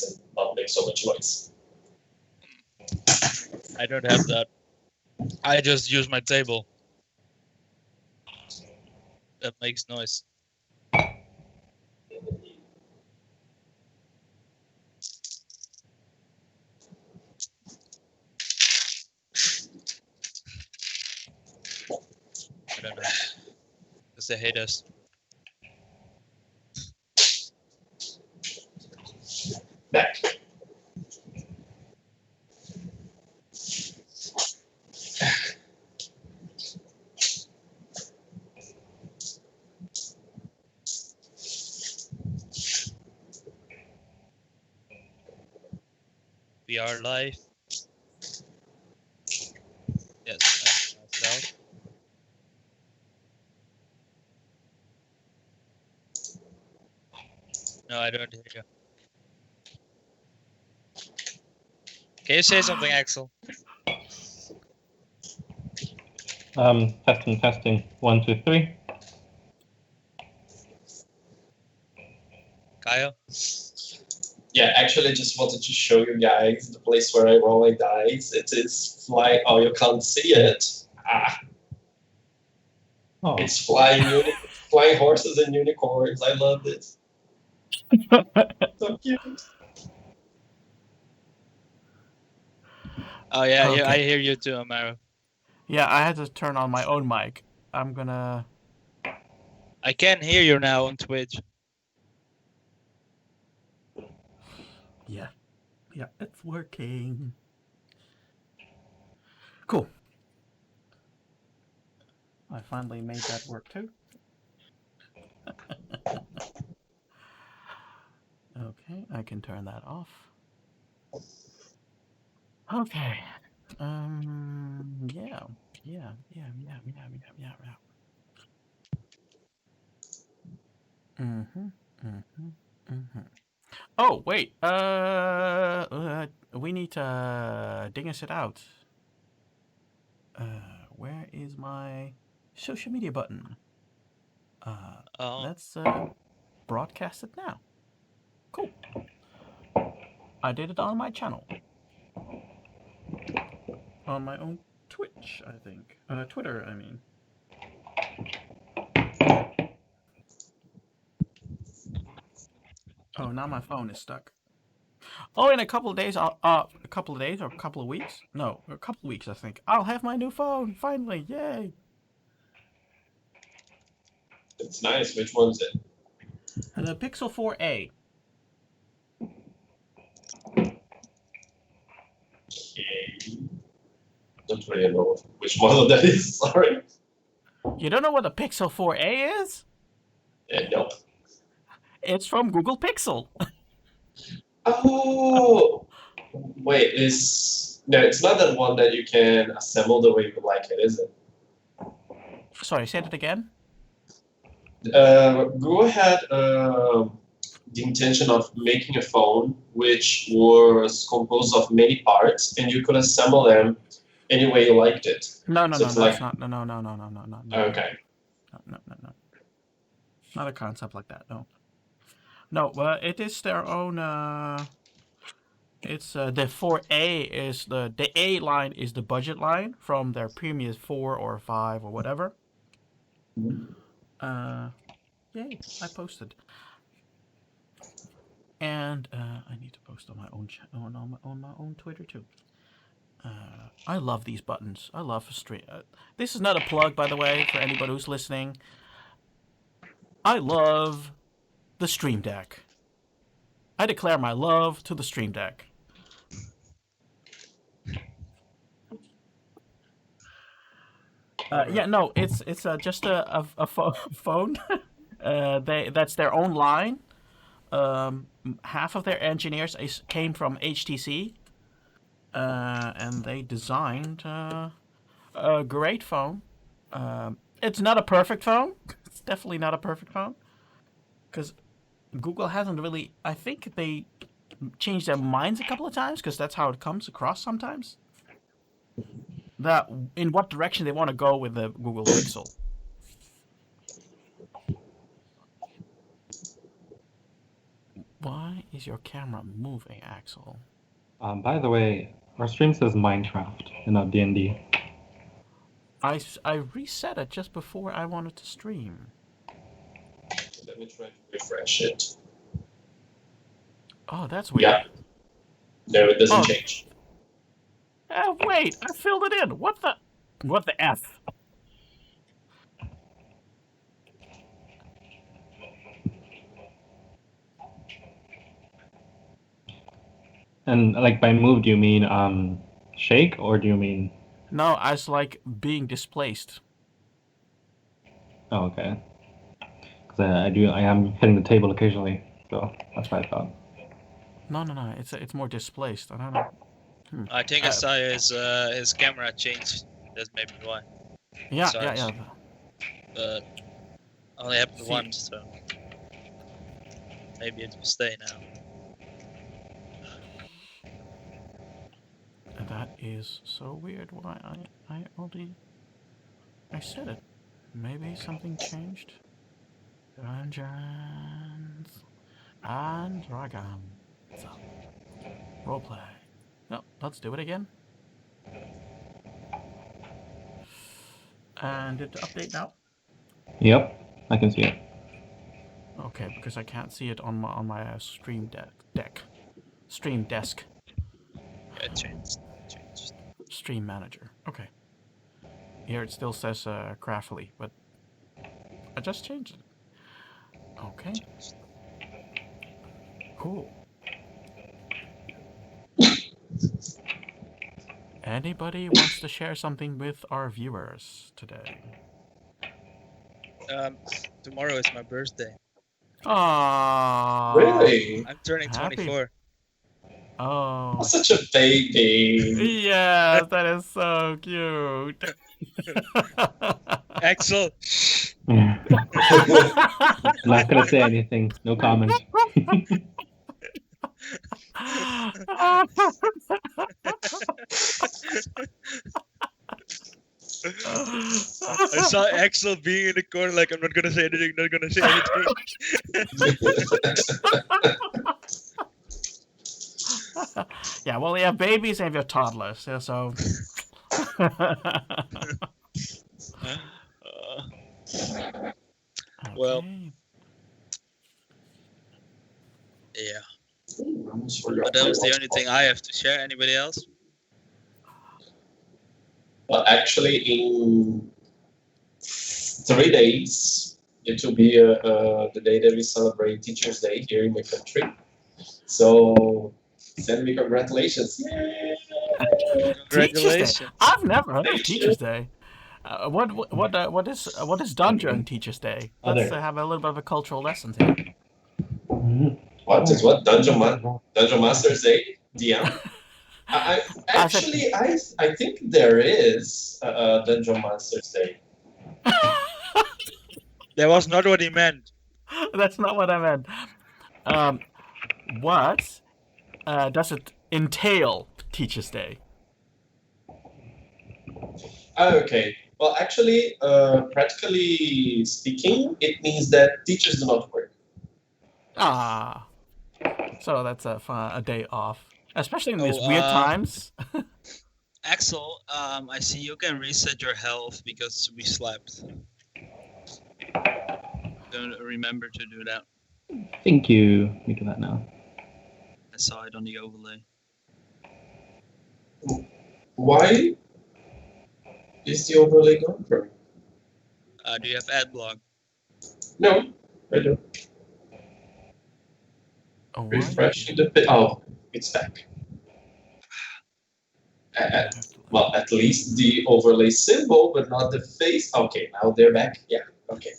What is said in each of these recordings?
and not make so much noise. I don't have that. I just use my table. That makes noise. I don't know. Because they hate us. Back. We are live. Yes, myself. No, I don't hear you. Can you say something, Axel? Testing. 1, 2, 3. Caio? Yeah, actually, just wanted to show you guys the place where I roll my dice. It is flying. Oh, you can't see it. Oh. It's flying horses and unicorns. I love this. So cute. Oh, yeah, Okay. yeah, I hear you too, Omaro. Yeah, I had to turn on my own mic. I'm gonna... I can hear you now on Twitch. Yeah, it's working. Cool. I finally made that work too. Okay, I can turn that off. Okay. Yeah. Oh, wait. We need to dingus it out. Where is my social media button? Let's broadcast it now. Cool. I did it on my channel. On my own Twitch, I think. Twitter, I mean. Oh, now my phone is stuck. Oh, in a couple of days, a couple of days or a couple of weeks? No, a couple of weeks, I think. I'll have my new phone, finally, yay! It's nice. Which one's it? The Pixel 4a. Okay. Don't really know which model that is. Sorry. You don't know what the Pixel 4a is? Nope. It's from Google Pixel. Oh, wait. No? It's not that one that you can assemble the way you like it, is it? Sorry, say it again. Google had the intention of making a phone which was composed of many parts, and you could assemble them any way you liked it. No, So it's like- not. No. Okay. No. Not a concept like that, no. No, it is their own, it's, the 4A is the A line is the budget line from their previous 4 or 5 or whatever. Yay, I posted. And, I need to post on my own on my own Twitter too. I love these buttons. I love stream. This is not a plug, by the way, for anybody who's listening. I love the Stream Deck. I declare my love to the Stream Deck. Yeah, no, it's just a phone. That's their own line. Half of their engineers came from HTC, and they designed a great phone. It's not a perfect phone. It's definitely not a perfect phone, because Google hasn't really. I think they changed their minds a couple of times, because that's how it comes across sometimes. That in what direction they want to go with the Google Pixel. Why is your camera moving, Axel? By the way, our stream says Minecraft and not D&D. I reset it just before I wanted to stream. Let me try to refresh it. Oh, that's weird. Yeah. No, it doesn't Oh. change. Wait, I filled it in. What the F? And like by move, do you mean shake or do you mean? No, I was like being displaced. Oh, okay. Because I am hitting the table occasionally, so that's what I thought. No, it's more displaced. I don't know. I think I saw his camera changed. That's maybe why. Yeah. But only happened See. once, so maybe it will stay now. That is so weird. Why I said it. Maybe something changed. Dungeons and Dragons. Roleplay. No, let's do it again. And did it update now? Yep, I can see it. Okay, because I can't see it on my stream deck. Stream desk. Yeah, it changed. Stream manager. Okay. Here it still says craftily, but I just changed it. Okay. Cool. Anybody wants to share something with our viewers today? Tomorrow is my birthday. Aww. Really? I'm turning Happy- 24. Oh. Such a baby. Yes, that is so cute. Axel! Not gonna say anything. No comment. I saw Axel being in the corner like, I'm not gonna say anything, not gonna say anything. Yeah, well, you have babies and you have toddlers, yeah, so. Well. Okay. Yeah. Almost forgot But that my was the only hotspot. thing I have to share. Anybody else? Well, actually, in 3 days, it will be the day that we celebrate Teachers' Day here in my country. So send me congratulations. Yay! Congratulations. I've never heard of Thank you. Teachers' Day. What is done during Teachers' Day? Let's have a little bit of a cultural lesson here. What is what? Dungeon Master's Day? DM? I think there is a Dungeon Master's Day. That was not what he meant. That's not what I meant. What does it entail, Teachers' Day? Okay. Well, actually, practically speaking, it means that teachers do not work. Ah. So that's a day off. Especially in these Oh, weird times. Axel, I see you can reset your health because we slept. Don't remember to do that. Thank you. We do that now. I saw it on the overlay. Why is the overlay gone for me? Do you have AdBlock? No, I don't. Oh, why? Refreshing the page. Oh, it's back. Well, at least the overlay symbol, but not the face. Okay, now they're back. Yeah, okay.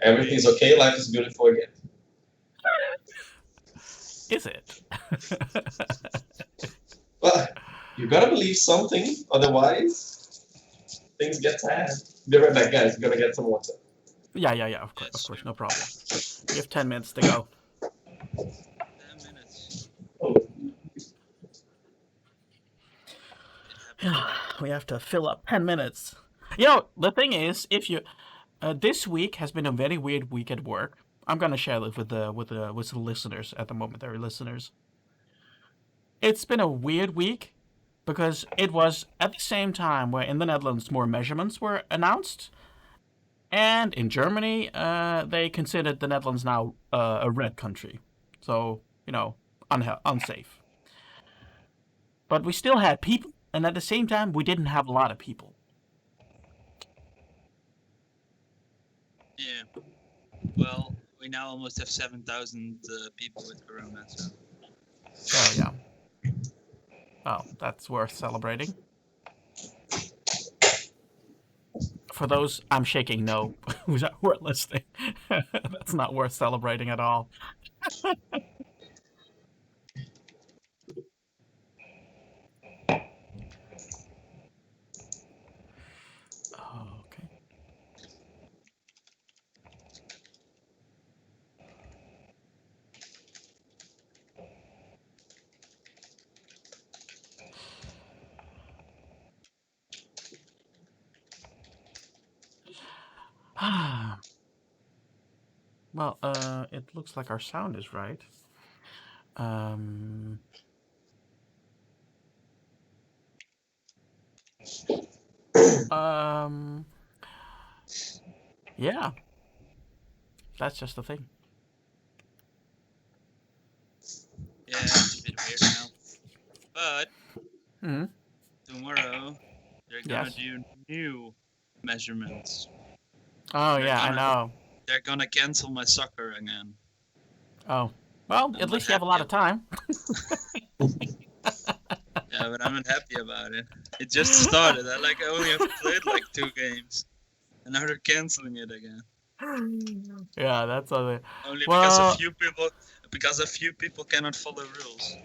Everything's okay. Life is beautiful again. Is it? Well, you gotta believe something, otherwise things get sad. Be right back, guys. I'm gonna get some water. Yeah, of course, no problem. We have 10 minutes to go. 10 minutes. Oh, We have to fill up 10 minutes. You know, the thing is, if you... this week has been a very weird week at work. I'm gonna share it with the listeners at the momentary listeners. It's been a weird week because it was at the same time where in the Netherlands more measurements were announced, and in Germany they considered the Netherlands now a red country, so unsafe. But we still had people, and at the same time we didn't have a lot of people. Yeah. Well, we now almost have 7,000 people with corona. So. Oh yeah. Oh, that's worth celebrating. For those, I'm shaking no, who are listening. That's not worth celebrating at all. Okay. Well, it looks like our sound is right. Yeah. That's just the thing. Yeah, it's a bit weird now. But Hmm. tomorrow they're gonna do new measurements. Oh yeah, I know. They're gonna cancel my soccer again. Oh. Well, at least you have a lot of time. Yeah, but I'm not happy about it. It just started. I only have played like 2 games. And now they're canceling it again. Yeah, that's other. Only because a few people cannot follow rules.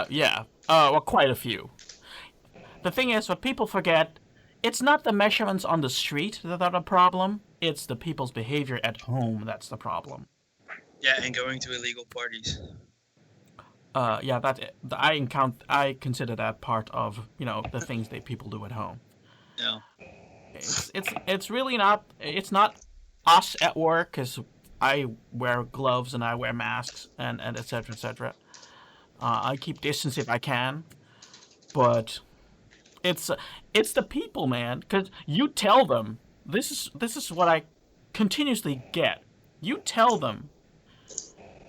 Yeah. Well, quite a few. The thing is, what people forget, it's not the measurements on the street that are the problem. It's the people's behavior at home that's the problem. Yeah, and going to illegal parties. Yeah, I consider that part of the things that people do at home. Yeah. It's really not. It's not us at work because I wear gloves and I wear masks and etc. etc. I keep distance if I can, but it's the people, man. Because you tell them this is what I continuously get. You tell them,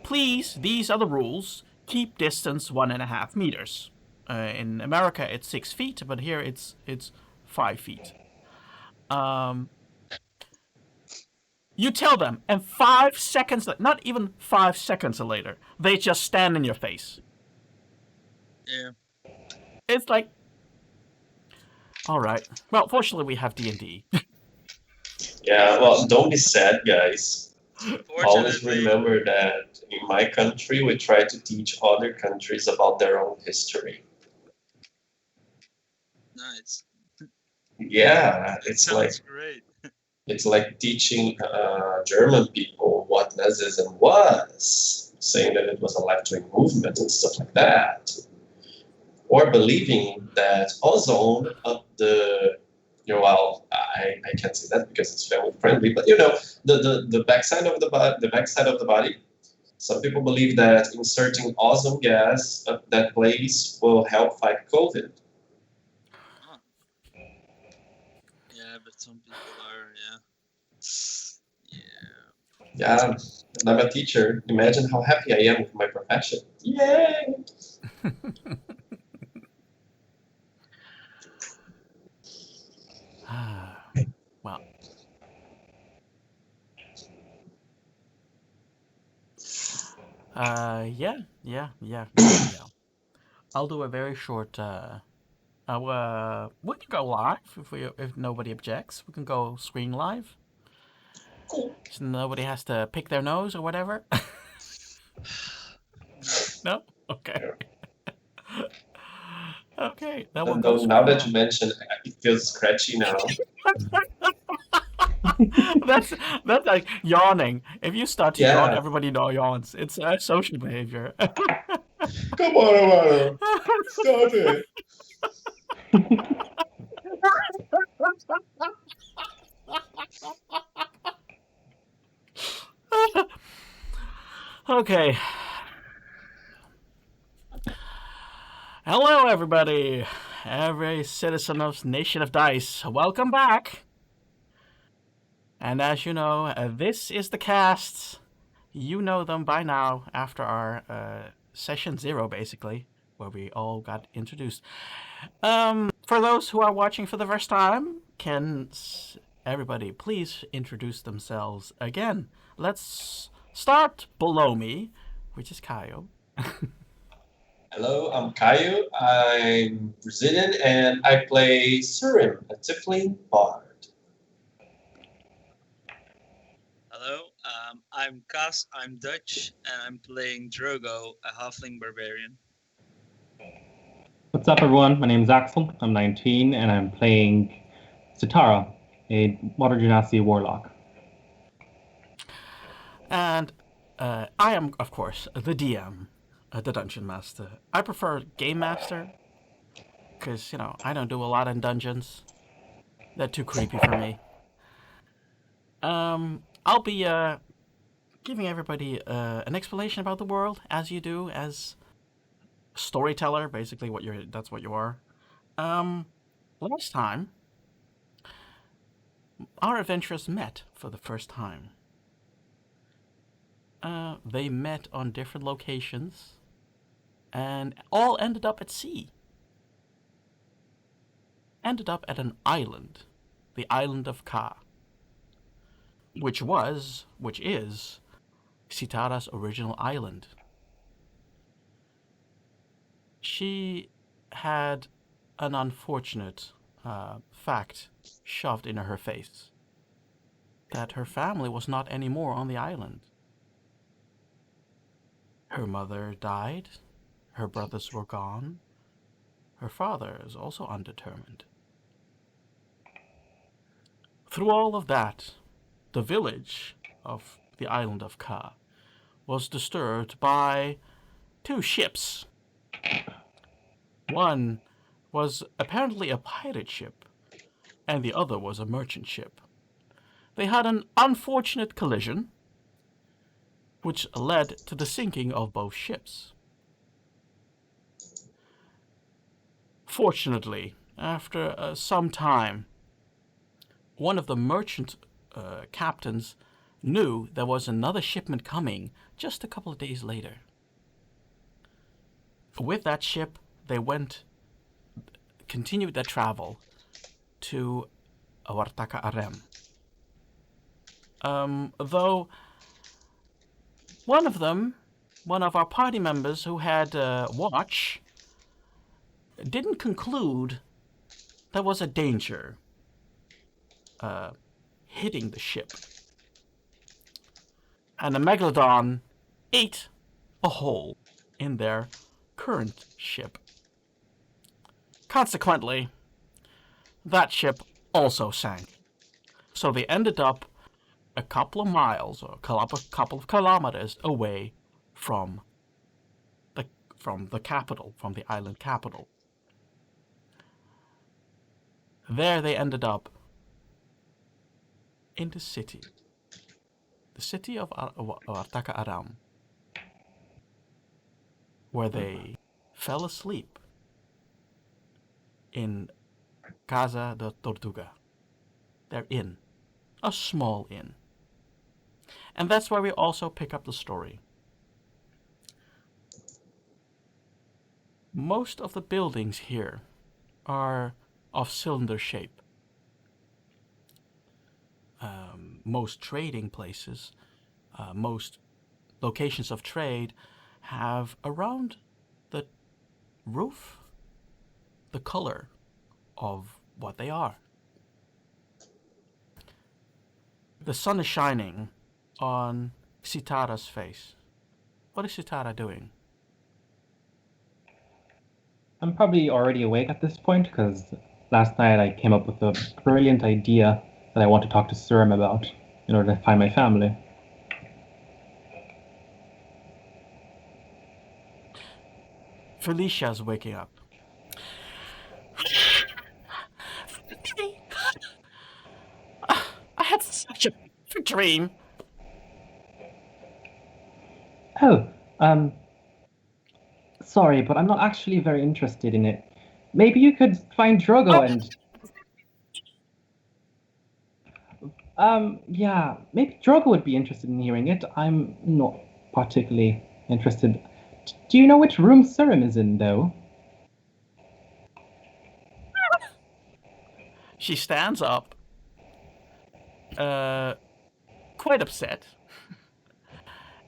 please, these are the rules. Keep distance 1.5 meters. In America, it's 6 feet, but here it's 5 feet. You tell them, and 5 seconds, not even 5 seconds later, they just stand in your face. Yeah. It's like, all right. Well, fortunately, we have D&D. Yeah, well, don't be sad, guys. Always Fortunately, remember that in my country, we try to teach other countries about their own history. nice. Yeah, It sounds great. it's like teaching German people what Nazism was, saying that it was a left-wing movement and stuff like that, or believing that ozone up the well, I can't say that because it's family friendly, but the backside of the body. Some people believe that inserting ozone gas up that place will help fight COVID. Huh. Yeah, but some people are, Yeah, and I'm a teacher. Imagine how happy I am with my profession. Yay! Well. Yeah. I'll do a very short. We can go live if nobody objects. We can go screen live. Cool. So nobody has to pick their nose or whatever. No. Okay. Okay. Then we'll go. Now that you mentioned, it feels scratchy now. That's like yawning. If you start to yawn, everybody yawns. It's a social behavior. Come on, Omaro. Stop it. Okay. Hello, everybody. Every citizen of Nation of Dice. Welcome back. And as you know, this is the cast. You know them by now after our session 0, basically, where we all got introduced. For those who are watching for the first time, can everybody please introduce themselves again? Let's start below me, which is Caio. Hello, I'm Caio. I'm Brazilian and I play Surim, a Tiefling Bard. Hello, I'm Cas. I'm Dutch, and I'm playing Drogo, a halfling barbarian. What's up, everyone? My name is Axel. I'm 19, and I'm playing Sitara, a Water Genasi warlock. And I am, of course, the DM, the Dungeon Master. I prefer Game Master, because, I don't do a lot in dungeons. They're too creepy for me. I'll be giving everybody an explanation about the world, as you do, as storyteller, basically that's what you are. Last time, our adventurers met for the first time. They met on different locations and all ended up at sea. Ended up at an island, the island of Ka, which is Sitara's original island. She had an unfortunate fact shoved into her face, that her family was not anymore on the island. Her mother died, her brothers were gone, her father is also undetermined. Through all of that, the village of the island of Ka was disturbed by 2 ships. One was apparently a pirate ship, and the other was a merchant ship. They had an unfortunate collision, which led to the sinking of both ships. Fortunately, after some time, one of the merchant captains knew there was another shipment coming just a couple of days later. With that ship, they continued their travel to Wartaka Arem. Though one of our party members who had watch, didn't conclude there was a danger hitting the ship. And the Megalodon ate a hole in their current ship. Consequently, that ship also sank. So they ended up a couple of miles or a couple of kilometers away from the capital, from the island capital. There they ended up in the city of Wartaka Arem, where they fell asleep in Casa de Tortuga, their inn, a small inn. And that's where we also pick up the story. Most of the buildings here are of cylinder shape. Most trading places, most locations of trade have around the roof the color of what they are. The sun is shining on Sitara's face. What is Sitara doing? I'm probably already awake at this point because last night I came up with a brilliant idea that I want to talk to Surim about in order to find my family. Felicia's waking up. I had such a dream. Oh, um, sorry, but I'm not actually very interested in it. Maybe you could find Drogo and yeah, maybe Drogo would be interested in hearing it. I'm not particularly interested. Do you know which room Surim is in, though? She stands up, quite upset,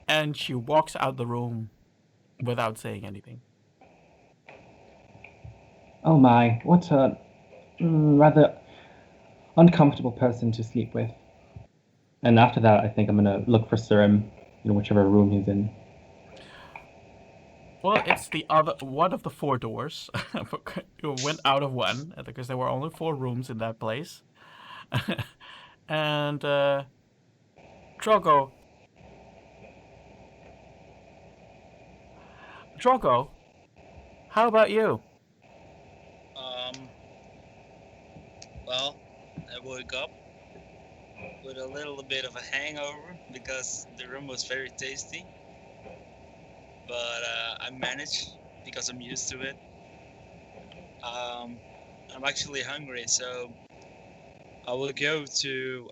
and she walks out the room without saying anything. Oh my, what a rather uncomfortable person to sleep with. And after that, I think I'm gonna look for Surim in whichever room he's in. Well, it's the other one of the 4 doors. You went out of one because there were only 4 rooms in that place. And Drogo, Drogo, how about you? Well, I woke up with a little bit of a hangover because the room was very tasty. But I managed because I'm used to it. I'm actually hungry, so I will go to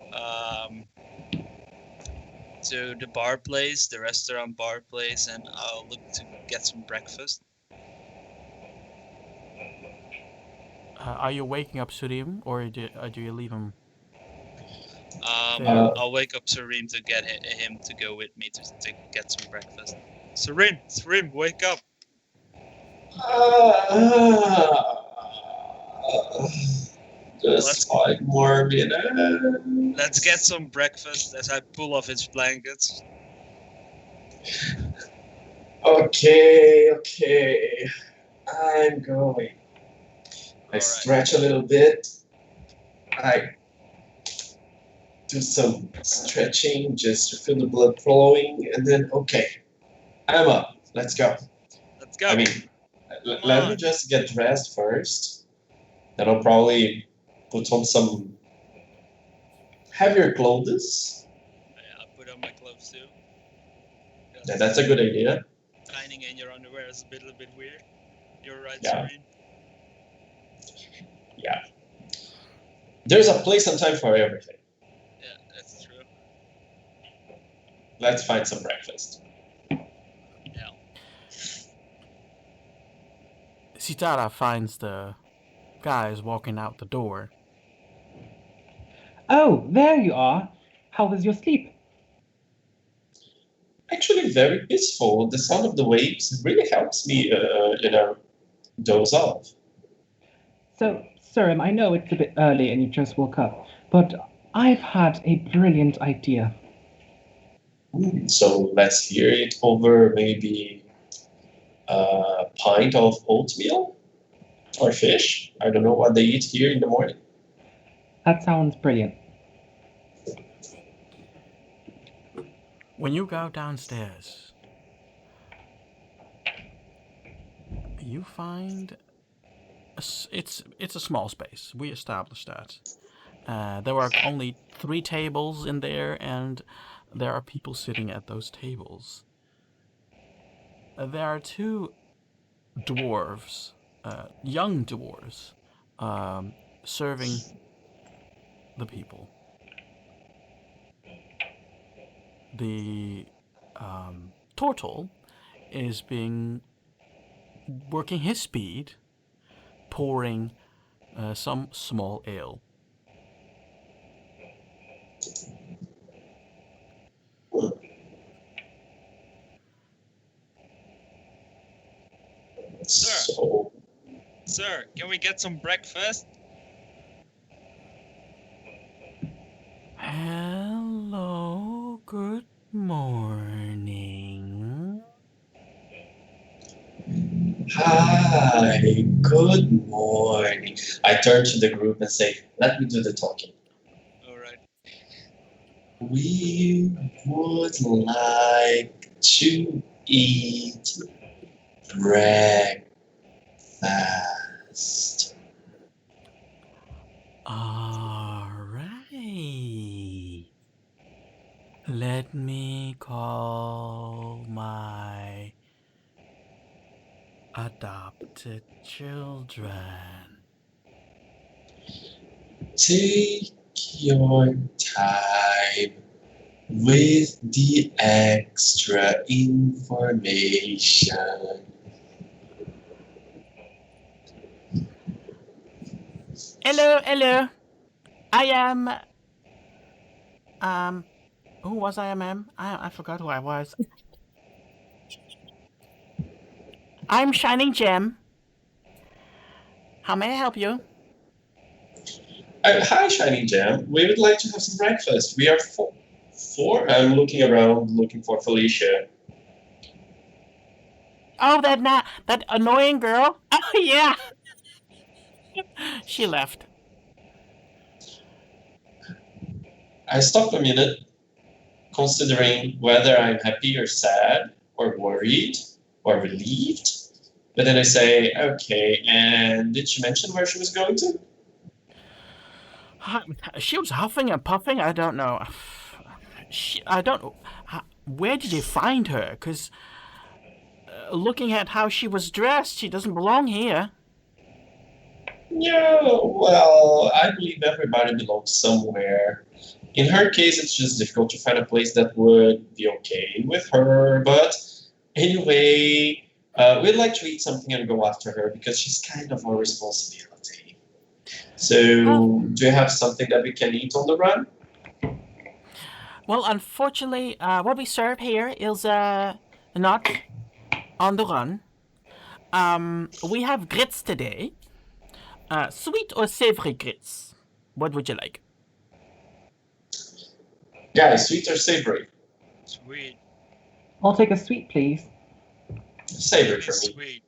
the bar place, the restaurant bar place, and I'll look to get some breakfast. Are you waking up Surim, or do you leave him? I'll wake up Sareem to get him to go with me to get some breakfast. Sareem, wake up! Just 5 more minutes. Let's get some breakfast as I pull off his blankets. Okay. I'm going. I Alright. stretch a little bit. I do some stretching just to feel the blood flowing, and then okay, I'm up. Let's go. Let's go. I mean, let me on. just get dressed first. Then I'll probably put on some heavier clothes. Yeah, I'll put on my clothes too. Yeah, that's a good idea. Hiding in your underwear is a bit weird. You're right, Yeah. Serene. Yeah. There's a place and time for everything. Yeah, that's true. Let's find some breakfast. Yeah. Sitara finds the guys walking out the door. Oh, there you are. How was your sleep? Actually, very peaceful. The sound of the waves really helps me, doze off. So, Surim, I know it's a bit early and you just woke up, but I've had a brilliant idea. So let's hear it over maybe a pint of oatmeal or fish. I don't know what they eat here in the morning. That sounds brilliant. When you go downstairs, you find it's a small space. We established that. There are only 3 tables in there, and there are people sitting at those tables. There are 2 dwarves, young dwarves, serving the people. The turtle is working his speed, pouring some small ale. So, Sir, can we get some breakfast? Hello, good morning. hi, good morning. I turn to the group and say, let me do the talking. Alright. We would like to eat breakfast. Alright. Let me call my adopted children. Take your time with the extra information. Hello. I am. Who was I, ma'am? I forgot who I was. I'm Shining Gem. How may I help you? Hi, Shining Jam. We would like to have some breakfast. We are four. I'm looking around, looking for Felicia. Oh, that annoying girl. Oh yeah. She left. I stopped a minute, considering whether I'm happy or sad or worried or relieved. But then I say, okay, and did she mention where she was going to? She was huffing and puffing. I don't know. I don't know. Where did you find her? Because looking at how she was dressed, she doesn't belong here. Yeah, well, I believe everybody belongs somewhere. In her case, it's just difficult to find a place that would be okay with her. But anyway, we'd like to eat something and go after her because she's kind of our responsibility. So, do you have something that we can eat on the run? Well, unfortunately, what we serve here is not on the run. We have grits today. Sweet or savory grits? What would you like? Guys, sweet or savory? Sweet. I'll take a sweet, please. Savory for me. Sweet.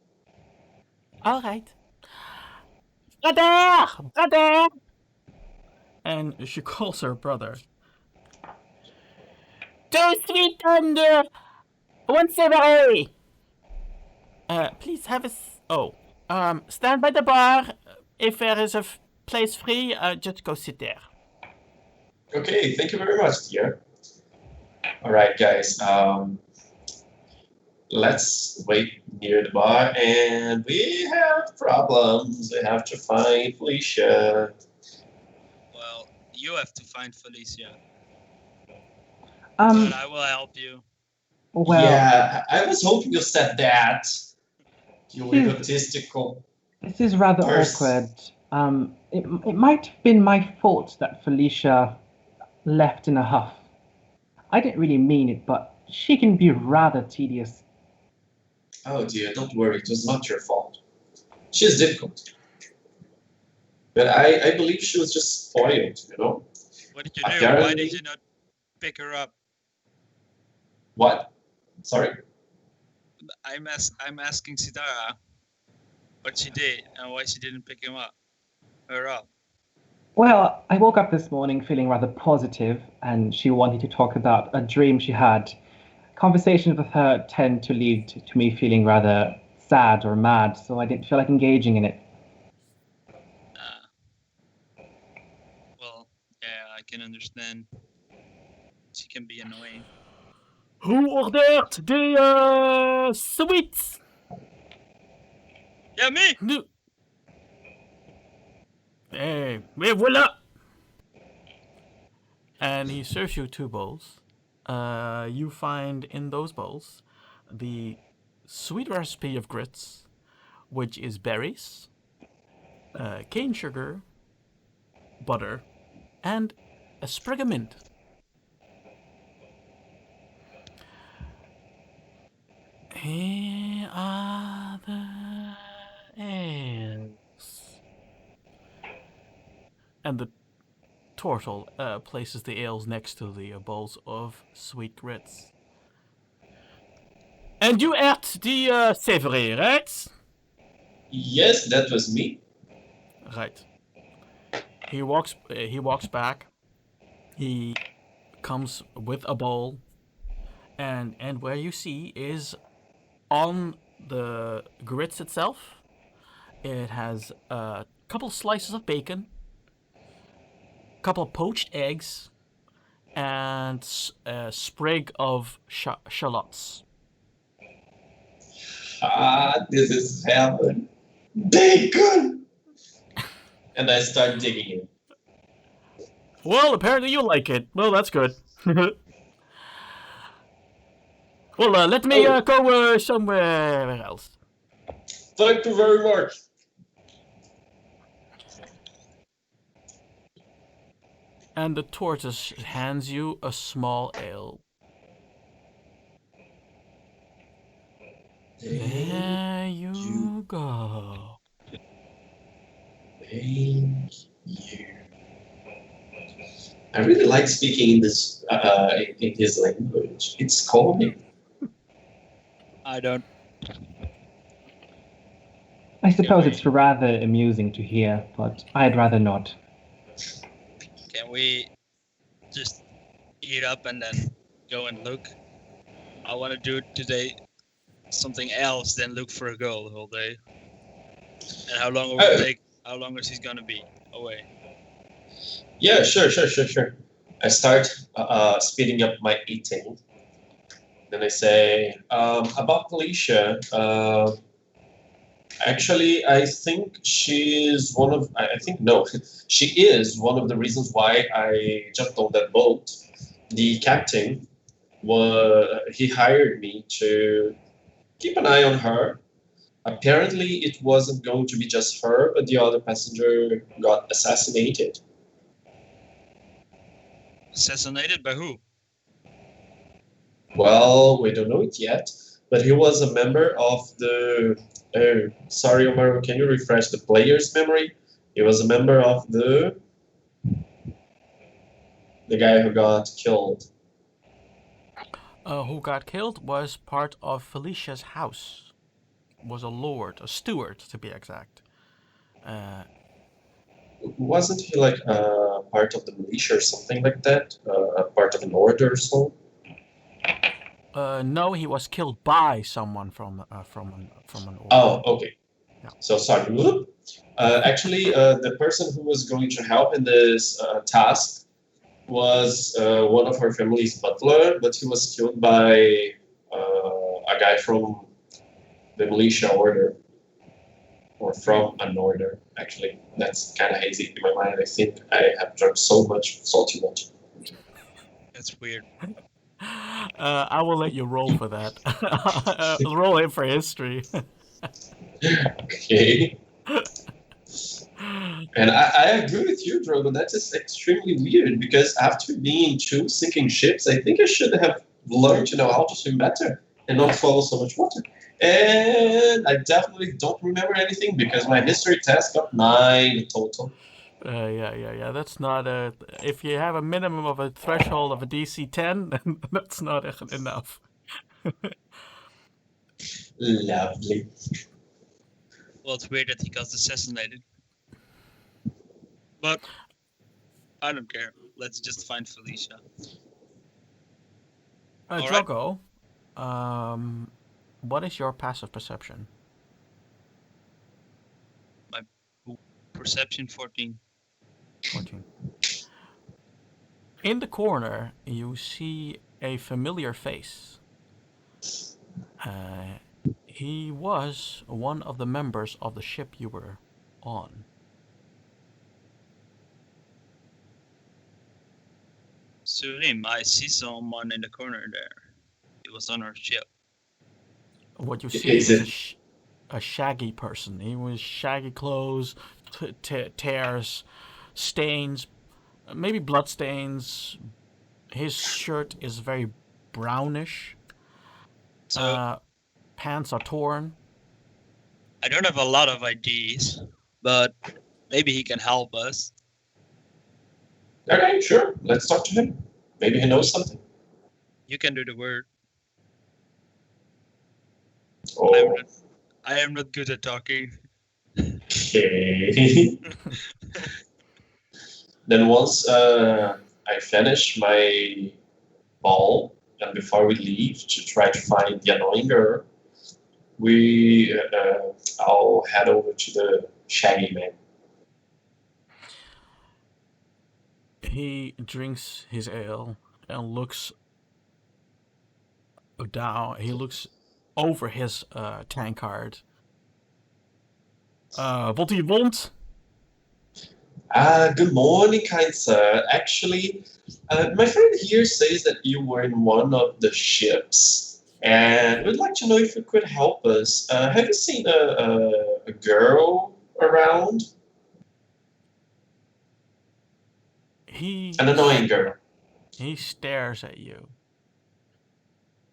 All right. Brother! And she calls her brother. Two sweet and one savory. Please have a. Stand by the bar. If there is a place free, just go sit there. Okay, thank you very much, dear. All right, guys. Let's wait near the bar, and we have problems. We have to find Felicia. Well, you have to find Felicia. Um, But I will help you. well, Yeah, I was hoping you said that. You Hmm. egotistical. this is rather Person. awkward. It might have been my fault that Felicia left in a huff. I didn't really mean it, but she can be rather tedious. Oh dear, don't worry, it was not your fault. She's difficult. But I believe she was just spoiled, you know? What did you do? Why Apparently- did you not pick her up? What? Sorry? I'm asking Sitara what she did and why she didn't pick her up. Well, I woke up this morning feeling rather positive, and she wanted to talk about a dream she had. Conversations with her tend to lead to me feeling rather sad or mad, so I didn't feel like engaging in it. Well, yeah, I can understand. She can be annoying. Who ordered the sweets? Yeah, me! No. Hey, voila! And he serves you 2 bowls. You find in those bowls the sweet recipe of grits, which is berries, cane sugar, butter, and a sprig of mint. Here are the ales. And the turtle places the ales next to the bowls of sweet grits. And you ate the savory, right? Yes, that was me. Right. He walks back. He comes with a bowl, and where you see is on the grits itself. It has a couple slices of bacon, a couple of poached eggs, and a sprig of shallots. Ah, this is heaven. Bacon! And I start digging it. Well, apparently you like it. Well, that's good. Well, let me go somewhere else. Thank you very much. And the tortoise hands you a small ale. There you go. Thank you. I really like speaking in this in his language. It's calming. I don't. I suppose it's rather amusing to hear, but I'd rather not. Can we just eat up and then go and look? I want to do today something else than look for a girl the whole day. And how long will it take? How long is he gonna be away? Yeah, sure. I start speeding up my eating. Then I say, about Felicia, actually, I think she is one of, she is one of the reasons why I jumped on that boat. The captain, he hired me to keep an eye on her. Apparently, it wasn't going to be just her, but the other passenger got assassinated. Assassinated by who? Well, we don't know it yet, but he was a member of the. Oh, sorry, Omaro, can you refresh the player's memory? He was a member of the guy who got killed. Who got killed was part of Felicia's house. Was a lord, a steward to be exact. Wasn't he like part of the militia or something like that? Part of an order or so? No, he was killed by someone from an order. Oh, okay. Yeah. So sorry. Actually, the person who was going to help in this task was one of her family's butler, but he was killed by a guy from the militia order, or from an order. Actually, that's kind of hazy in my mind. I think I have drunk so much salty water. That's weird. I will let you roll for that. Roll in for history. Okay. And I agree with you, Drogo. That is extremely weird because after being two sinking ships, I think I should have learned to know how to swim better and not swallow so much water. And I definitely don't remember anything because my history test got 9 total. Yeah. That's not a. If you have a minimum of a threshold of a DC 10, then that's not enough. Lovely. Well, it's weird that he got assassinated. But I don't care. Let's just find Felicia. Drogo, what is your passive perception? My perception 14. 14. In the corner, you see a familiar face. He was one of the members of the ship you were on. Surim, I see someone in the corner there. He was on our ship. What you see is a shaggy person. He was shaggy clothes, tears, stains, maybe blood stains. His shirt is very brownish. So pants are torn. I don't have a lot of IDs, but maybe he can help us. Okay, sure. Let's talk to him. Maybe he knows something. You can do the word. Oh. I am not good at talking. Okay. Then once I finish my ball, and before we leave to try to find the annoying girl, I'll head over to the shaggy man. He drinks his ale and looks down. He looks over his tankard What do you want? Good morning, kind sir. Actually, my friend here says that you were in one of the ships, and we'd like to know if you could help us. Have you seen a girl around? He An annoying girl. he stares at you,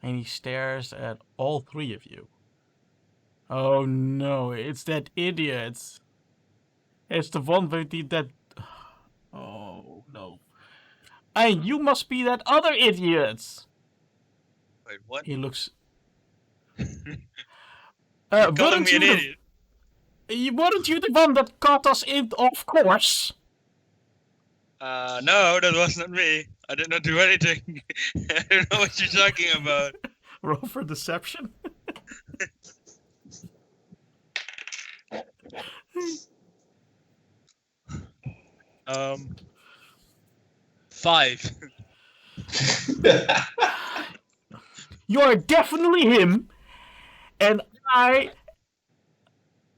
and he stares at all three of you. Oh no, it's that idiot. It's the one with that. Oh no. And you must be that other idiot. Wait, what? He looks. You're calling Weren't me you an idiot? weren't you the one that caught us in off course? No, that was not me. I did not do anything. I don't know what you're talking about. Roll for deception. 5. You're definitely him, and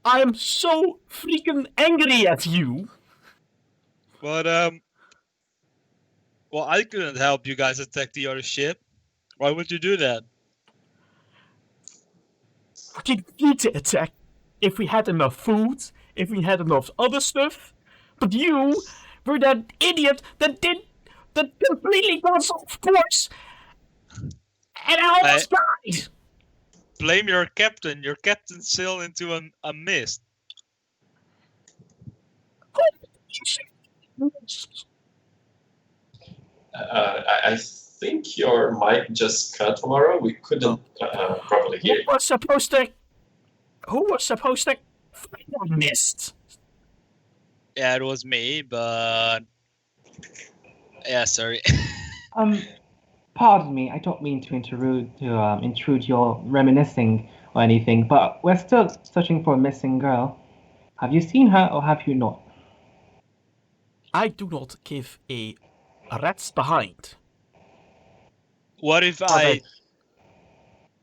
I'm so freaking angry at you. But well, I couldn't help you guys attack the other ship. Why would you do that? We didn't need to attack if we had enough food, if we had enough other stuff. But you were that idiot that completely got off course, and I almost died. Blame your captain. Your captain sailed into a mist. I think your mic just cut, Omaro. We couldn't properly hear Who you. was supposed to find that mist? Yeah, it was me, but yeah, sorry. Pardon me, I don't mean to intrude your reminiscing or anything, but we're still searching for a missing girl. Have you seen her or have you not? I do not give a rat's behind. What if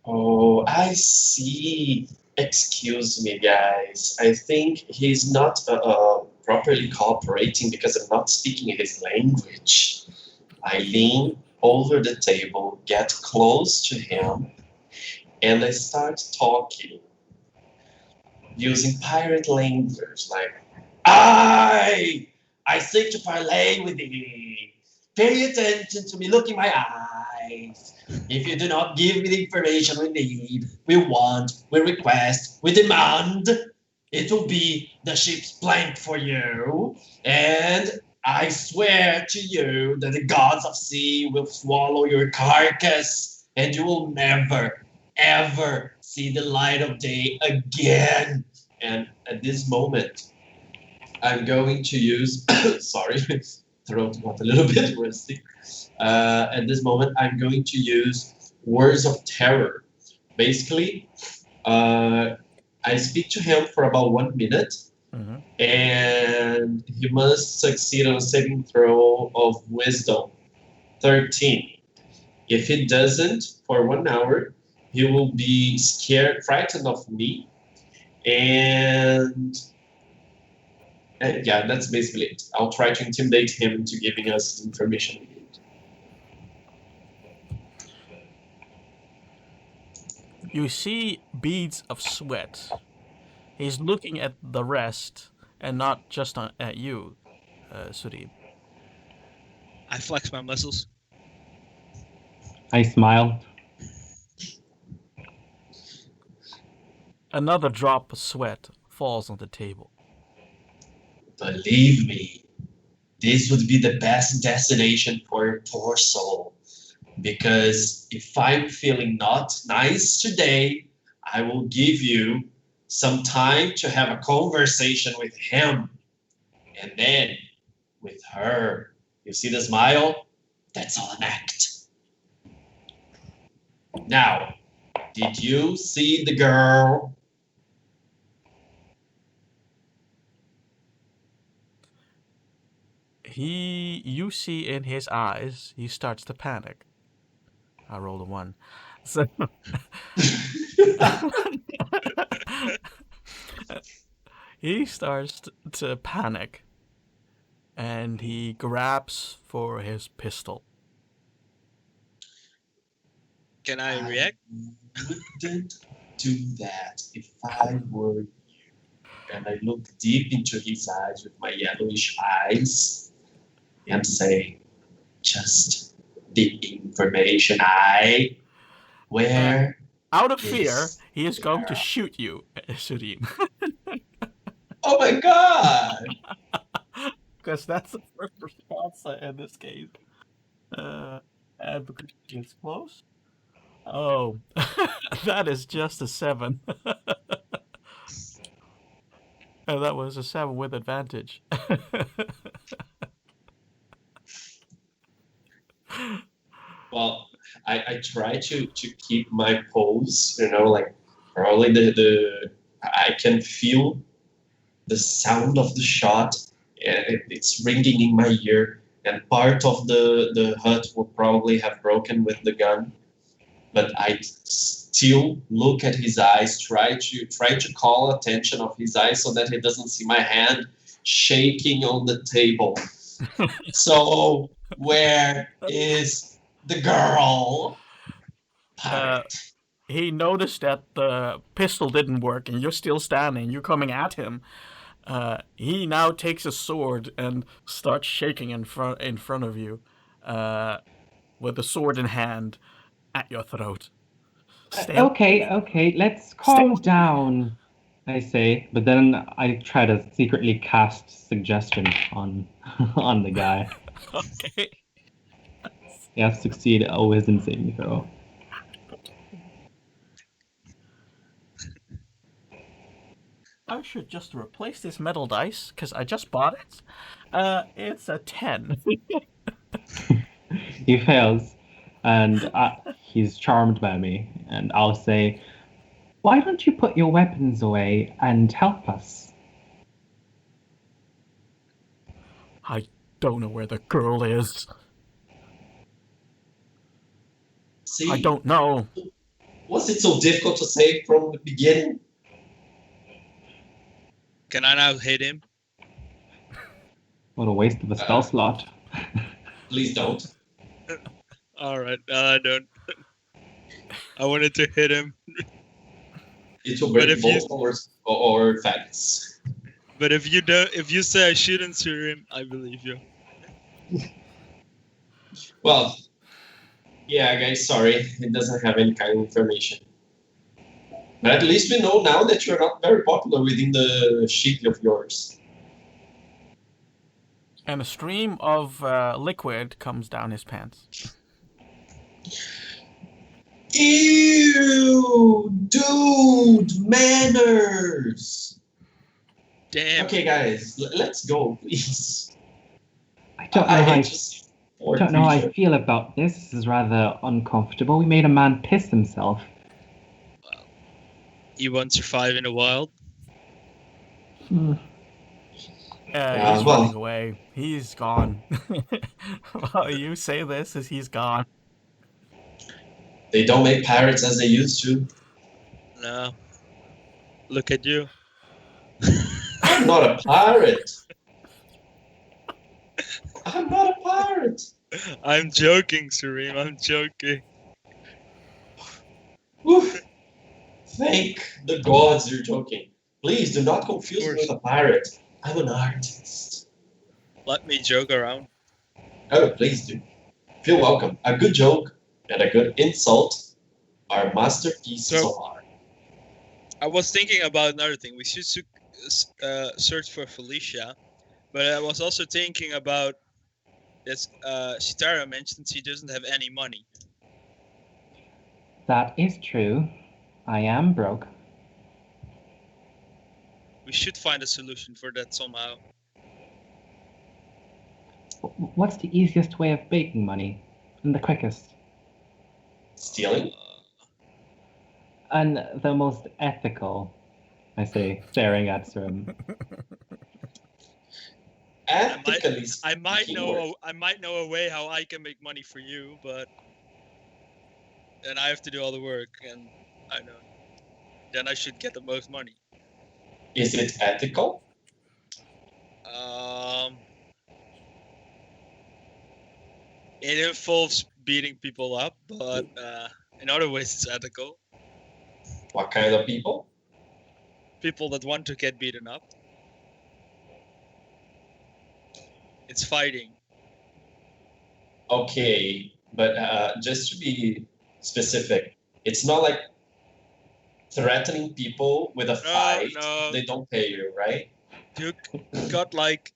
Oh, I see. Excuse me, guys. I think he's not properly cooperating because I'm not speaking his language. I lean over the table, get close to him, and I start talking using pirate language like, I seek to parlay with thee. Pay attention to me, look in my eyes. If you do not give me the information we need, we want, we request, we demand, it will be the ship's plank for you. And I swear to you that the gods of sea will swallow your carcass and you will never, ever see the light of day again. And at this moment, I'm going to use, sorry, throat got a little bit rusty. At this moment, I'm going to use words of terror. Basically, I speak to him for about 1 minute, and he must succeed on a saving throw of wisdom 13. If he doesn't, for 1 hour, he will be scared, frightened of me, and yeah, that's basically it. I'll try to intimidate him into giving us information we need. You see beads of sweat. He's looking at the rest and not just at you, Surib. I flex my muscles. I smile. Another drop of sweat falls on the table. Believe me, this would be the best destination for your poor soul. Because if I'm feeling not nice today, I will give you some time to have a conversation with him. And then with her. You see the smile? That's all an act. Now, did you see the girl? You see in his eyes, he starts to panic. I rolled a 1. So he starts to panic, and he grabs for his pistol. Can I react? Wouldn't do that if I were you. And I look deep into his eyes with my yellowish eyes and say, just the information where Out of fear, is he is the going to girl? shoot you, Sudim. Oh my god! Because that's the first response in this case. And because it's close. Oh, that is just a 7. And that was a 7 with advantage. Well, I try to keep my pose, like probably the I can feel the sound of the shot. It's ringing in my ear, and part of the hut will probably have broken with the gun. But I still look at his eyes, try to call attention of his eyes so that he doesn't see my hand shaking on the table. So where is the girl? Pirate. He noticed that the pistol didn't work, and you're still standing. You're coming at him. He now takes a sword and starts shaking in front of you, with the sword in hand at your throat. Okay, let's calm down, I say. But then I try to secretly cast suggestion on on the guy. Okay. He has to succeed a wisdom saving throw. I should just replace this metal dice because I just bought it. It's a 10. He fails, and he's charmed by me. And I'll say, "Why don't you put your weapons away and help us?" I don't know where the girl is. See, I don't know. was it so difficult to say from the beginning? Can I now hit him? What a waste of a spell slot. Please don't. All right, I don't. I wanted to hit him, It will But break if you- both or facts. but if you don't, if you say I shouldn't shoot him, I believe you. Well, yeah, guys, sorry, it doesn't have any kind of information. But at least we know now that you're not very popular within the ship of yours. And a stream of liquid comes down his pants. Ew, dude, manners. Damn. Okay, guys, let's go, please. I don't know I how hate to see poor I don't know how I creature. feel about this. This is rather uncomfortable. We made a man piss himself. He won't survive in the wild. He's well- running away. He's gone. Well, you say this as he's gone. They don't make pirates as they used to. No. Look at you. I'm not a pirate. I'm not a pirate. I'm joking, Surim. I'm joking. Woof. Thank the gods you're joking. Please do not confuse me with a pirate. I'm an artist. Let me joke around. Oh, please do. Feel welcome. A good joke and a good insult are masterpieces So- of art. I was thinking about another thing. We should search for Felicia, but I was also thinking about this. Shitara mentioned she doesn't have any money. That is true. I am broke. We should find a solution for that somehow. What's the easiest way of making money? And the quickest? Stealing? And the most ethical, I say, staring at Surim. Ethically I might speaking, know. I might know a way how I can make money for you, but then I have to do all the work, and I know. Then I should get the most money. Is it ethical? Um, it involves beating people up, but in other ways it's ethical. What kind of people? People that want to get beaten up. It's fighting. Okay, but just to be specific, it's not like threatening people with a fight. No. They don't pay you, right? You got like,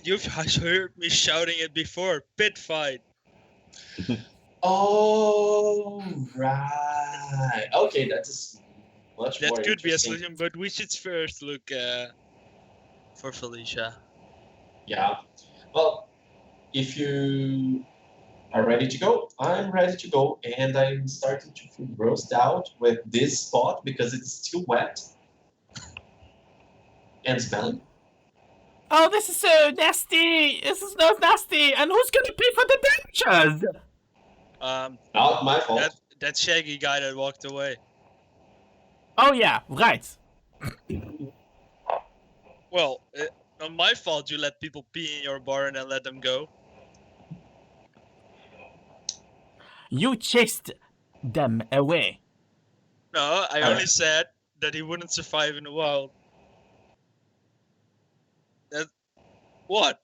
you've heard me shouting it before. Pit fight. Oh, right. Okay, that is much That more could be a interesting. solution, but we should first look for Felicia. Yeah. Well, if you are ready to go, I'm ready to go, and I'm starting to feel grossed out with this spot because it's still wet and smelly. Oh, this is so nasty! This is so nasty! And who's gonna pay for the damages? Not my fault. That shaggy guy that walked away. Oh yeah, right. Well, not my fault you let people pee in your bar and then let them go. You chased them away. No, I only said that he wouldn't survive in the wild. What?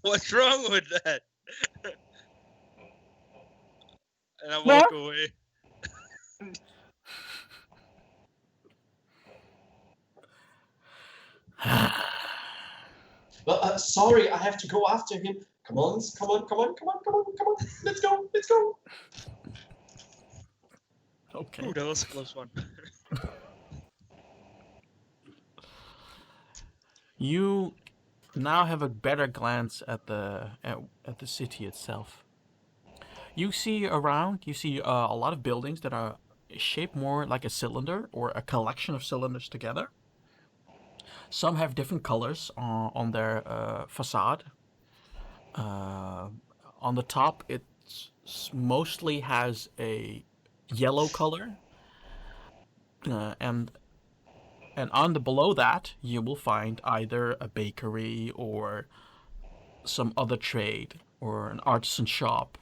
What's wrong with that? And I walk away. Well, sorry, I have to go after him. Come on. Let's go. Okay. Ooh, that was a close one. You now have a better glance at the city itself. You see around. You see a lot of buildings that are shaped more like a cylinder or a collection of cylinders together. Some have different colors on their facade. On the top, it mostly has a yellow color, and on the below that you will find either a bakery or some other trade or an artisan shop,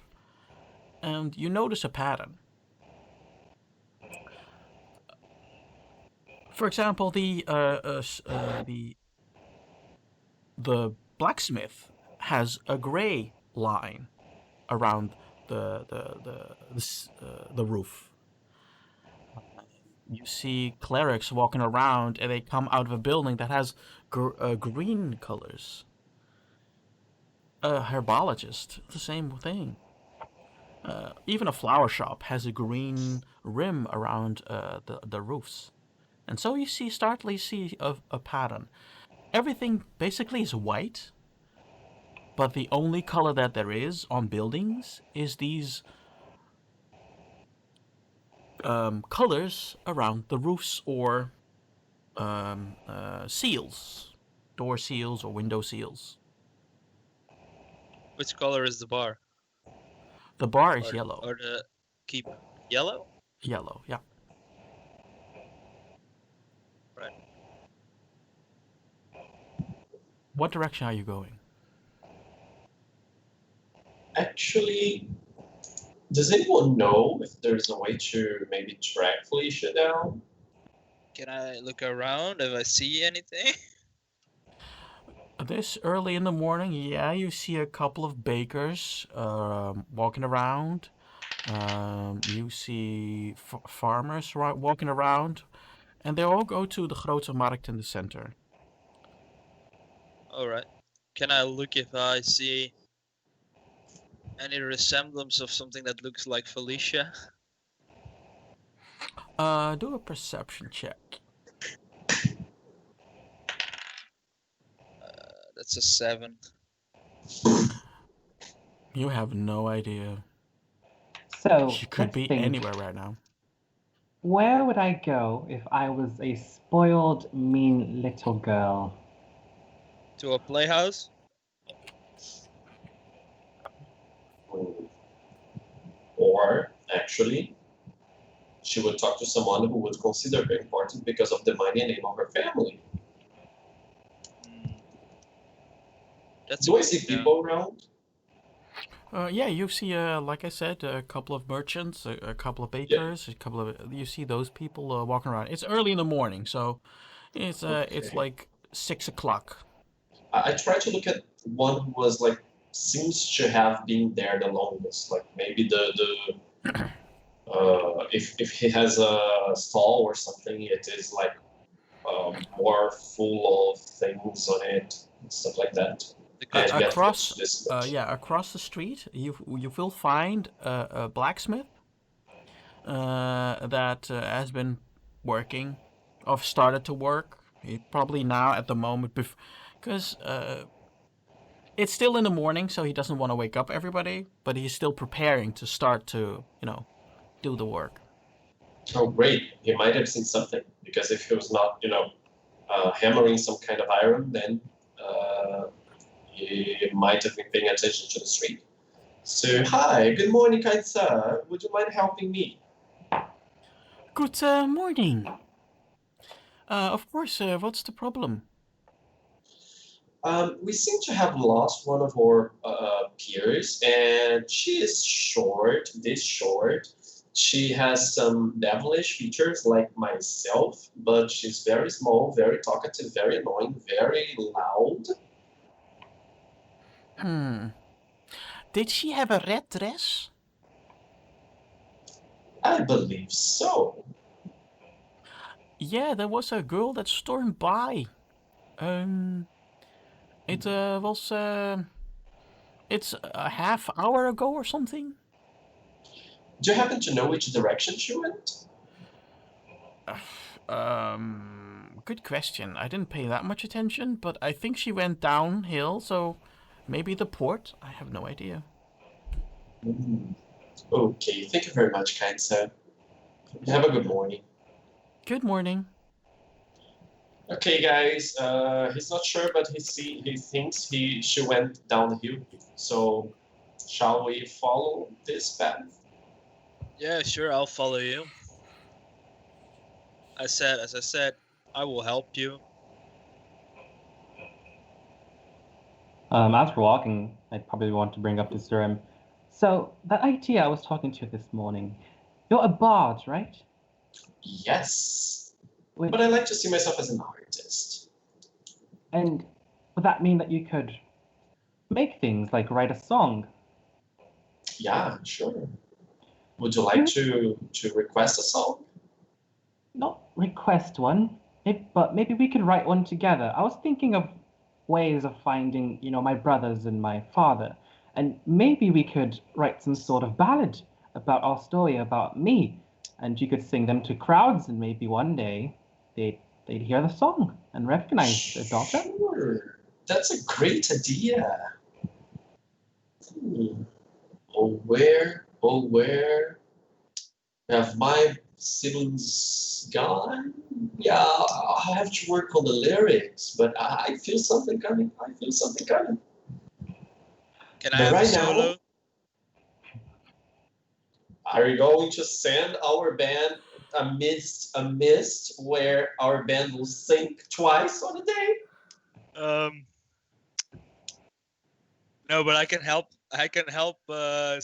and you notice a pattern. For example, the blacksmith has a gray line around the roof. You see clerics walking around, and they come out of a building that has green colors. A herbologist, the same thing. Even a flower shop has a green rim around the roofs. And so you startly see a pattern. Everything basically is white, but the only color that there is on buildings is these colors around the roofs or seals, door seals or window seals. Which color is the bar? The bar is yellow. Or the keep yellow? Yellow, yeah. Right. What direction are you going? Actually, does anyone know if there's a way to maybe track Felicia down? Can I look around if I see anything? This early in the morning, yeah, you see a couple of bakers walking around. You see farmers walking around. And they all go to the Grote Markt in the center. Alright. Can I look if I see any resemblance of something that looks like Felicia? Do a perception check. That's a 7. You have no idea. So She could let's be think. anywhere right now. Where would I go if I was a spoiled, mean little girl? To a playhouse? Or, actually, she would talk to someone who would consider her important because of the money and name of her family. That's Do I good see to know. people around? Yeah, you see, like I said, a couple of merchants, a couple of Yeah. bakers, a couple of you see those people walking around. It's early in the morning, so it's Okay. like 6 o'clock. I try to look at one who was like seems to have been there the longest. Like maybe if he has a stall or something, it is like more full of things on it and stuff like that. The good And to get know. close Across, to this much. yeah, across the street, you will find a blacksmith that has been working, or started to work. He probably now at the moment, because it's still in the morning, so he doesn't want to wake up everybody, but he's still preparing to start to, do the work. Oh, great! He might have seen something because if he was not, hammering some kind of iron, then he might have been paying attention to the street. So, hi, good morning, kind sir. Would you mind helping me? Good morning. Of course, what's the problem? We seem to have lost one of our peers, and she is short, this short. She has some devilish features like myself, but she's very small, very talkative, very annoying, very loud. Did she have a red dress? I believe so. Yeah, there was a girl that stormed by. It was it's a half hour ago or something. Do you happen to know which direction she went? Good question. I didn't pay that much attention, but I think she went downhill, so maybe the port. I have no idea. Okay, thank you very much, kind sir. Have a good morning. Good morning. Okay, guys. He's not sure, but he thinks she went down the hill. So, shall we follow this path? Yeah, sure, I'll follow you. As I said, I will help you. As we're walking, I'd probably want to bring up this room. So, that idea I was talking to you this morning, you're a bard, right? Yes, Would, but I like to see myself as an artist. and would that mean that you could make things like write a song? Yeah, sure. Would you like to request a song? Not request one, but maybe we could write one together. I was thinking of ways of finding, my brothers and my father, and maybe we could write some sort of ballad about our story, about me, and you could sing them to crowds, and maybe one day they'd hear the song and recognize their daughter. Sure, that's a great idea. Oh, where have my siblings gone? Yeah, I'll have to work on the lyrics, but I feel something coming. I feel something coming. Can I But have a right now, solo? are we going to send our band amidst a mist where our band will sink twice on a day? No, but I can help. I can help. No,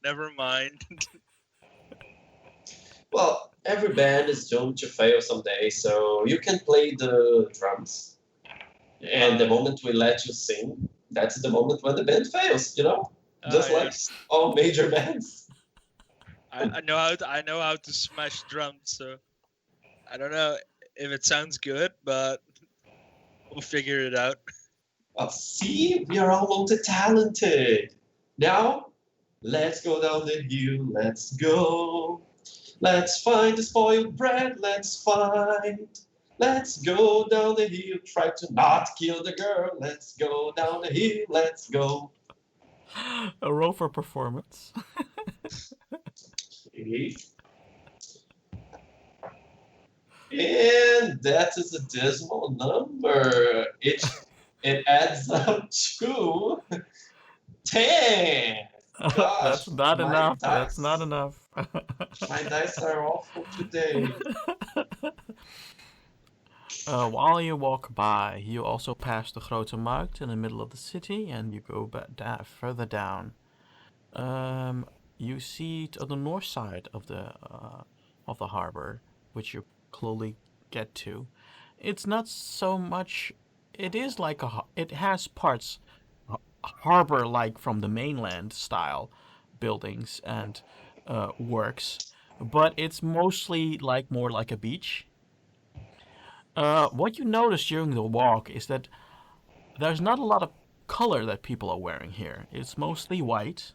never mind. Well, every band is doomed to fail someday, so you can play the drums. And the moment we let you sing, that's the moment when the band fails, Just like Yes. all major bands. I know how to smash drums, so I don't know if it sounds good, but we'll figure it out. See, we are all multi-talented. Now, let's go down the hill, let's go. Let's find the spoiled brat, let's go down the hill, try to not kill the girl. Let's go down the hill, let's go. A roll for performance. Okay. And that is a dismal number. It adds up to 10. Gosh, That's not my enough. dice, That's not enough. my dice are awful today. While you walk by, you also pass the Grote Markt in the middle of the city, and you go further down. You see it on the north side of the harbor, which you slowly get to. It's not so much. It is like it has parts harbor like from the mainland style buildings and works, but it's mostly like more like a beach. What you notice during the walk is that there's not a lot of color that people are wearing here. It's mostly white.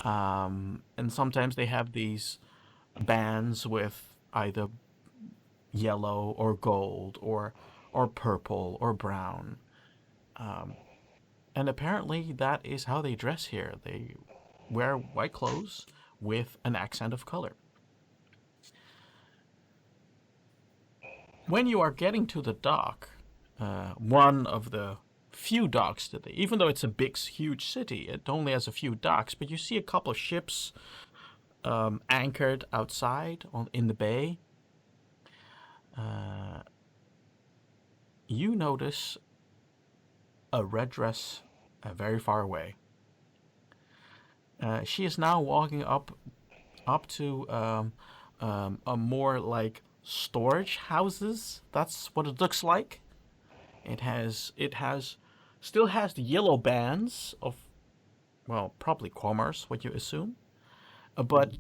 And sometimes they have these bands with either yellow or gold or purple or brown. And apparently that is how they dress here. They wear white clothes with an accent of color. When you are getting to the dock, one of the few docks that even though it's a big, huge city, it only has a few docks, but you see a couple of ships anchored outside in the bay. You notice a red dress very far away. She is now walking up to a more like storage houses. That's what it looks like. It still has the yellow bands of, well, probably commerce, what you assume, but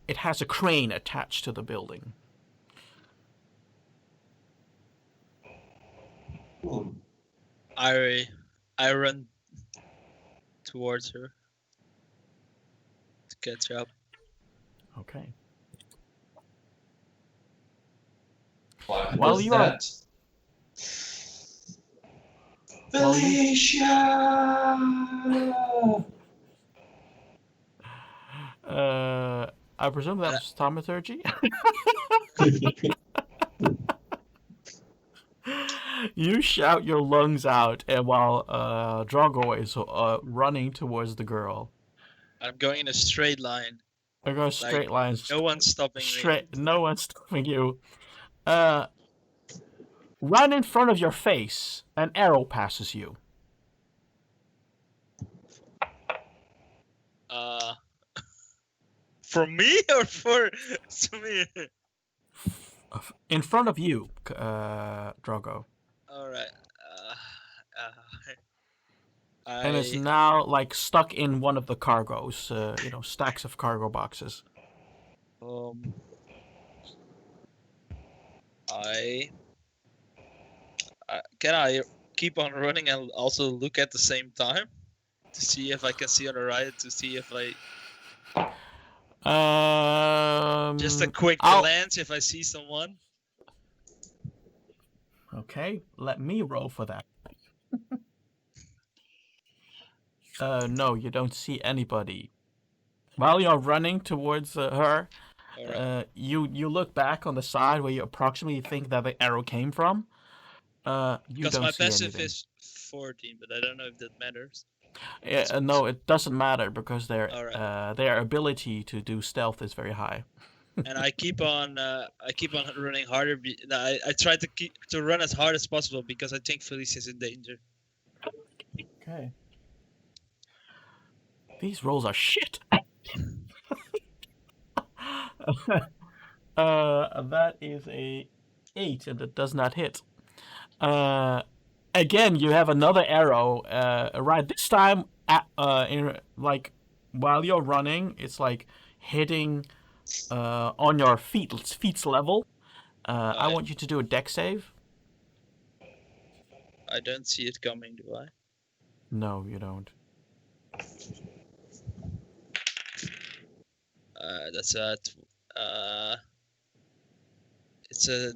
it has a crane attached to the building. I run towards her to catch up. Okay. What While was you are- that? Felicia! I presume that was thaumaturgy. You shout your lungs out, and while Drogo is running towards the girl. I'm going in a straight line. They're going straight lines. No one's stopping me. No one's stopping you. Right in front of your face, an arrow passes you. For me or for Samir? In front of you, Drogo. Alright. And it's now like stuck in one of the cargoes, stacks of cargo boxes. Can I keep on running and also look at the same time to see if I can see on the right, to see if I just a quick glance if I see someone. Okay, let me roll for that. No, you don't see anybody. While you're running towards her, you look back on the side where you approximately think that the arrow came from. Because my passive is 14, but I don't know if that matters. No, it doesn't matter because their ability to do stealth is very high. And I keep on running harder. I try to run as hard as possible because I think Felicia is in danger. Okay. These rolls are shit. That is a 8, and it does not hit. Again, you have another arrow. Right this time, while you're running, it's like hitting on your feet's level. I want you to do a dex save. I don't see it coming, do I? No, you don't. That's it's a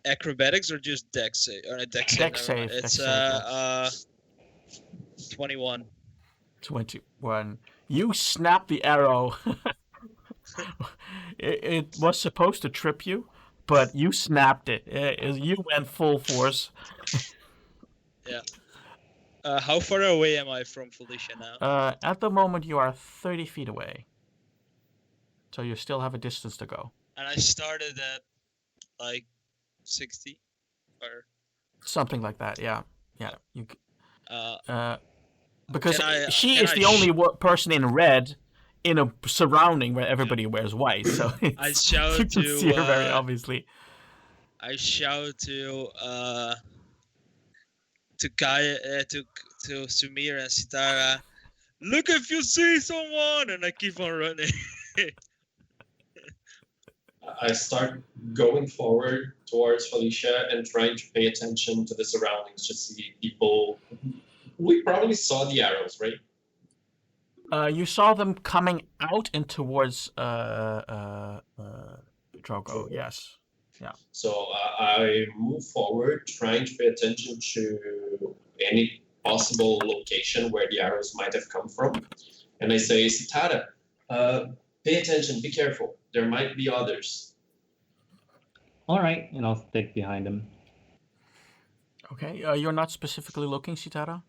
acrobatics or just dex save? Or a dex save. Dex save. It's 21. 21. You snap the arrow. It was supposed to trip you, but you snapped it. You went full force. Yeah. How far away am I from Felicia now? At the moment, you are 30 feet away. So you still have a distance to go. And I started at like 60. or Something like that. Yeah. You. uh, Because she can is I the only person in red in a surrounding where everybody wears white, so I shout you can see her very to obviously. I shout to Caio, to Sumir and Sitara, look if you see someone, and I keep on running. I start going forward towards Felicia and trying to pay attention to the surroundings to see people. We probably saw the arrows, right? You saw them coming out and towards Drogo. Yes. Yeah. So I move forward, trying to pay attention to any possible location where the arrows might have come from. And I say, Sitara, pay attention, be careful. There might be others. All right, and I'll stick behind him. Okay. You're not specifically looking, Sitara?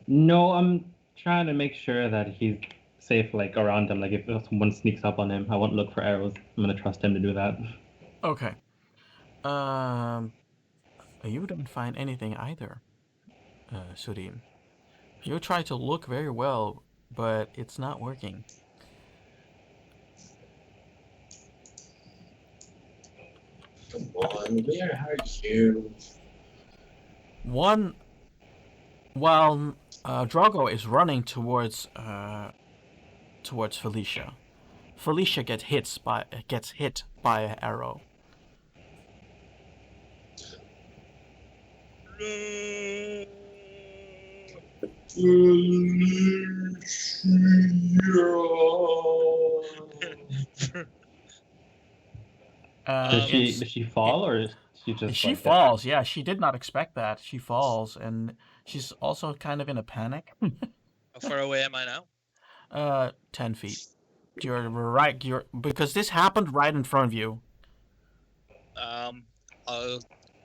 No, I'm trying to make sure that he's safe, like around him. Like if someone sneaks up on him, I won't look for arrows. I'm gonna trust him to do that. Okay. You don't find anything either, Surim. You try to look very well, but it's not working. Come on, where are you? While Drogo is running towards Felicia, Felicia gets hit by an arrow. Does she fall or is she just? She like falls. Yeah, she did not expect that. She falls, and she's also kind of in a panic. How far away am I now? 10 feet. You're right. Because this happened right in front of you. I'll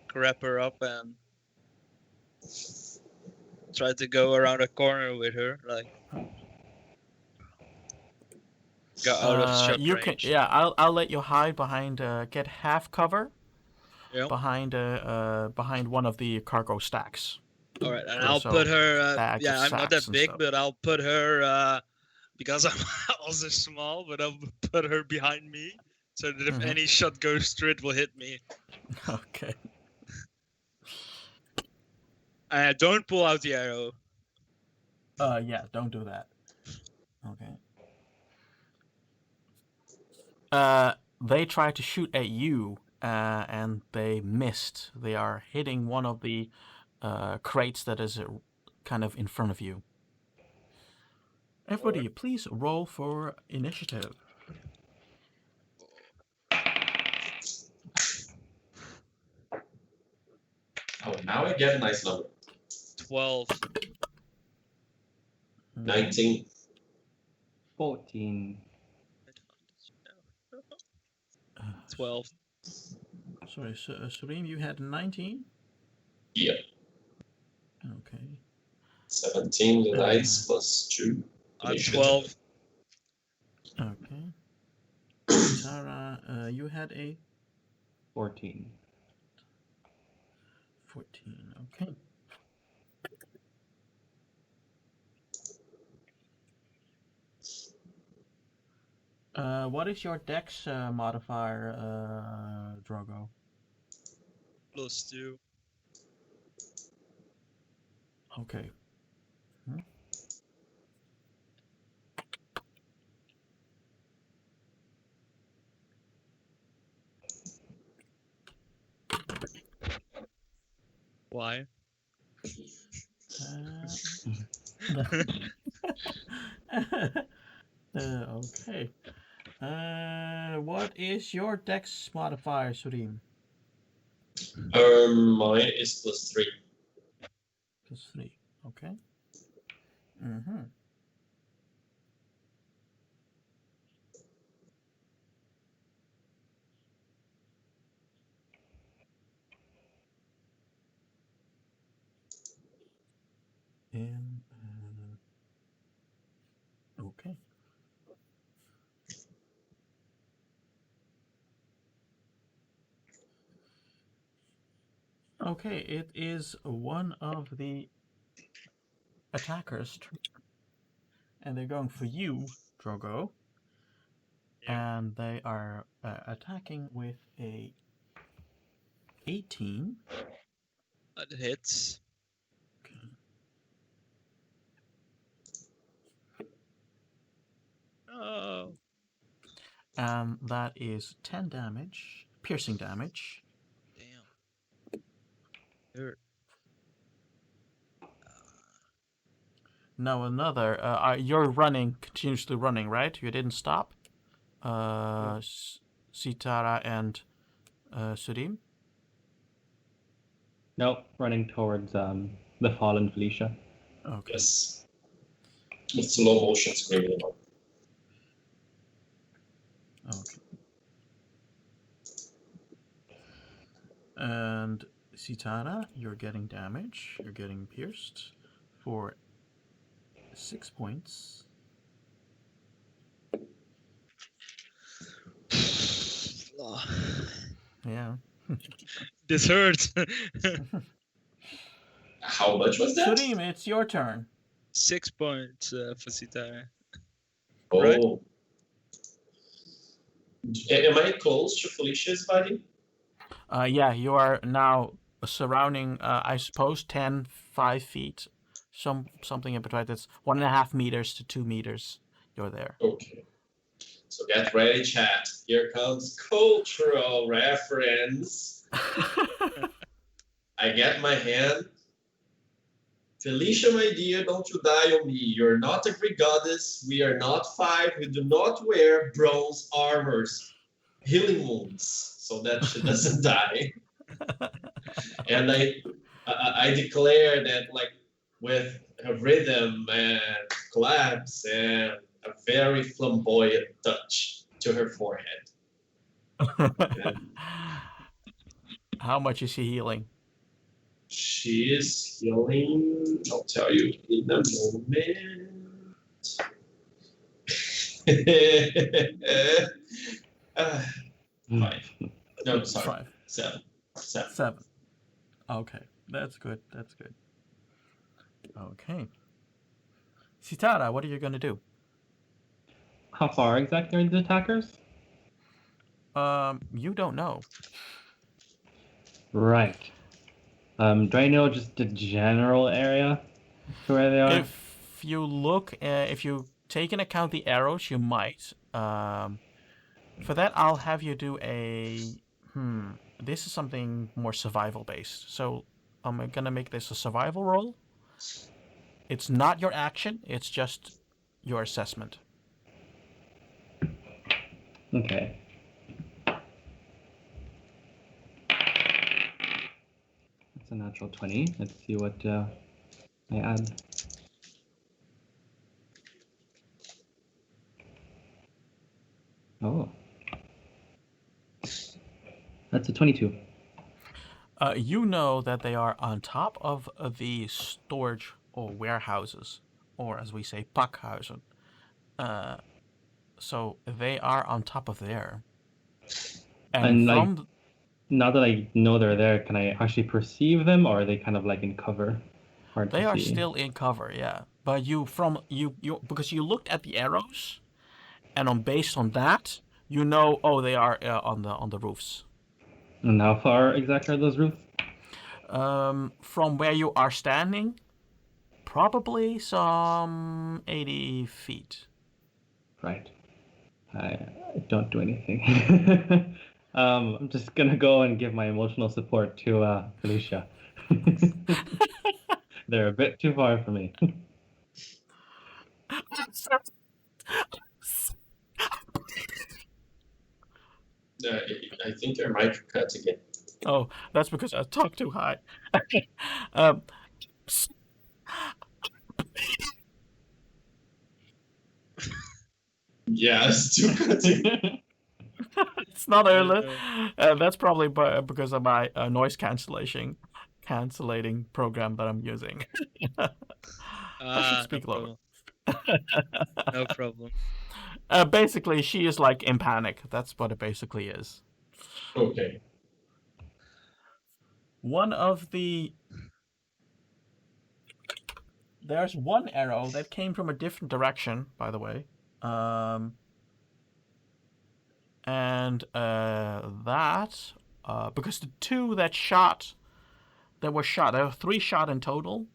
grab her up and try to go around a corner with her, like go out of shot You range. can. Yeah, I'll let you hide behind. Get half cover. Yep. Behind one of the cargo stacks. All right, and I'll put her. Yeah, I'm not that big, stuff. but I'll put her because I'm also small. But I'll put her behind me so that if any shot goes through, it will hit me. Okay. And don't pull out the arrow. Yeah, don't do that. Okay. They tried to shoot at you, and they missed. They are hitting one of the crates that is kind of in front of you. Everybody, please roll for initiative. Oh, now I get a nice number. 12. 19. 14. 12. Sorry, Surim, you had 19? Yeah. Okay. 17, the dice plus 2. 12. Okay. Tara, you had a 14. 14. Okay. What is your dex modifier, Drogo? +2. Okay. Why? Okay. What is your dex modifier, Surim? Mine is +3. +3. Okay. And okay. Okay, it is one of the attackers, and they're going for you, Drogo. Yeah. And they are attacking with a 18. That hits. Okay. Oh, And that is 10 damage, piercing damage. damn. Hurt. Now another. You're running, continuously running, right? You didn't stop. Sitara and Sudim. Nope, running towards the fallen Felicia. Okay. Yes. With slow motion screaming. Okay. And Sitara, you're getting damage. You're getting pierced for 6 points. Yeah. This hurts. How much was that? Sudim, it's your turn. 6 points for Sitara. Oh. Right. Am I close to Felicia's body? Yeah, you are now surrounding, I suppose, 5 feet. Something in between. That's 1.5 meters to 2 meters. You're there. Okay. So get ready, chat. Here comes cultural reference. I get my hand. Felicia, my dear, don't you die on me. You're not a Greek goddess. We are not 5. We do not wear bronze armors. Healing wounds, so that she doesn't die. And I declare that, like, with a rhythm and claps and a very flamboyant touch to her forehead. And How much is he healing? she is healing. I'll tell you in a moment. 5. No, sorry. 5. 7. 7. Okay, that's good. That's good. Okay. Sitara, what are you gonna do? How far exactly are the attackers? You don't know. Right. Do I know just the general area to where they are? If you look, if you take into account the arrows, you might. For that, I'll have you do a. This is something more survival based. So I'm gonna make this a survival roll. It's not your action. It's just your assessment. Okay. It's a natural 20. Let's see what I add. Oh. That's a 22. You know that they are on top of the storage or warehouses, or as we say, pakhuizen. So they are on top of there. And like, now that I know they're there, can I actually perceive them, or are they kind of like in cover? Hard they to are see. still in cover, yeah. But you because you looked at the arrows, and based on that, you know, they are on the roofs. And how far exactly are those roofs? From where you are standing, probably some 80 feet. Right. I don't do anything. I'm just gonna go and give my emotional support to Felicia. They're a bit too far for me. I think your mic cut again. Oh, that's because I talk too high. um, Yeah, it's too cutting. It's not early. That's probably because of my noise cancellating program that I'm using. I should speak lower. No problem. Basically, she is like in panic. That's what it basically is. Okay. one of the there's one arrow that came from a different direction, by the way. And that because the two that were shot, there were 3 shot in total.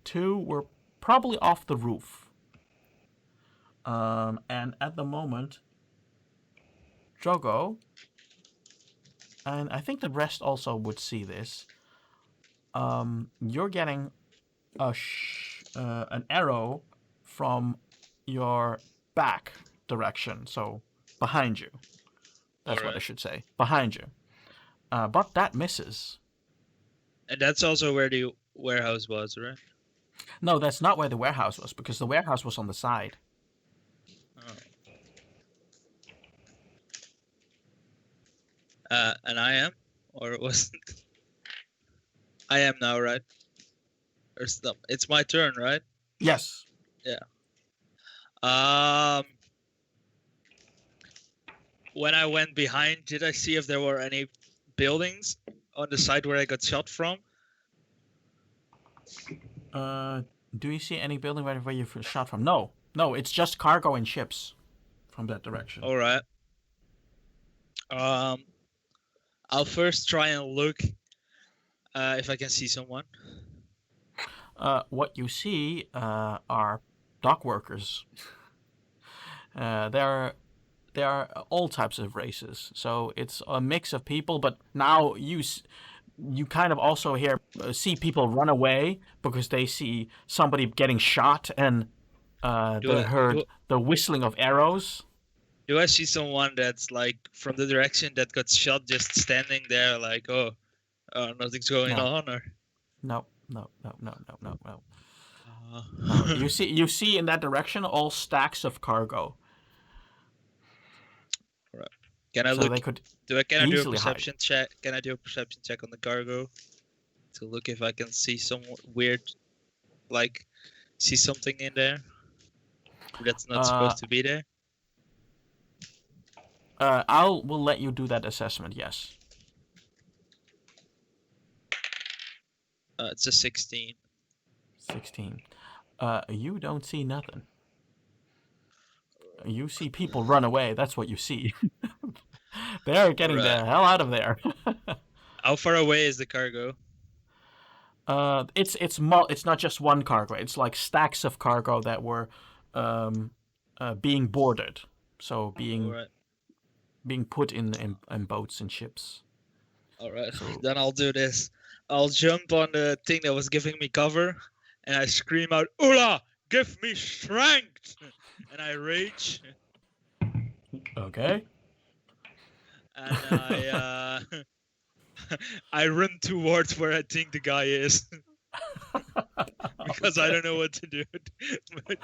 2 were probably off the roof. And at the moment, Jogo, and I think the rest also would see this. You're getting an arrow from your back direction, so behind you. That's what I should say. Behind you. But that misses. And that's also where the warehouse was, right? No, that's not where the warehouse was, because the warehouse was on the side. And I am? Or it wasn't? I am now, right? Or stop. It's my turn, right? Yes. Yeah. When I went behind, did I see if there were any buildings on the side where I got shot from? Do you see any building where you shot from? No, it's just cargo and ships from that direction. All right. I'll first try and look if I can see someone. What you see are dock workers. There are all types of races, so it's a mix of people. But now you kind of also see people run away because they see somebody getting shot, and they heard the whistling of arrows. Do I see someone that's like from the direction that got shot, just standing there, like, oh, nothing's going on, or? No. You see in that direction all stacks of cargo. Right. Can I so look? They could can I do a perception check? Can I do a perception check on the cargo to look if I can see some weird, like, see something in there that's not supposed to be there? We'll let you do that assessment. Yes. It's a 16. 16. You don't see nothing. You see people run away. That's what you see. They're getting the hell out of there. How far away is the cargo? It's not just one cargo. It's like stacks of cargo that were being boarded. So being put in boats and ships. All right. Then I'll do this. I'll jump on the thing that was giving me cover, and I scream out, "Ula, give me strength!" And I rage. Okay. And I run towards where I think the guy is. Because I don't know what to do.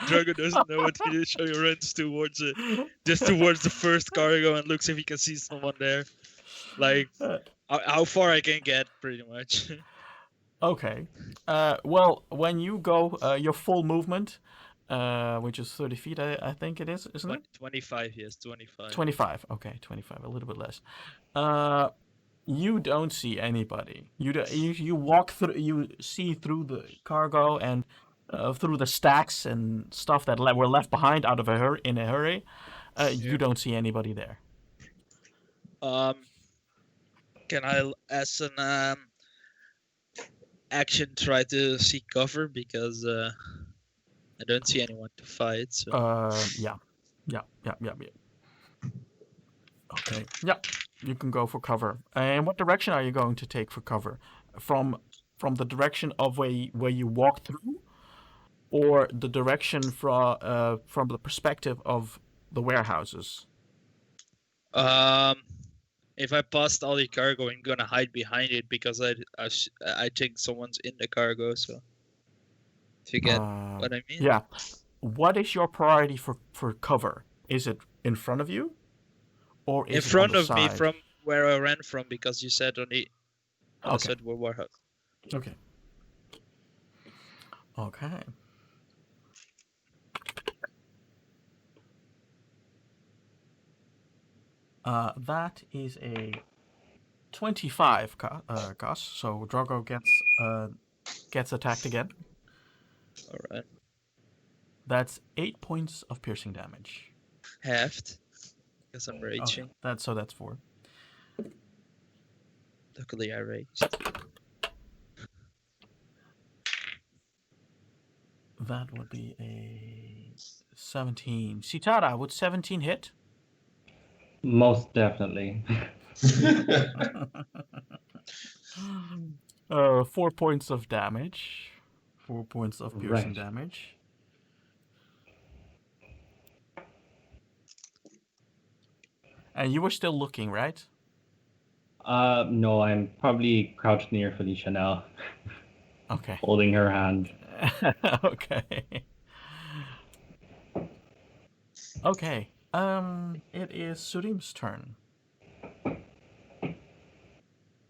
Drago doesn't know what to do, so he runs towards it. Just towards the first cargo and looks if he can see someone there. Like, how far I can get, pretty much. Okay. Well, when you go your full movement, which is 30 feet, I think it is, isn't it? 25, yes, 25. 25, okay, 25, a little bit less. You don't see anybody. You walk through, you see through the cargo and through the stacks and stuff that were left behind in a hurry. You don't see anybody there. Can I, as an action, try to seek cover, because I don't see anyone to fight. So. Yeah. Okay. Yeah, you can go for cover. And what direction are you going to take for cover? From the direction of where you walk through, or the direction from the perspective of the warehouses? If I passed all the cargo, I'm gonna hide behind it, because I think someone's in the cargo. So, if you get what I mean. Yeah. What is your priority for cover? Is it in front of you, or is in it front on the of side? me, from where I ran from, because you said on the Okay. side were warehouse. Okay. Okay. That is a 25, Gus. So Drogo gets attacked again. All right. That's 8 points of piercing damage. Halved. Because I'm raging. That's 4. Luckily I raged. That would be a 17. Sitara, would 17 hit? Most definitely. 4 points of damage. 4 points of piercing damage. And you were still looking, right? No, I'm probably crouched near Felicia now. Okay. Holding her hand. Okay. Okay. It is Surim's turn.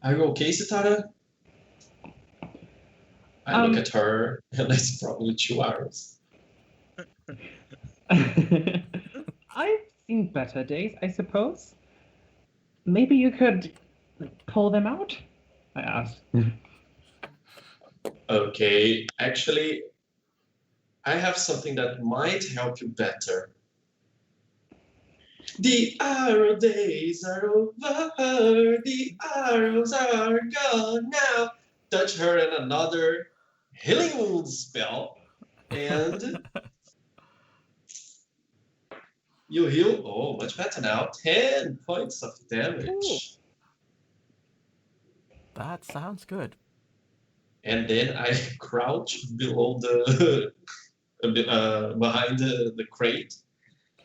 Are you okay, Sitara? I look at her, and it's probably 2 hours. I've seen better days, I suppose. Maybe you could pull them out? I asked. Okay, actually, I have something that might help you better. The arrow days are over, the arrows are gone now. Touch her and another healing spell, and you heal, much better now, 10 points of damage. Ooh. That sounds good. And then I crouch below behind the crate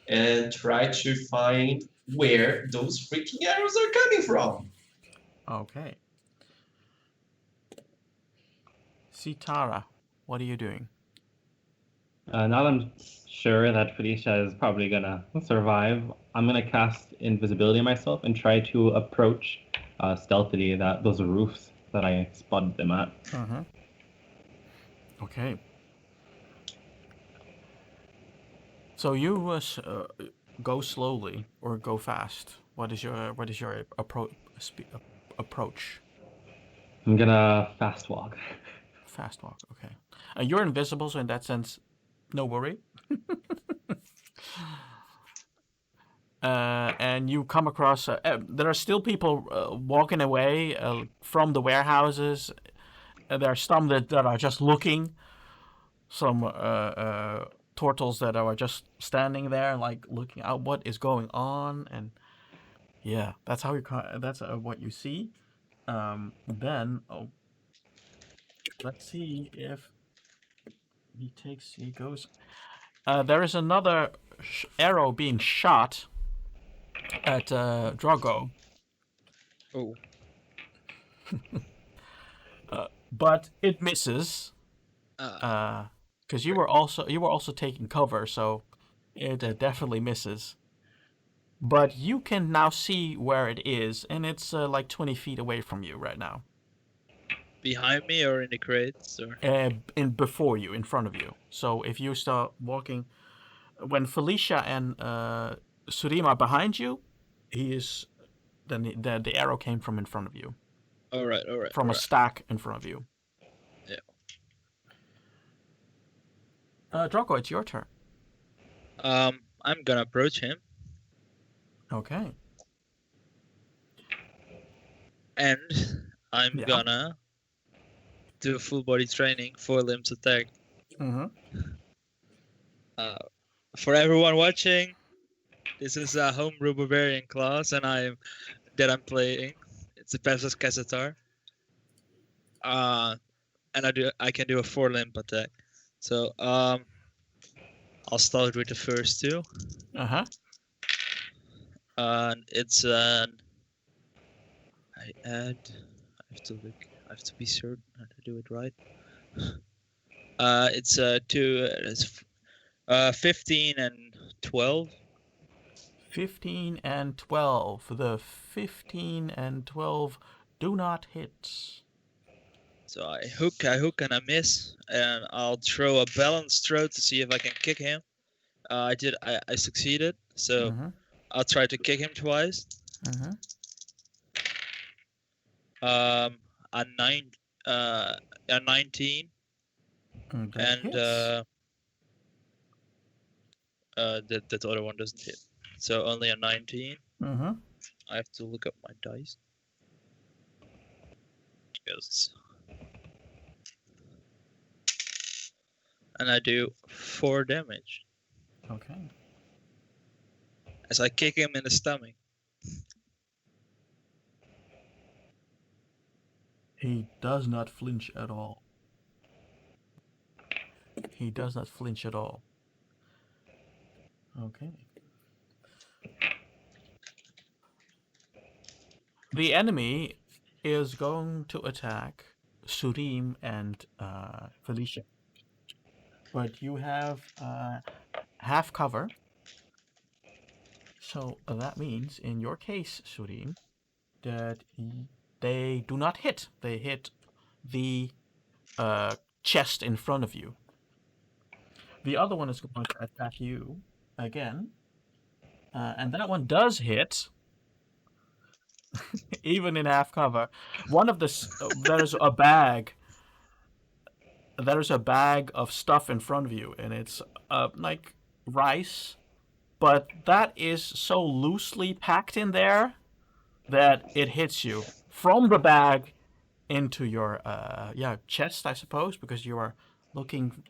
and try to find where those freaking arrows are coming from. Okay. Sitara, what are you doing? Now that I'm sure that Felicia is probably gonna survive, I'm gonna cast invisibility on myself and try to approach stealthily those roofs that I spotted them at. Uh-huh. Okay. So you go slowly or go fast. What is your approach? I'm gonna fast walk. Fast walk. Okay. You're invisible, so in that sense, no worry. And you come across. There are still people walking away from the warehouses. There are some that are just looking. Some turtles that are just standing there, like looking out what is going on, and yeah, that's how that's what you see. Then let's see if he goes. There is another arrow being shot at Drogo. Oh. But it misses. Because you were also taking cover, so it definitely misses. But you can now see where it is, and it's like 20 feet away from you right now. Behind me or in the crates? Or? Before you, in front of you. So if you start walking, when Felicia and Surim are behind you, then the arrow came from in front of you. All right. From a stack in front of you. Yeah. Drogo, it's your turn. I'm gonna approach him. Okay. And I'm gonna do a full body training, 4 limbs attack. Mm-hmm. For everyone watching, this is a homebrew barbarian class, and I'm playing. It's a Pesos Casatar. And I can do a 4 limb attack. So I'll start with the first 2. Uh-huh. And it's I have to look. I have to be certain that I do it right. It's 2. It's 15 and 12. 15 and 12. The 15 and 12 do not hit. So I hook and I miss, and I'll throw a balanced throw to see if I can kick him. I succeeded, so I'll try to kick him twice. A 19, That and hits. that other one doesn't hit. So only a 19. Mm-hmm. I have to look up my dice. Yes. And I do 4 damage Okay. as I kick him in the stomach. He does not flinch at all. He does not flinch at all. Okay. The enemy is going to attack Surim and Felicia. But you have half cover. So that means, in your case, Surim, that they do not hit. They hit the chest in front of you. The other one is going to attack you again. And that one does hit, even in half cover. One of the there's a bag. There's a bag of stuff in front of you, and it's like rice, but that is so loosely packed in there that it hits you from the bag into your chest, I suppose, because you are looking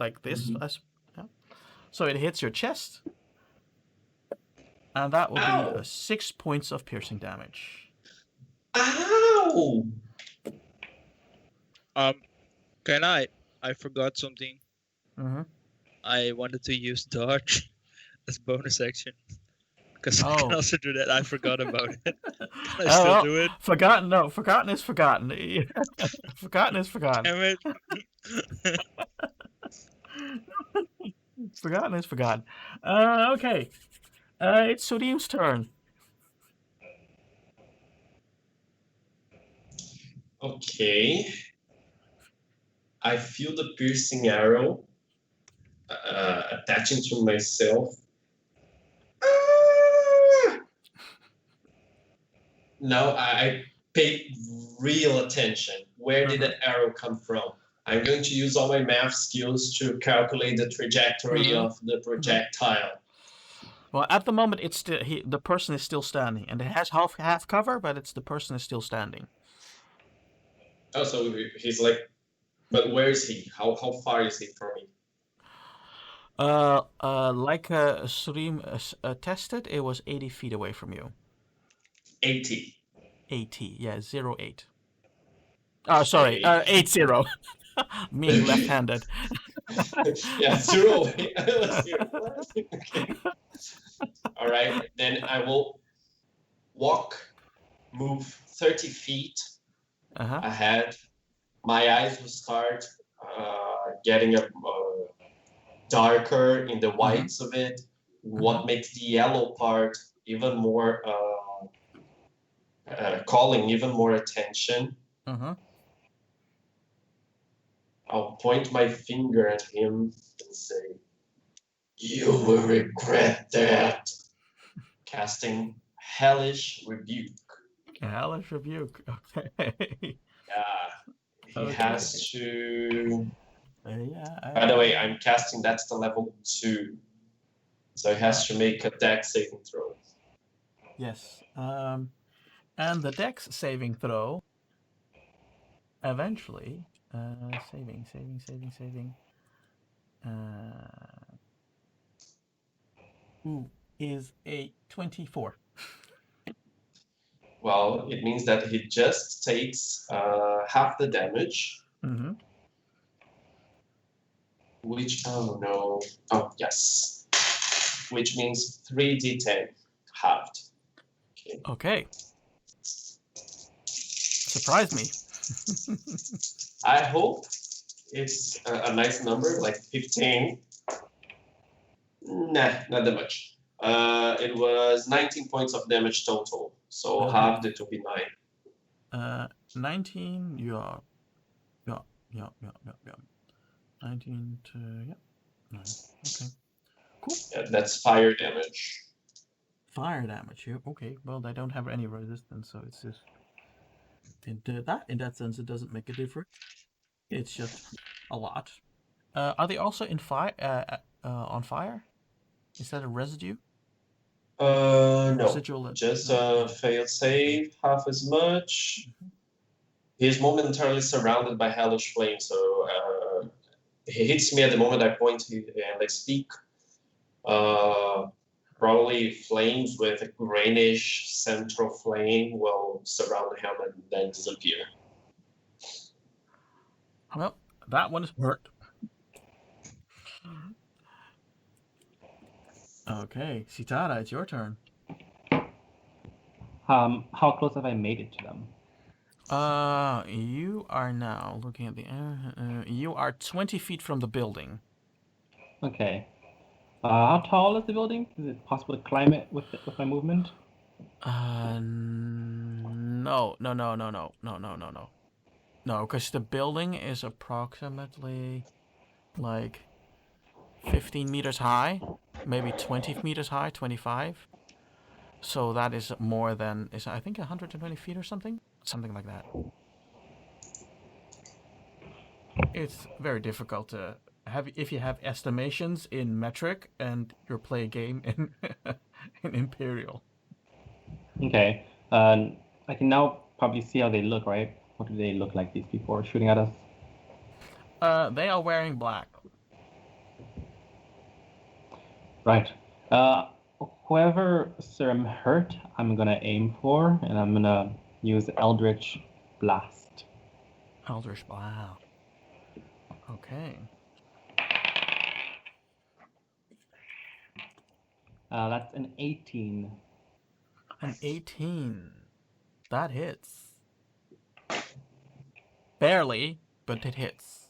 like this. Yeah. So it hits your chest, and that will be Ow! 6 points of piercing damage. Ow! Can I forgot something. Mm-hmm. I wanted to use dodge as bonus action. Because I can Oh. also do that. I forgot about it. Can I Oh, still well, do it? forgotten. No, forgotten is forgotten. Forgotten is forgotten. Damn it. Forgotten is forgotten. Okay. It's Surim's turn. Okay. I feel the piercing arrow attaching to myself. Ah! Now I pay real attention. Where did Mhm. the arrow come from? I'm going to use all my math skills to calculate the trajectory Mhm. of the projectile. Well, at the moment, it's still the person is still standing, and it has half cover, but it's the person is still standing. Oh, so he's like, but where is he? How far is he from me? Like Surim tested, it was 80 feet away from you. 80. 80, yeah, 08. Oh, sorry, Okay. 80. Me left-handed. Yeah, 0. I was here. What? Okay. All right. Then I will move 30 feet Uh-huh. ahead. My eyes will start getting darker in the whites of it. What makes the yellow part even more calling even more attention. Uh-huh. I'll point my finger at him and say, "You will regret that." Casting Hellish Rebuke. Hellish rebuke. Okay. He Okay. has to. Yeah. By the way, I'm casting. That's the level 2, so he has to make a Dex saving throw. Yes. And the Dex saving throw. Eventually, saving. Is a 24. Well, it means that he just takes half the damage. Mm-hmm. Which, oh no. Oh, yes. Which means 3d10 halved. Okay. Surprised me. I hope it's a nice number, like 15. Nah, not that much. It was 19 points of damage total, so Okay. halved it will be 9. 19. Yeah. 19 to 9. Okay. Cool. Yeah, that's fire damage. Fire damage. Yeah. Okay. Well, they don't have any resistance, so it's just in that sense, it doesn't make a difference. It's just a lot. Are they also in fire? On fire? Is that a residue? No, Residual. just No? fail safe, half as much. He's momentarily surrounded by hellish flame, so he hits me at the moment I point and I speak. Probably flames with a greenish central flame will surround him and then disappear. Well, that one is hurt. Okay, Sitara, it's your turn. How close have I made it to them? You are now looking at the. You are 20 feet from the building. Okay. How tall is the building? Is it possible to climb it with my movement? No, because the building is approximately like 15 meters high, maybe 20 meters high, 25. So that is more than, I think 120 feet or something like that. It's very difficult to have if you have estimations in metric and you're playing a game in in Imperial. Okay. I can now probably see how they look, right? What do they look like, these people shooting at us? They are wearing black. Right. Whoever Serum hurt, I'm gonna aim for, and I'm gonna use Eldritch Blast. Eldritch Blast. Okay. That's an 18. An 18. That hits. Barely, but it hits.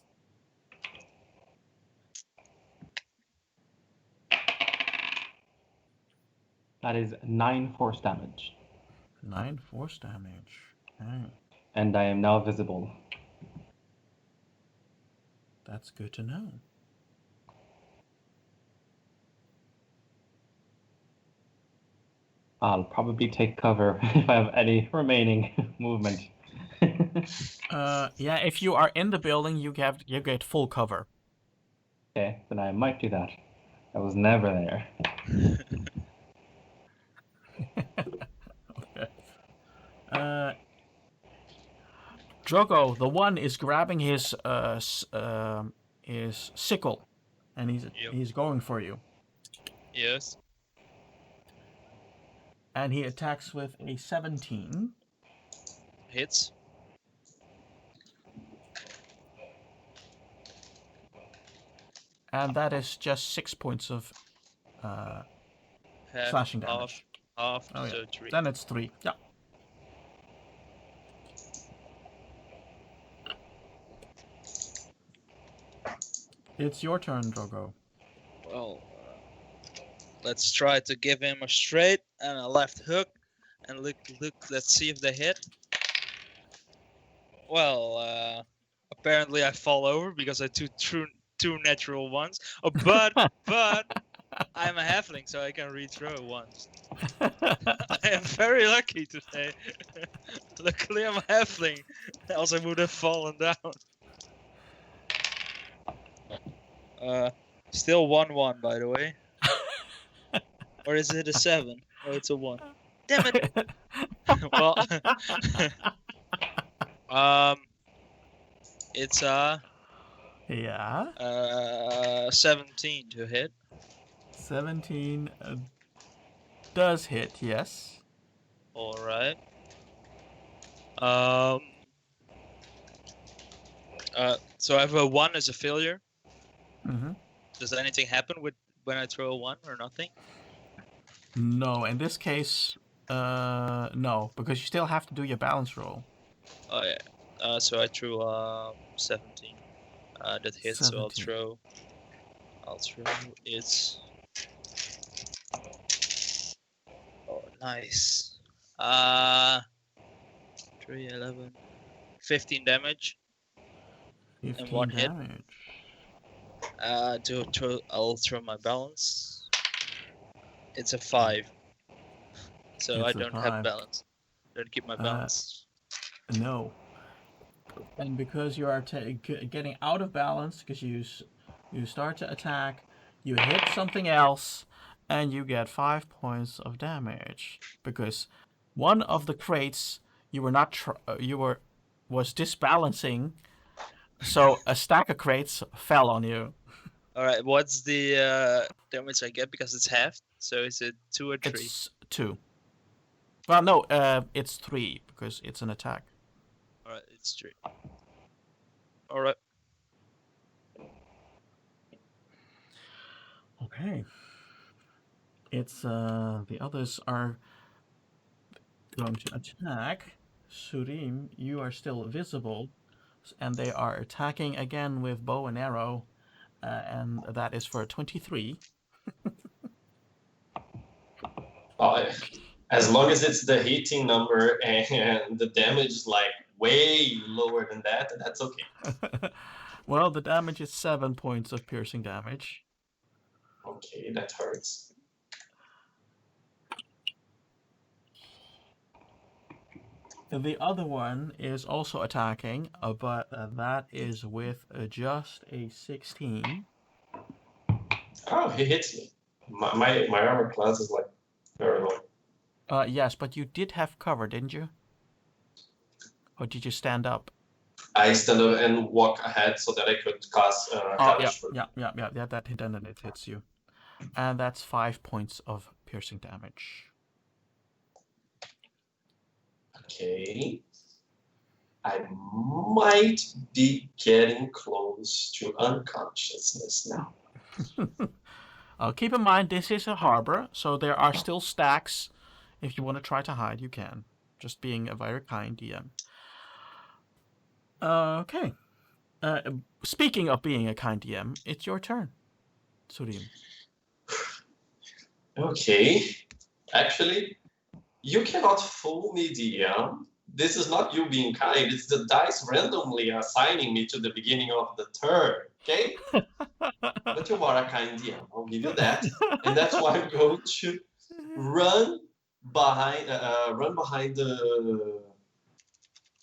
That is 9 force damage. 9 force damage. Okay. And I am now visible. That's good to know. I'll probably take cover if I have any remaining movement. Yeah, if you are in the building, you get full cover. Okay, then I might do that. I was never there. Okay. Drogo, the one is grabbing his sickle, and he's going for you. Yes. And he attacks with a 17. Hits. And that is just 6 points of slashing damage. Half, Oh, yeah. so 3. Then it's 3. Yeah. It's your turn, Drogo. Well, let's try to give him a straight and a left hook, and look. Let's see if they hit. Well, apparently I fall over because I took two natural ones. Oh, but I'm a halfling, so I can rethrow once. I am very lucky today. Luckily, I'm a halfling, else I would have fallen down. Still 1-1, by the way. Or is it a 7? Oh, it's a 1. Damn it! Well, it's yeah. 17 to hit. 17 does hit, yes. All right. So I have a 1 as a failure. Mm-hmm. Does anything happen when I throw a 1 or nothing? No, in this case, no, because you still have to do your balance roll. Oh yeah. So I threw 17. That hits. 17. So I'll throw. It's. Oh, nice. 3, 11, 15 damage. 15 and 1 damage. Hit. I'll throw my balance. It's a 5. So I don't have balance. Don't keep my balance. No. And because you are getting out of balance, because you start to attack, you hit something else, and you get 5 points of damage. Because one of the crates you were not was disbalancing, so a stack of crates fell on you. All right, what's the damage I get because it's half? So is it 2 or 3? It's 2. Well, no, it's 3 because it's an attack. All right, it's 3. All right. Okay. It's the others are going to attack. Surim, you are still visible, and they are attacking again with bow and arrow, and that is for 23. As long as it's the hitting number and the damage is like way lower than that, that's okay. Well, the damage is 7 points of piercing damage. Okay, that hurts. The other one is also attacking, but that is with just a 16. Oh, he hits me. My armor class is like very low. Yes, but you did have cover, didn't you? Or did you stand up? I stand up and walk ahead so that I could cast Hellish Fruit. Yeah, then it hits you. And that's 5 points of piercing damage. Okay. I might be getting close to unconsciousness now. Keep in mind, this is a harbor, so there are still stacks. If you want to try to hide, you can. Just being a very kind DM. Okay. Speaking of being a kind DM, it's your turn, Surim. Okay. Actually, you cannot fool me, DM. This is not you being kind. It's the dice randomly assigning me to the beginning of the turn. Okay? But you are a kind DM. I'll give you that. And that's why I'm going to run behind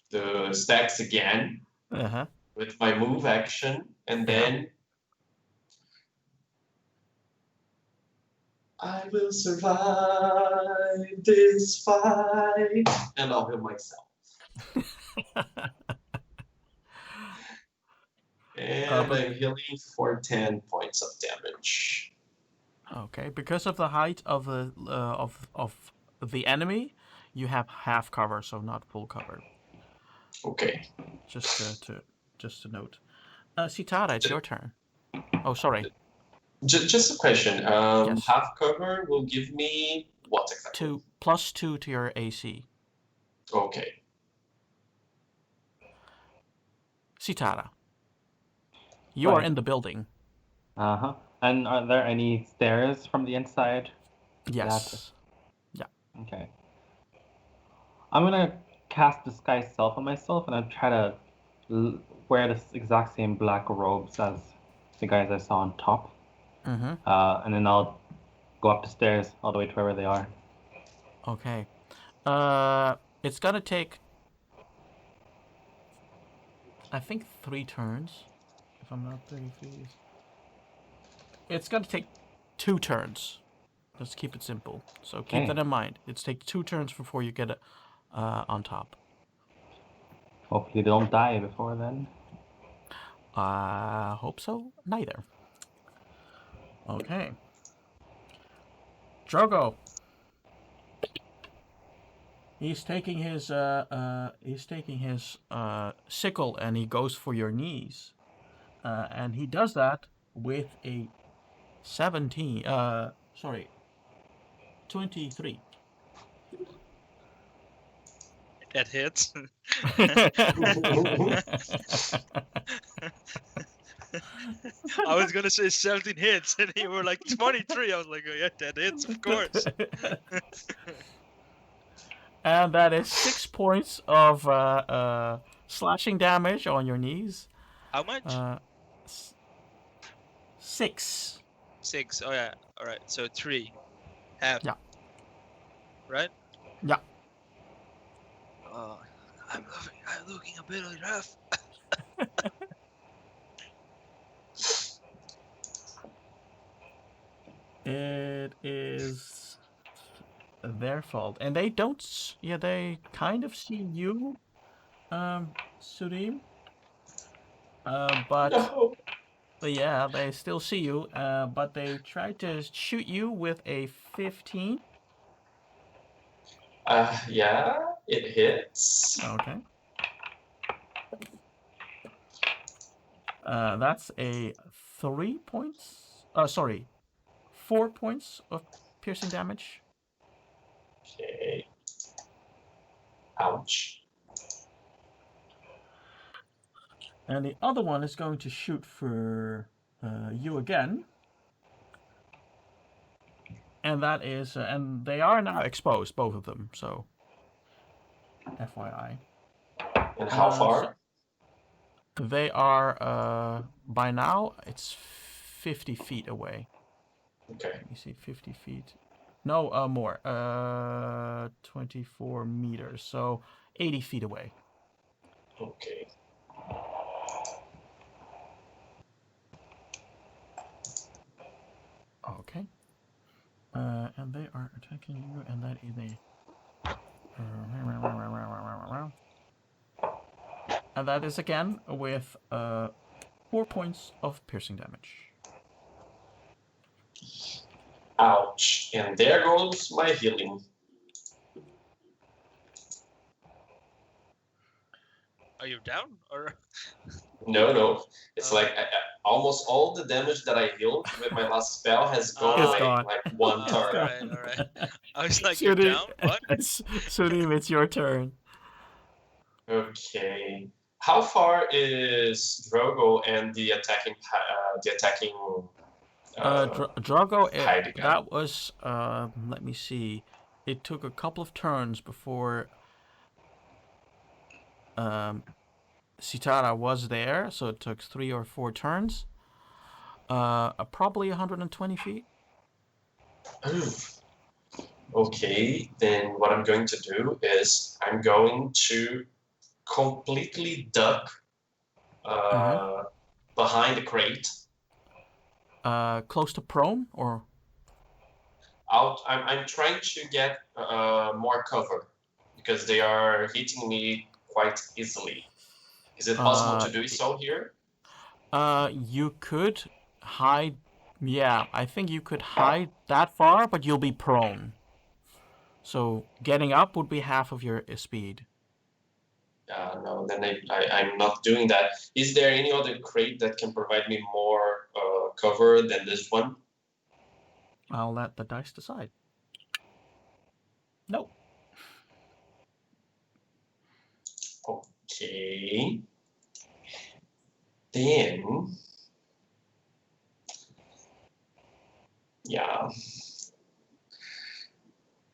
the stacks again with my move action, and then I will survive this fight, and I'll heal myself. And I'm healing for 10 points of damage. Okay, because of the height of the enemy, you have half cover, so not full cover. Okay. Just to note. Sitara, it's your turn. Oh, sorry. Just a question. Yes. Half cover will give me what exactly? +2 to your AC. Okay. Sitara, you are in the building. And are there any stairs from the inside? Yes. Yeah. Okay. I'm gonna cast Disguise Self on myself, and I'll try to wear this exact same black robes as the guys I saw on top. And then I'll go up the stairs all the way to wherever they are. Okay. It's gonna take, I think, 3 turns. If I'm not 33. It's gonna take 2 turns. Let's keep it simple. So keep that in mind. It's take 2 turns before you get on top. Hopefully they don't die before then. Hope so. Neither. Okay. Drogo. He's taking his sickle and he goes for your knees. And he does that with a 23. That hits. I was gonna say 17 hits, and you were like 23. I was like, oh yeah, that hits, of course. And that is 6 points of slashing damage on your knees. How much? 6. 6. Oh yeah. All right. So 3. Half. Yeah. Right? Yeah. I'm looking a bit rough. It is their fault, and they don't. Yeah, they kind of see you, Sudim. But No. yeah, they still see you. But they try to shoot you with a 15. Yeah, it hits. Okay. That's a 3 points. Sorry, 4 points of piercing damage. Okay. Ouch. And the other one is going to shoot for you again. And that is, and they are now exposed, both of them. So, FYI. And how far? They are by now it's 50 feet away. Okay. Let me see, 50 feet. No, more. 24 meters. So 80 feet away. Okay. Okay. And they are attacking you, and that is and that is again with 4 points of piercing damage. Ouch. And there goes my healing. Are you down or? No. It's like almost all the damage that I healed with my last spell has gone like one turn. All right. I was like, you're down? What? Sudim, it's your turn. Okay. How far is Drogo and the attacking Drogo, hide again? that was, let me see. It took a couple of turns before Sitara was there, so it took 3 or 4 turns. Probably 120 feet. Okay, then what I'm going to do is I'm going to completely duck behind the crate. Close to prone, or? I'm trying to get more cover because they are hitting me quite easily. Is it possible to do so here? You could hide. Yeah, I think you could hide that far, but you'll be prone. So getting up would be half of your speed. No, then I'm not doing that. Is there any other crate that can provide me more cover than this one? I'll let the dice decide. Nope. Okay. Then, yeah.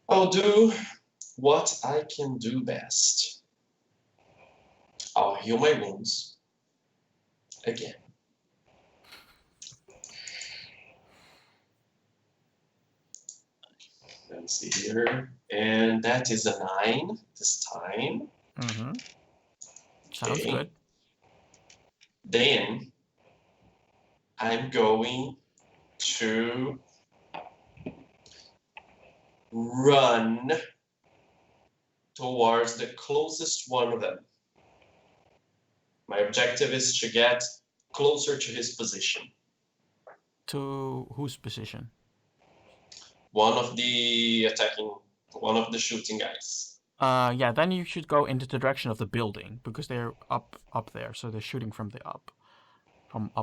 I'll do what I can do best. I'll heal my wounds again. Let's see here. And that is a 9 this time. Mm-hmm. Sounds good. Then I'm going to run towards the closest one of them. My objective is to get closer to his position. To whose position? One of the shooting guys. Yeah, then you should go into the direction of the building because they're up there, so they're shooting from the up.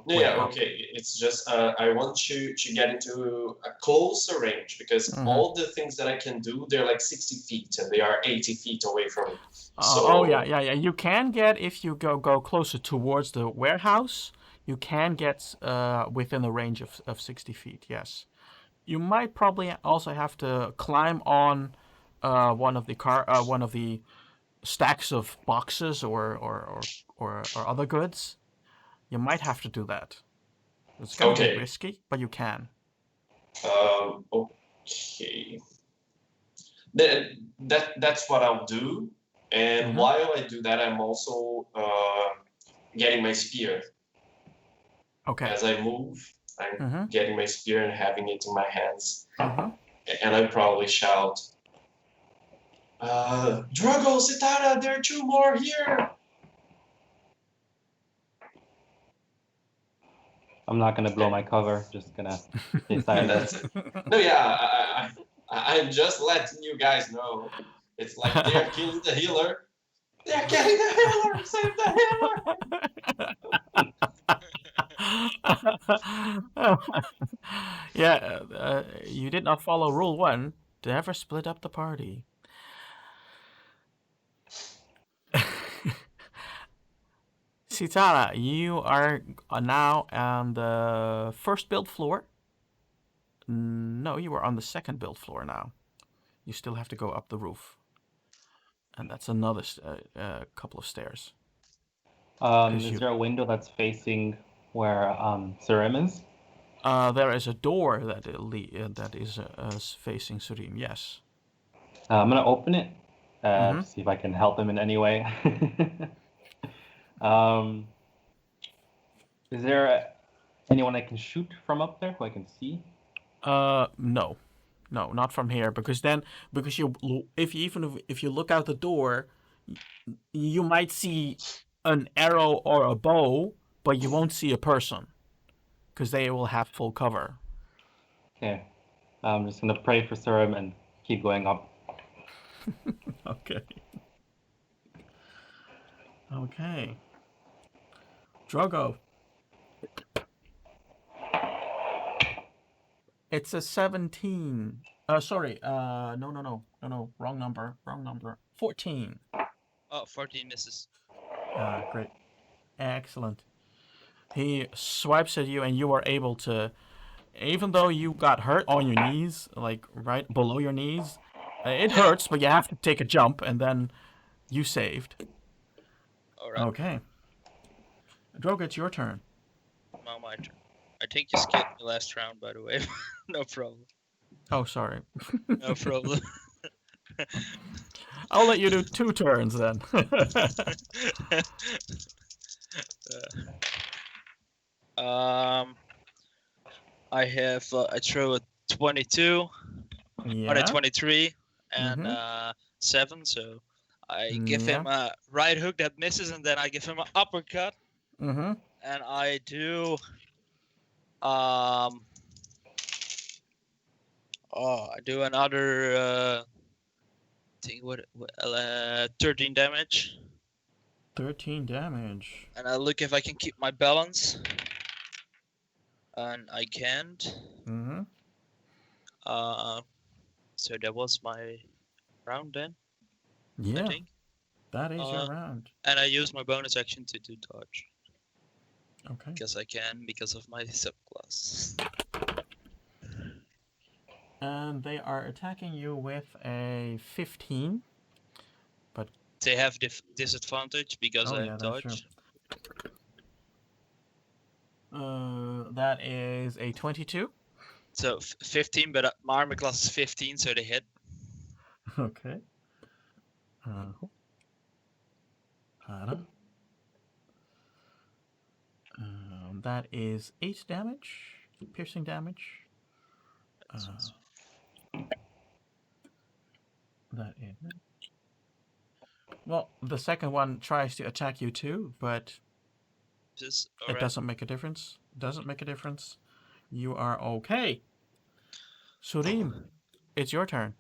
Yeah, okay. It's just I want to get into a closer range because all the things that I can do, they're like 60 feet and they are 80 feet away from me. Oh yeah. You can get, if you go closer towards the warehouse, you can get within the range of 60 feet. Yes, you might probably also have to climb on one of the stacks of boxes or other goods. You might have to do that. It's gonna be risky, but you can. Okay. That's what I'll do. And while I do that, I'm also getting my spear. Okay. As I move, I'm getting my spear and having it in my hands. And I probably shout, Drogo, Citara, there are 2 more here! I'm not gonna blow my cover. Just gonna stay silent. That's it. No, yeah, I'm just letting you guys know. It's like they're killing the healer. They're killing the healer! Save the healer! Yeah, you did not follow rule 1. Never split up the party. Sitara, you are now on the first build floor. No, you are on the second build floor now. You still have to go up the roof. And that's another couple of stairs. Is there a window that's facing where Surim is? There is a door that is facing Surim, yes. I'm gonna open it to see if I can help him in any way. Is there anyone I can shoot from up there who I can see? No, not from here, because if you look out the door, you might see an arrow or a bow, but you won't see a person, because they will have full cover. Okay, I'm just gonna pray for Surim and keep going up. Okay. Drogo. It's a 17. Sorry. No. Wrong number. 14. Oh, 14 misses. Great. Excellent. He swipes at you, and you are able to, even though you got hurt on your knees, like right below your knees, it hurts, but you have to take a jump, and then you saved. All right. Okay. Drogo, it's your turn. Now my turn. I think you skipped the last round, by the way. No problem. Oh, sorry. No problem. I'll let you do 2 turns then. I have I throw a 22, Yeah. or a 23, and 7. So I give him a right hook that misses, and then I give him an uppercut. And I do I do another thing. 13 damage. 13 damage. And I look if I can keep my balance. And I can't. So that was my round then. Yeah. I think. That is your round. And I use my bonus action to do dodge. Okay. Because I can, because of my subclass. And they are attacking you with a 15. But they have disadvantage because I have dodge. That is a 22. So 15, but my armor class is 15, so they hit. Okay. That is 8 damage, piercing damage. That is. Well, the second one tries to attack you too, but it doesn't make a difference. You are okay. Surim, it's your turn.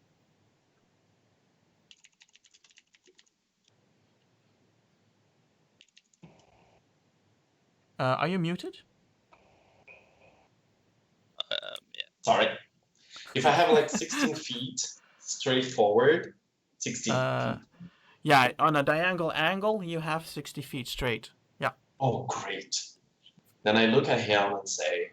Are you muted? Yeah. Sorry. If I have like 16 feet straight forward, 16 feet. Yeah, on a diagonal angle, you have 60 feet straight. Yeah. Oh, great. Then I look at him and say,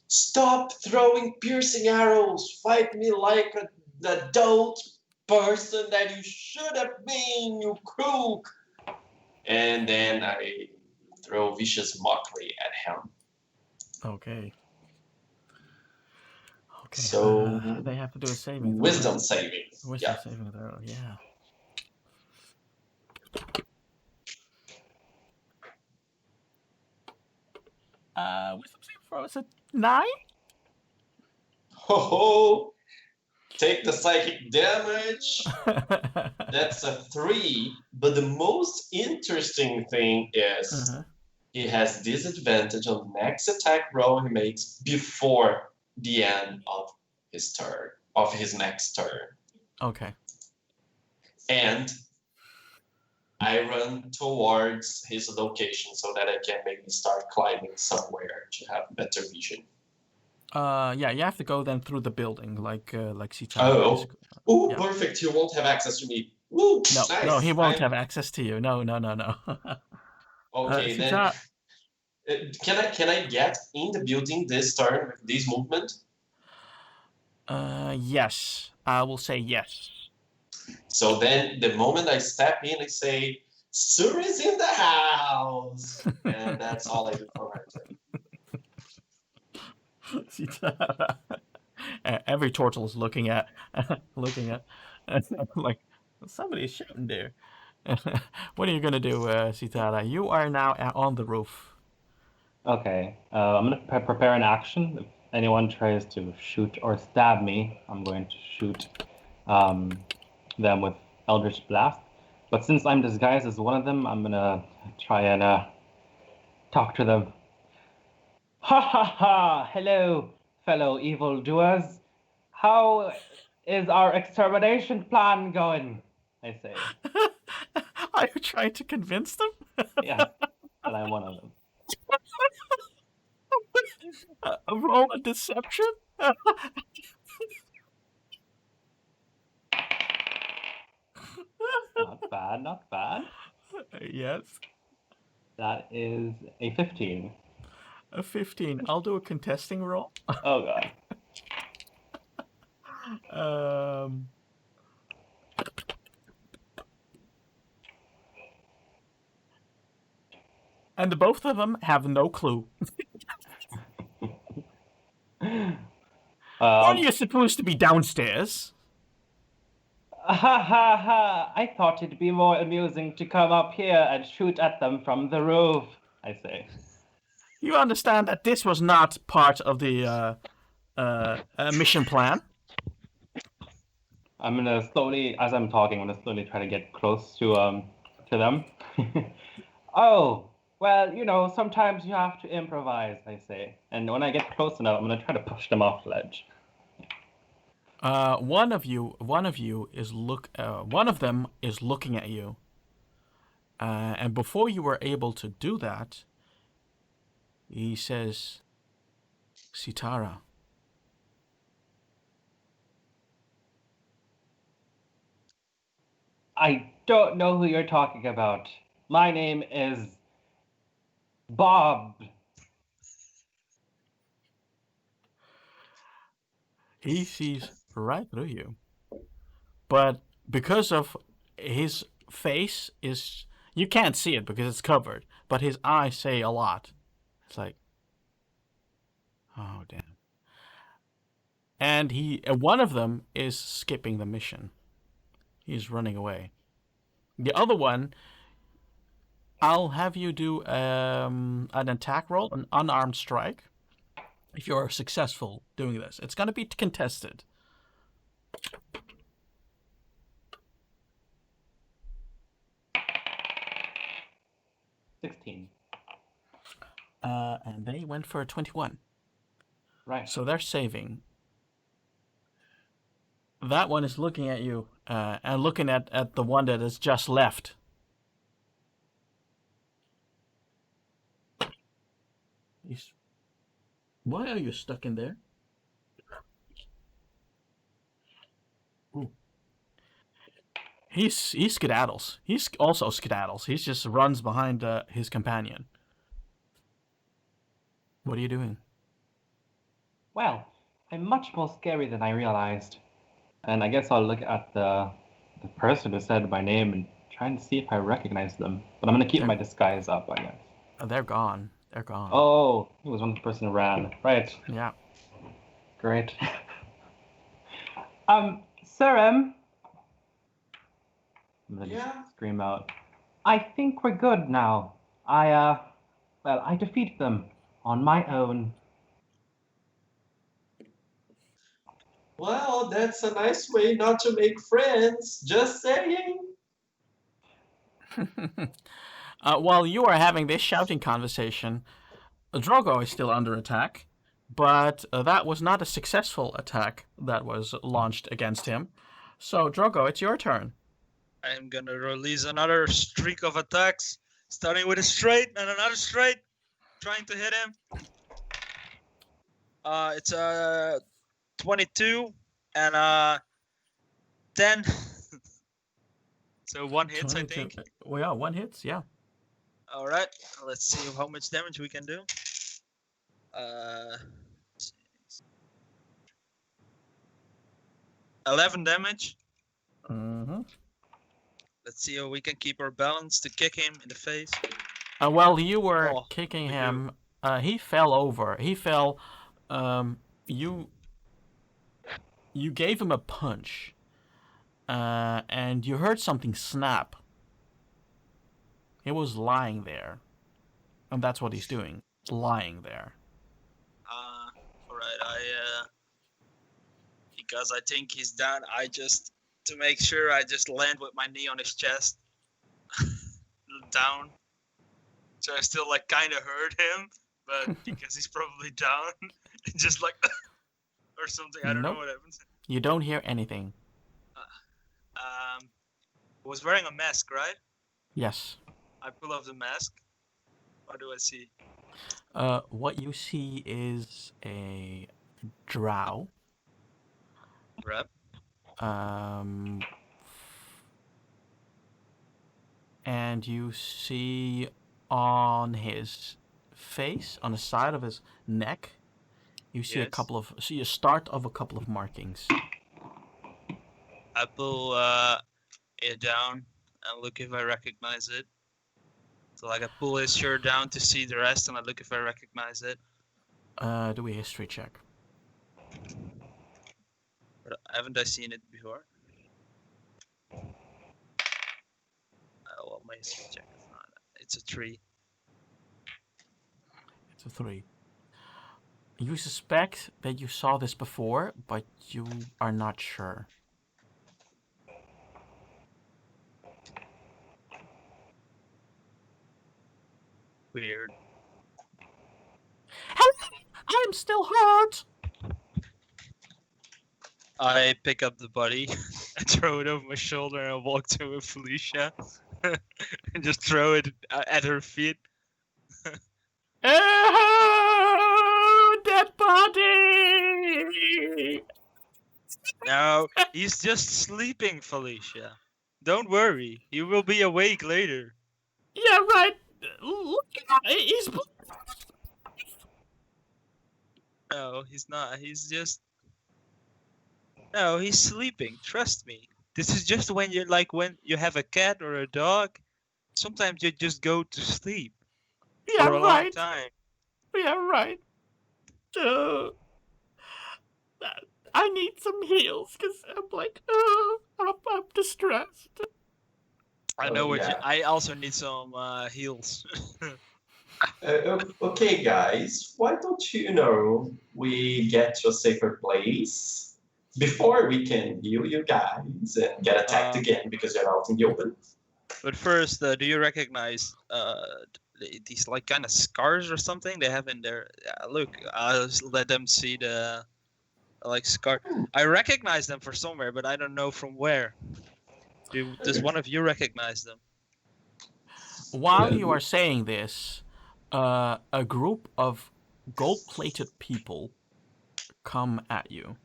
"Stop throwing piercing arrows! Fight me like an adult person that you should have been, you crook!" And then I throw vicious mockery at him. Okay. So they have to do a saving throw. Wisdom saving. Wisdom saving throw, yeah. Wisdom save throw is a 9. Ho ho! Take the psychic damage. That's a 3. But the most interesting thing is he has disadvantage on the next attack roll he makes before the end of his turn, of his next turn. Okay. And I run towards his location so that I can maybe start climbing somewhere to have better vision. Yeah, you have to go then through the building, like Sita. Oh. Ooh, Yeah. perfect. You won't have access to me. Woo, No, nice. no, he won't have access to you. No. Okay, then. Can I get in the building this turn with this movement? Yes. I will say yes. So then the moment I step in, I say, Sur is in the house! And that's all I do for my turn. Sita. Every turtle is looking at like somebody's shouting there. What are you gonna do, Sitara? You are now on the roof. Okay, I'm gonna prepare an action. If anyone tries to shoot or stab me, I'm going to shoot them with Eldritch Blast. But since I'm disguised as one of them, I'm gonna try and talk to them. Ha ha ha! Hello, fellow evildoers. How is our extermination plan going? I say. Are you trying to convince them? Yes, that I'm one of them. Roll a deception? Not bad, not bad. Yes. That is a 15. A 15. I'll do a contesting roll. Oh god. And the both of them have no clue. Aren't you supposed to be downstairs? Ha ha ha! I thought it'd be more amusing to come up here and shoot at them from the roof, I say. You understand that this was not part of the mission plan? I'm gonna slowly, as I'm talking, I'm gonna slowly try to get close to them. Oh, well, you know, sometimes you have to improvise, I say. And when I get close enough, I'm gonna try to push them off the ledge. One of them is looking at you. And before you were able to do that, he says, Sitara. I don't know who you're talking about. My name is Bob. He sees right through you. But because of his face is, you can't see it because it's covered, but his eyes say a lot. It's like, oh damn. And one of them is skipping the mission. He's running away. The other one, I'll have you do an attack roll, an unarmed strike. If you're successful doing this, it's going to be contested. $16. And they went for a 21. Right. So they're saving. That one is looking at you and looking at the one that has just left. Why are you stuck in there? Ooh. He skedaddles. He's also skedaddles. He just runs behind his companion. What are you doing? Well, I'm much more scary than I realized. And I guess I'll look at the person who said my name and try and see if I recognize them. But I'm going to keep my disguise up, I guess. They're gone. They're gone. Oh, it was one person who ran. Right. Yeah. Great. Sir M. I'm going to just scream out. I think we're good now. I defeated them on my own. Well, that's a nice way not to make friends. Just saying. While you are having this shouting conversation, Drogo is still under attack, but that was not a successful attack that was launched against him. So, Drogo, it's your turn. I'm gonna release another streak of attacks, starting with a straight and another straight, trying to hit him. It's a 22 and 10. So one hits, I 22. think. Well, yeah, one hits, yeah. All right, let's see how much damage we can do. 11 damage. Mm-hmm. Let's see how we can keep our balance to kick him in the face. While you were Oh, kicking we him, he fell over. He fell. You gave him a punch, and you heard something snap. He was lying there, and that's what he's doing, lying there. Alright, because I think he's down, to make sure, I just land with my knee on his chest. Down. So I still like kind of hurt him, but because he's probably down, just like, or something, I don't know Nope. what happens. You don't hear anything. Was wearing a mask, right? Yes. I pull off the mask. What do I see? What you see is a drow. Rep. And you see on his face, on the side of his neck, you see a start of a couple of markings. I pull it down and look if I recognize it. So like I pull his shirt down to see the rest, and I look if I recognize it. Do a history check. But haven't I seen it before? Well, my history check is not. It's a 3. It's a 3. You suspect that you saw this before, but you are not sure. Weird. I am still hurt. I pick up the body and throw it over my shoulder, and I walk to Felicia and just throw it at her feet. Oh, dead body! No, he's just sleeping, Felicia. Don't worry, he will be awake later. Yeah, right. Look, he's. No, he's not. He's just. No, he's sleeping. Trust me. This is just when when you have a cat or a dog. Sometimes you just go to sleep Yeah, for a long time. Yeah, right. I need some heals because I'm like, I'm distressed. I know what yeah. I also need some heals. Okay, guys, why don't we get to a safer place before we can heal you guys and get attacked again because you're out in the open? But first, do you recognize these like kind of scars or something they have in there? Look, I'll just let them see the scar. I recognize them from somewhere, but I don't know from where. Does one of you recognize them? While you are saying this, a group of gold-plated people come at you.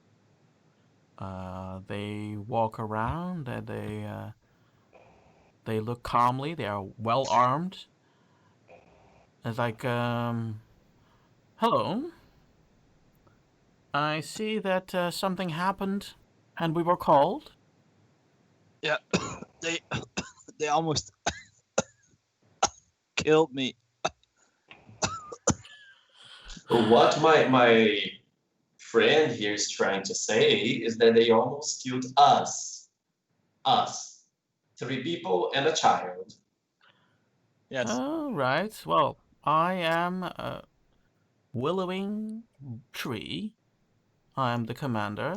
They walk around and they look calmly. They are well armed. It's like, hello. I see that something happened, and we were called. Yeah, they almost killed me. What my friend here is trying to say is that they almost killed us. 3 people and a child. Yes. Oh, right. Well, I am Willowing tree. I am the commander.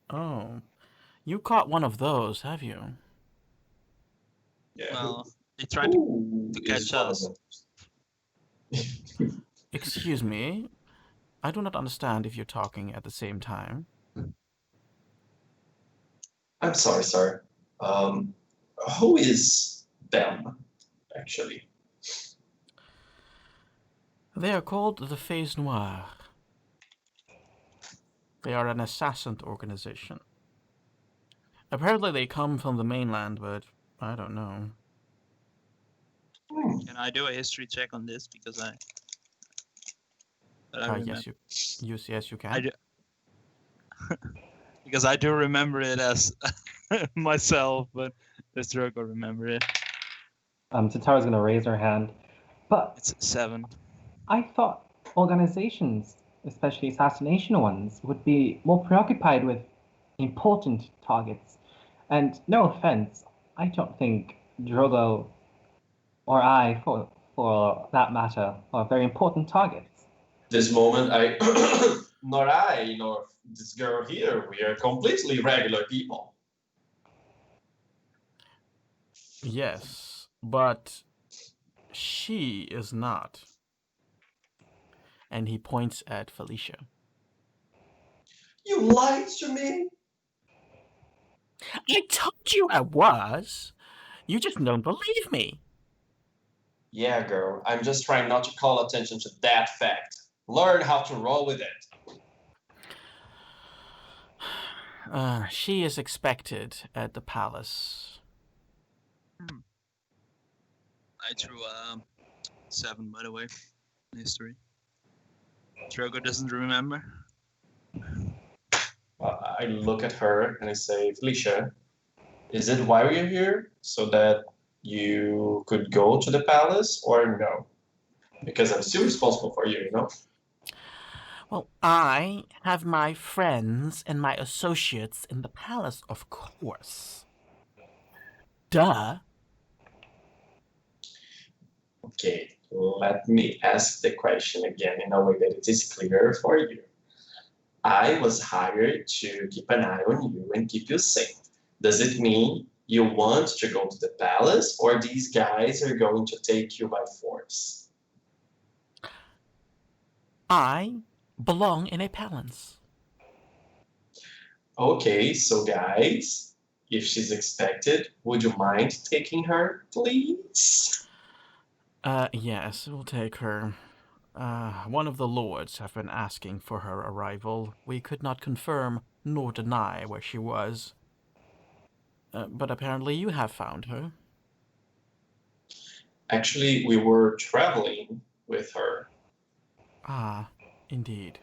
Oh, you caught one of those, have you? Yeah. Well, he tried to Who catch is one of us. them? Excuse me. I do not understand if you're talking at the same time. I'm sorry, sir. Who is them, actually? They are called the Phase Noir. They are an assassin organization. Apparently they come from the mainland, but I don't know. Hmm. Can I do a history check on this because I remember. Yes, you can. I do, because I do remember it as myself, but the Drogo remember it. Tatara's going to raise her hand. But It's 7. I thought organizations, especially assassination ones, would be more preoccupied with important targets. And no offense, I don't think Drogo or I, for that matter, are very important targets. This moment, nor I, nor this girl here, we are completely regular people. Yes, but she is not. And he points at Felicia. You lied to me? I told you I was. You just don't believe me. Yeah, girl, I'm just trying not to call attention to that fact. Learn how to roll with it. She is expected at the palace. I threw 7, by the way, in history. Drogo doesn't remember. I look at her and I say, Felicia, is it why we're here? So that you could go to the palace or no? Because I'm still responsible for you, you know? Well, I have my friends and my associates in the palace, of course. Duh. Okay, let me ask the question again in a way that it is clear for you. I was hired to keep an eye on you and keep you safe. Does it mean you want to go to the palace or these guys are going to take you by force? I belong in a palace. Okay, so guys, if she's expected, would you mind taking her, please? Yes, we'll take her. One of the lords have been asking for her arrival. We could not confirm nor deny where she was. But apparently you have found her. Actually, we were traveling with her. Ah, indeed.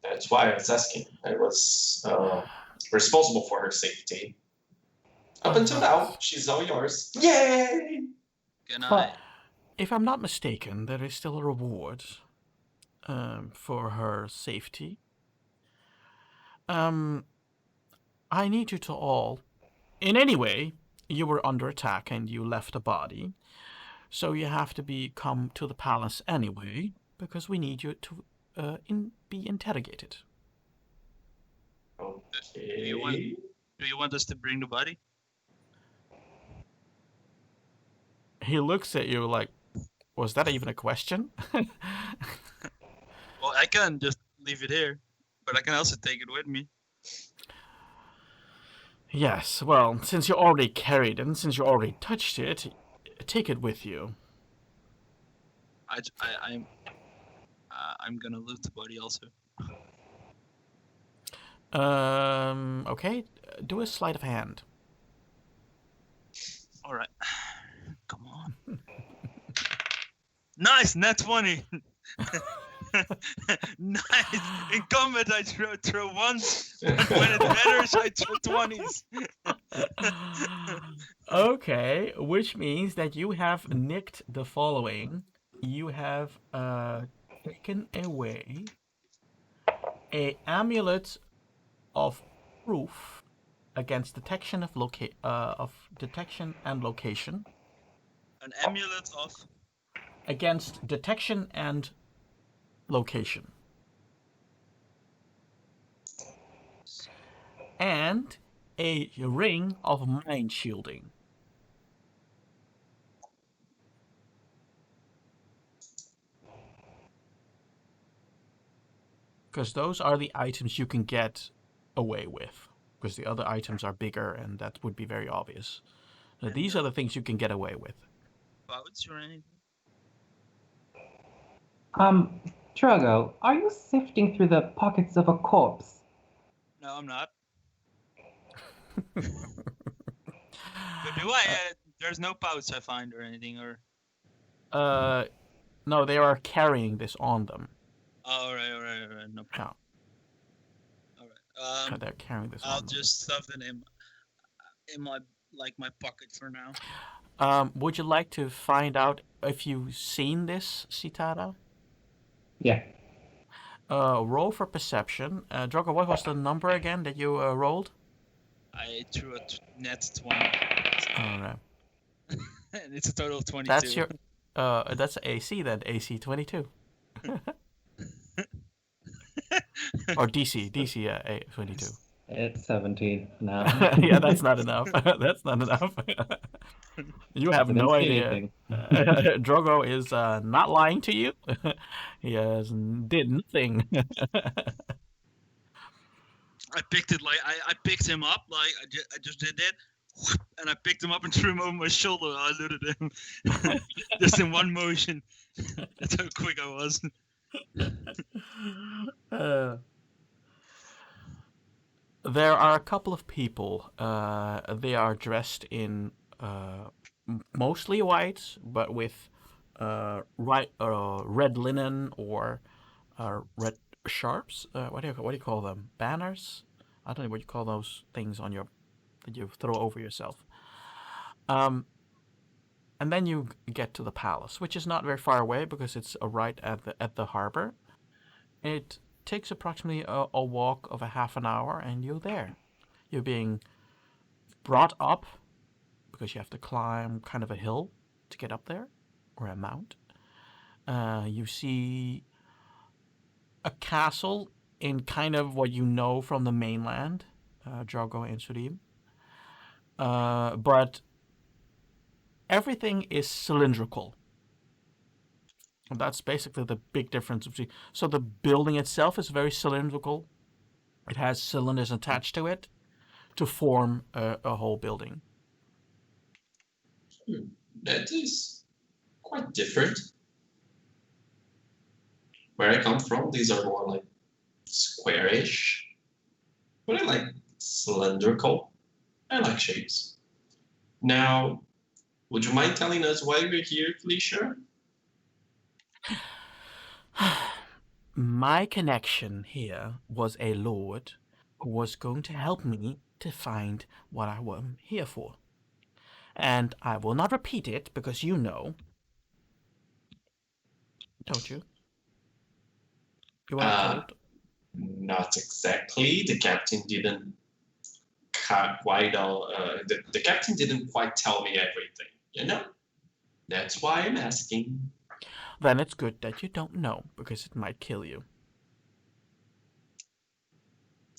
That's why I was asking. I was responsible for her safety. Up until now, she's all yours. Yay! Can I? But If I'm not mistaken, there is still a reward for her safety. I need you to all... In any way, you were under attack and you left a body. So you have to come to the palace anyway, because we need you to be interrogated. Okay. Do you want us to bring the body? He looks at you like, was that even a question? Well, I can just leave it here, but I can also take it with me. Yes, well, since you already carried it and since you already touched it, take it with you. I'm gonna loot the body also. Okay, do a sleight of hand. All right, come on. Nice, net 20. Nice. In combat, I throw ones, but when it matters, I throw 20s. Okay, which means that you have nicked the following. You have taken away a amulet of proof against detection of detection and location. An amulet of. against detection and location. And a ring of mind shielding. Because those are the items you can get away with. Because the other items are bigger and that would be very obvious. So these are the things you can get away with. Pouch or anything? Drogo, are you sifting through the pockets of a corpse? No, I'm not. But do I? There's no pouch I find or anything, or. No, they are carrying this on them. Oh, all right. No problem. Yeah. All right. They're carrying this I'll on them. just stuff it in my my pocket for now. Would you like to find out if you've seen this, Sitara? Yeah. Roll for perception. Drogo, what was the number again that you rolled? I threw a net 20. All right. And it's a total of 22. That's your. That's AC then. AC 22. Or DC 22. It's 17 now. Yeah, that's not enough. That's not enough. You have Didn't no see idea. anything. Drogo is not lying to you. He did nothing. I picked it I picked him up I just did that, and I picked him up and threw him over my shoulder. I looted him just in one motion. That's how quick I was. There are a couple of people. They are dressed in mostly white, but with red linen or red sharps. What do you call them? Banners? I don't know what you call those things on that you throw over yourself. And then you get to the palace, which is not very far away because it's right at the harbor. It takes approximately a walk of a half an hour, and you're there. You're being brought up because you have to climb kind of a hill to get up there, or a mount. You see a castle in kind of what you know from the mainland, Drogo and Surim. But everything is cylindrical. And that's basically the big difference between. So the building itself is very cylindrical. It has cylinders attached to it to form a whole building. That is quite different. Where I come from, these are more like squarish. But I like cylindrical. I like shapes. Now, would you mind telling us why we're here, Felicia? My connection here was a lord who was going to help me to find what I am here for. And I will not repeat it because you know. Don't you? You were told? Not exactly. The captain didn't quite the captain didn't quite tell me everything, you know? That's why I'm asking. Then it's good that you don't know, because it might kill you.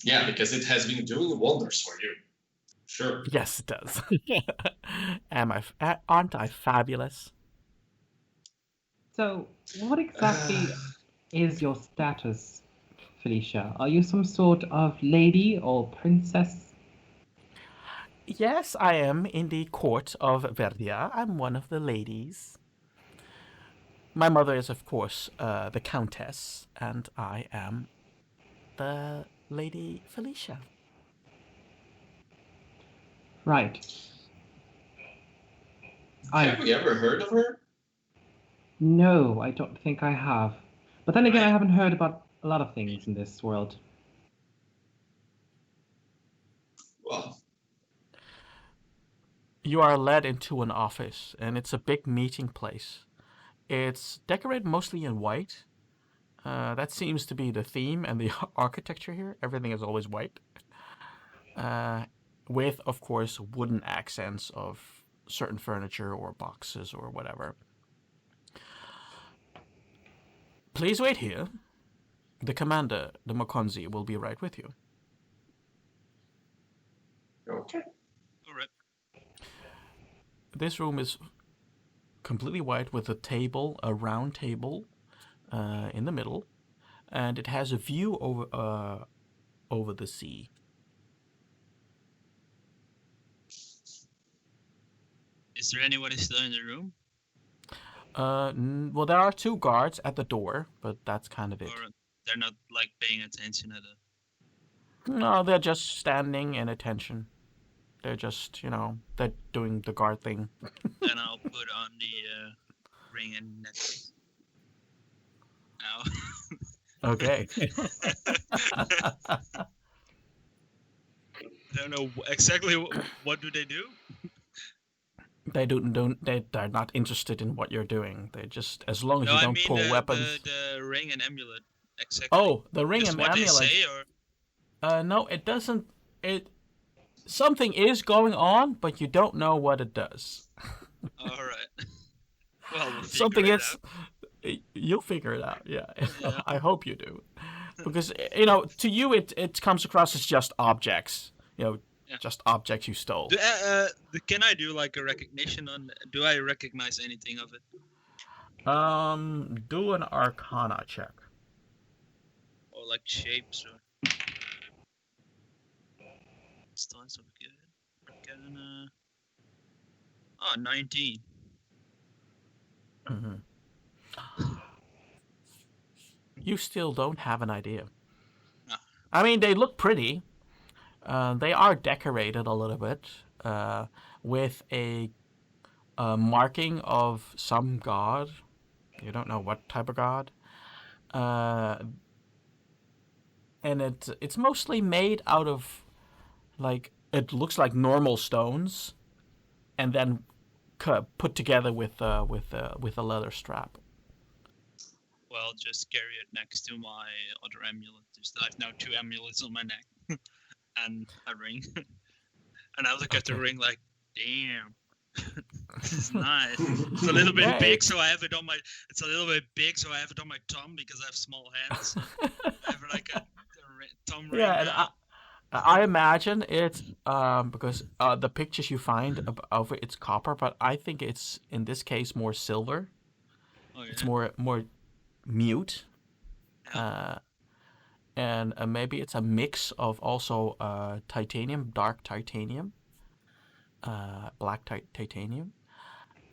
Yeah, because it has been doing wonders for you. Sure. Yes, it does. Aren't I fabulous? So, what exactly is your status, Felicia? Are you some sort of lady or princess? Yes, I am in the court of Verdia. I'm one of the ladies. My mother is, of course, the countess, and I am the Lady Felicia. Right. Have we ever heard of her? No, I don't think I have. But then again, I haven't heard about a lot of things in this world. Well, you are led into an office, and it's a big meeting place. It's decorated mostly in white. That seems to be the theme and the architecture here. Everything is always white. With, of course, wooden accents of certain furniture or boxes or whatever. Please wait here. The commander, the Mokonzi, will be right with you. Okay. All right. This room is completely white with a table, a round table, in the middle, and it has a view over the sea. Is there anybody still in the room? Well, there are 2 guards at the door, but that's kind of it. Or they're not like paying attention at the... No, they're just standing in attention. They're just, they're doing the guard thing. Then I'll put on the ring and necklace. Ow. Okay. I don't know exactly what do they do. They're not interested in what you're doing. They just, as long as No, you I don't mean pull weapons. the ring and amulet. Exactly. Oh, the ring Just and what amulet. they say, or No, it doesn't. Something is going on, but you don't know what it does. all right. Well, we'll Something figure it is. out. You'll figure it out. Yeah, Yeah. I hope you do, because to you it comes across as just objects. Yeah. Just objects you stole. Can I do like a recognition on? Do I recognize anything of it? Do an Arcana check. Or like shapes or? Still so good. Arcana. Oh, 19. Mm-hmm. You still don't have an idea. No. I mean, they look pretty. They are decorated a little bit with a marking of some god. You don't know what type of god. And it's mostly made out of, like, it looks like normal stones, and then put together with a leather strap. Well, just carry it next to my other amulet. I have now 2 amulets on my neck. And a ring. And I look at the ring like, damn. This is nice. It's a little bit big, so I have it on my. It's a little bit big, so I have it on my thumb because I have small hands. I have like a thumb ring. Yeah, and I imagine it's because the pictures you find of it, it's copper, but I think it's in this case more silver. Oh, yeah. It's more mute. Yeah. And maybe it's a mix of also titanium, dark titanium, black titanium,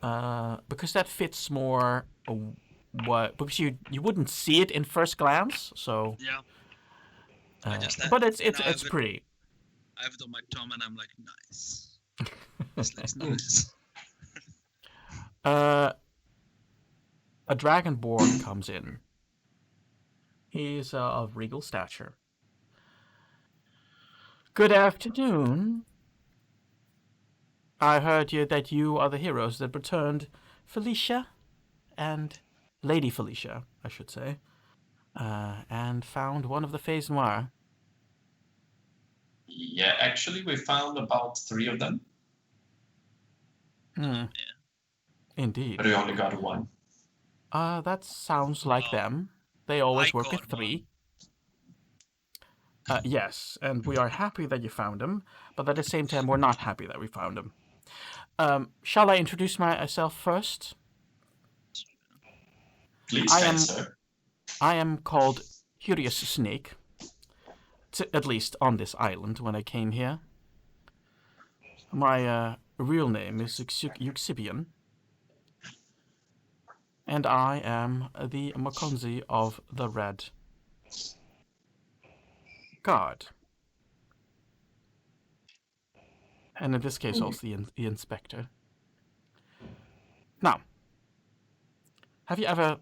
because that fits more. Because you wouldn't see it in first glance, so Yeah. but it's pretty. I have it on my thumb, and I'm like, nice. This looks nice. A dragonborn comes in. He's of regal stature. Good afternoon. I heard that you are the heroes that returned Felicia and Lady Felicia, I should say, and found one of the Fays Noir. Yeah, actually, we found about 3 of them, Yeah. Indeed. but we only got 1. That sounds like them. They always work with 3. Yes, and we are happy that you found them, but at the same time, we're not happy that we found them. Shall I introduce myself first? Please, sir. I am called Curious Snake, at least on this island when I came here. My real name is Euxibian, and I am the Mokonzi of the Red Guard. And in this case, also the inspector. Now, have you ever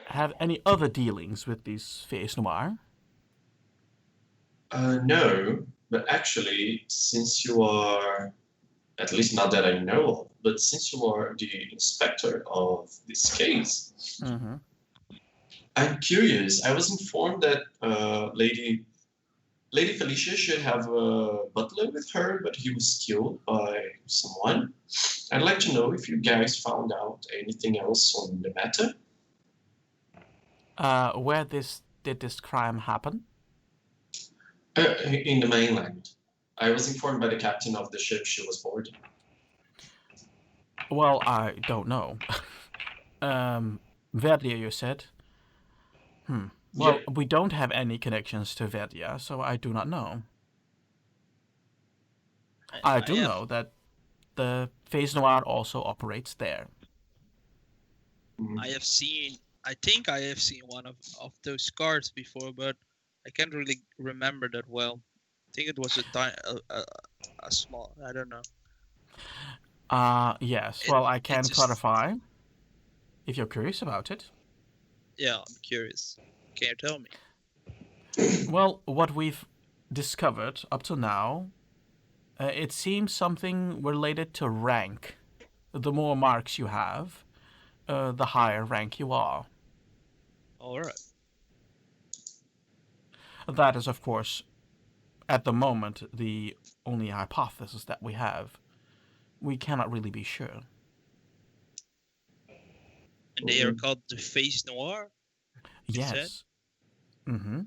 had any other dealings with these Fays Noir? No, but actually, since you are, at least not that I know of, but since you are the inspector of this case, I'm curious. I was informed that Lady Lady Felicia should have a butler with her, but he was killed by someone. I'd like to know if you guys found out anything else on the matter. Where did this crime happen? In the mainland. I was informed by the captain of the ship she was boarding. Well, I don't know. Verdia, you said? Well, Yeah. we don't have any connections to Verdia, so I do not know. I do know that the Phase Noir also operates there. I think I have seen one of those cards before, but I can't really remember that well. I think it was a small, I don't know. Yes, well, I can clarify if you're curious about it. Yeah, I'm curious. Can you tell me? Well, what we've discovered up to now, it seems something related to rank. The more marks you have, the higher rank you are. Alright. That is, of course, at the moment, the only hypothesis that we have. We cannot really be sure. And they are called the Face Noir? Yes. Mm-hmm.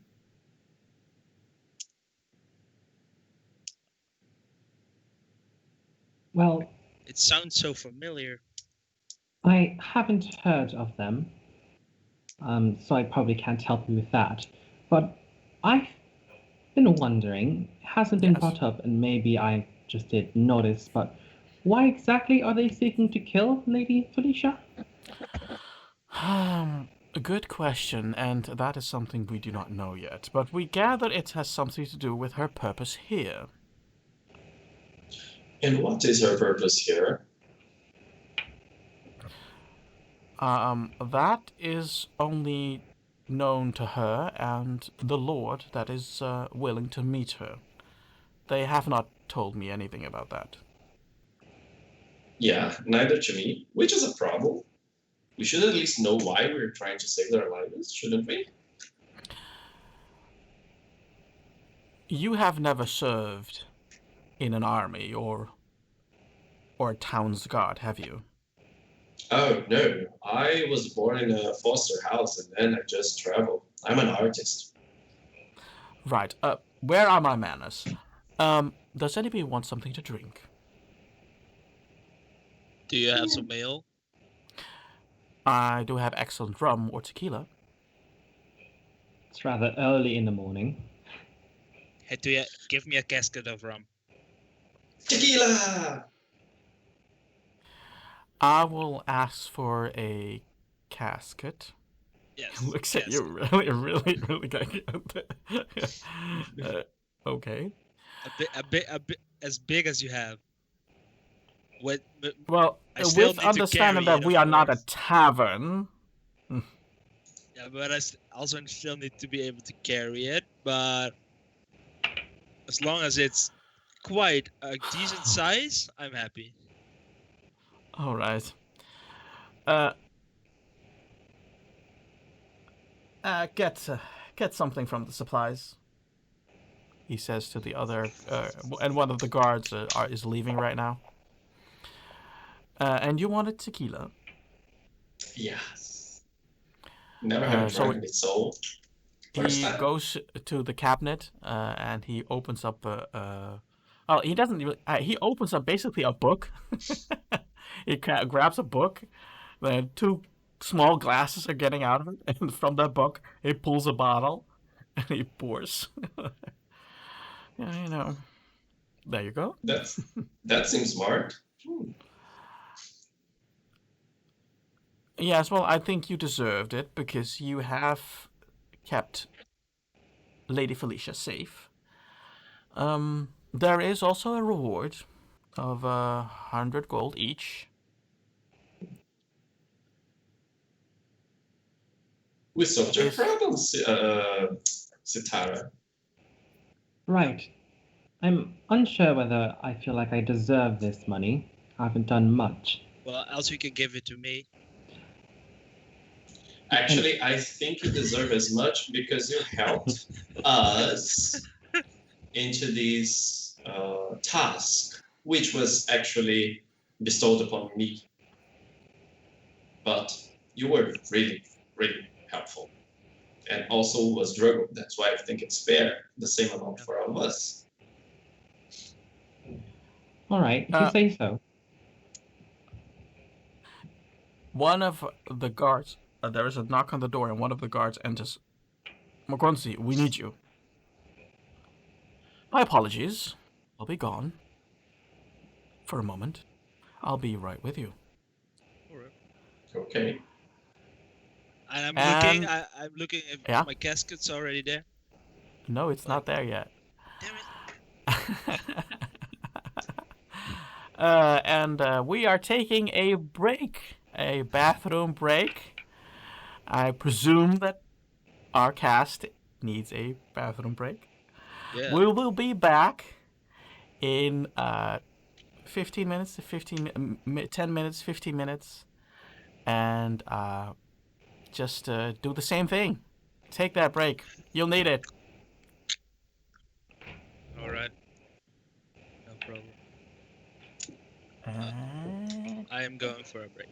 Well, it sounds so familiar. I haven't heard of them, so I probably can't help you with that. But I've been wondering, it hasn't been brought up, and maybe I just didn't notice, but why exactly are they seeking to kill Lady Felicia? A good question, and that is something we do not know yet. But we gather it has something to do with her purpose here. And what is her purpose here? That is only known to her and the Lord that is willing to meet her. They have not told me anything about that. Yeah, neither to me, which is a problem. We should at least know why we're trying to save their lives, shouldn't we? You have never served in an army or a town's guard, have you? Oh, no. I was born in a foster house and then I just traveled. I'm an artist. Right. Where are my manners? Does anybody want something to drink? Do you have some ale? I do have excellent rum or tequila. It's rather early in the morning. Hey, do you give me a casket of rum? Tequila! I will ask for a casket. Yes. Looks at you really, really, really going okay. A bit as big as you have. Well, with understanding that we are not a tavern. Yeah, but I also still need to be able to carry it. But as long as it's quite a decent size, I'm happy. All right. Get something from the supplies. He says to the other, and one of the guards is leaving right now. And you wanted tequila? Yes. Never have drunk it so. He goes to the cabinet and he opens up well, he doesn't really. He opens up basically a book. He grabs a book. Then two small glasses are getting out of it, and from that book, he pulls a bottle and he pours. Yeah, you know. There you go. That seems smart. Yes, well, I think you deserved it because you have kept Lady Felicia safe. There is also a reward of 100 gold each. We solved your problems, Sitara. Right. I'm unsure whether I feel like I deserve this money. I haven't done much. Well, else you can give it to me. Actually, I think you deserve as much because you helped us into this task, which was actually bestowed upon me. But you were really, really helpful. And also was Drogo. That's why I think it's fair, the same amount for all of us. All right, if you say so. One of the guards, there is a knock on the door, and one of the guards enters. Mokonzi, we need you. My apologies. I'll be gone. For a moment. I'll be right with you. Alright. Okay. And And- I'm looking if Yeah? my casket's already there. No, it's not there yet. Damn it. And we are taking a break, a bathroom break. I presume that our cast needs a bathroom break. Yeah. We will be back in 15 minutes, 10 minutes, 15 minutes, and just do the same thing. Take that break. You'll need it. Alright. No problem. And... I am going for a break.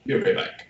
Be right back.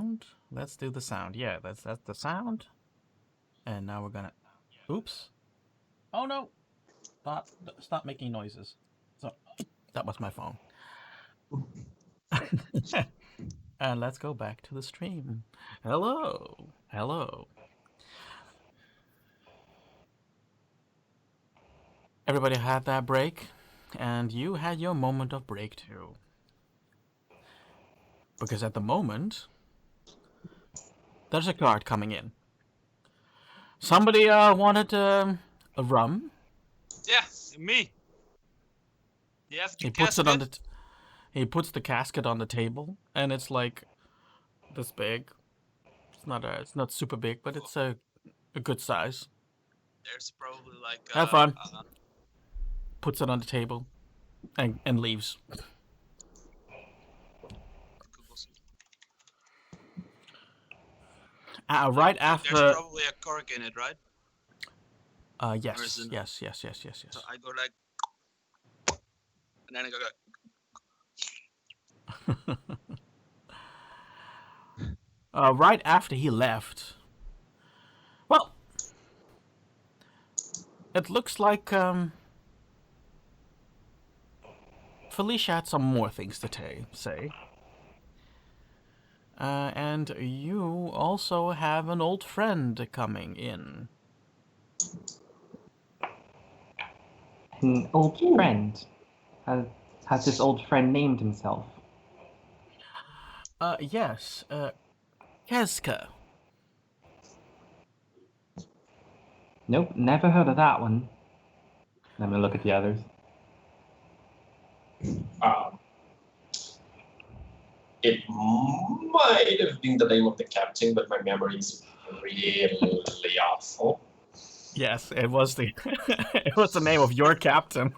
sound. Let's do the sound. Yeah, that's the sound. And now we're gonna. Oops. Oh no! Stop making noises. So that was my phone. And let's go back to the stream. Hello. Hello. Everybody had that break, and you had your moment of break too. Because at the moment, there's a card coming in. Somebody wanted a rum. Yeah, me. You have the He puts it on casket? he puts the casket on the table, and it's like this big. It's not super big, but it's a good size. There's probably like Have fun. Puts it on the table, and leaves. Right after. There's probably a cork in it, right? Yes. So I go like, and then I go like. Right after he left. Well, it looks like Felicia had some more things to say. And you also have an old friend coming in. An old friend? Has this old friend named himself? Yes. Keska. Nope, never heard of that one. Let me look at the others. It might have been the name of the captain, but my memory is really awful. Yes, it was the it was the name of your captain.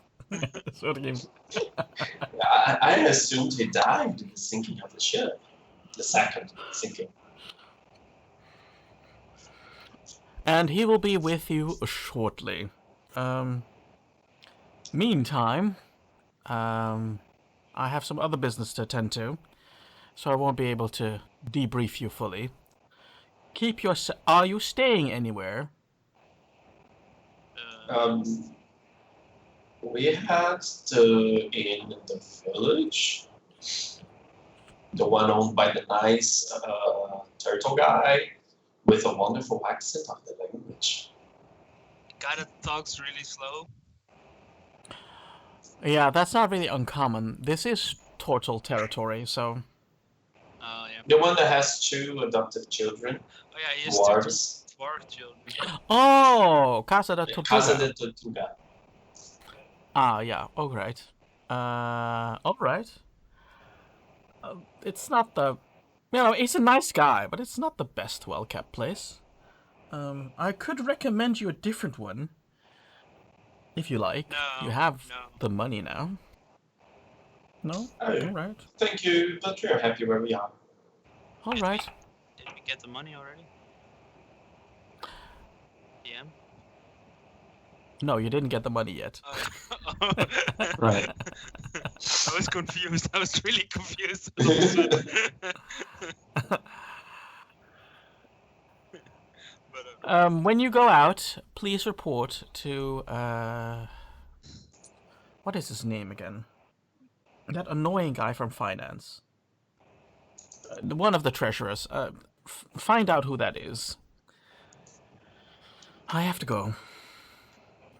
I assumed he died in the sinking of the ship. The second sinking. And he will be with you shortly. Meantime, I have some other business to attend to, so I won't be able to debrief you fully. Are you staying anywhere? We had the inn in the village, the one owned by the nice turtle guy with a wonderful accent of the language. Guy that talks really slow. Yeah, that's not really uncommon. This is turtle territory, so. Oh yeah. The one that has 2 adopted children. Oh yeah, he has dwarves. 2 dwarf children. Oh, Casa de Tortuga. Casa de Tortuga. Ah, yeah. All right. All right. It's not the, he's a nice guy, but it's not the best well-kept place. I could recommend you a different one, if you like. No. You have the money now. No? Oh, all right. Thank you, but we're happy where we are. All right. Did we get the money already? Yeah. No, you didn't get the money yet. Oh. Right. I was confused. I was really confused. When you go out, please report to what is his name again? That annoying guy from finance. One of the treasurers. Find out who that is. I have to go.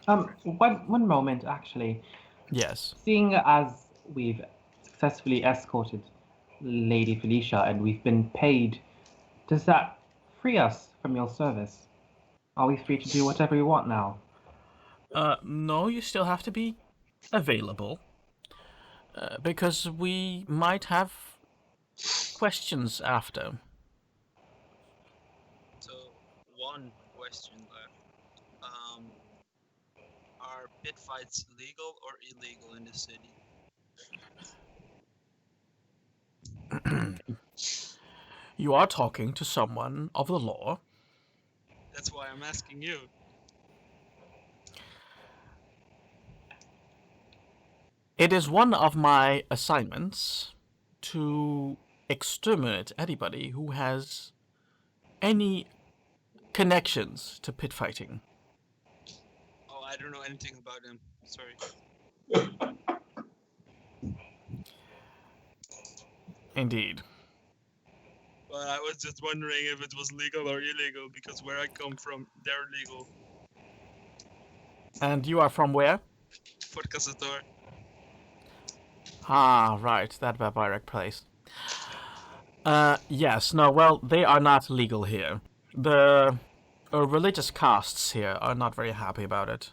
One moment, actually. Yes. Seeing as we've successfully escorted Lady Felicia and we've been paid, does that free us from your service? Are we free to do whatever we want now? No, you still have to be available. Because we might have questions after. So, one question left. Are pit fights legal or illegal in the city? You are talking to someone of the law. That's why I'm asking you. It is one of my assignments to exterminate anybody who has any connections to pit fighting. Oh, I don't know anything about him. Sorry. Indeed. But I was just wondering if it was legal or illegal, because where I come from, they're legal. And you are from where? Forcasator. Ah, right, that barbaric place. Yes, no, well, they are not legal here. The religious castes here are not very happy about it.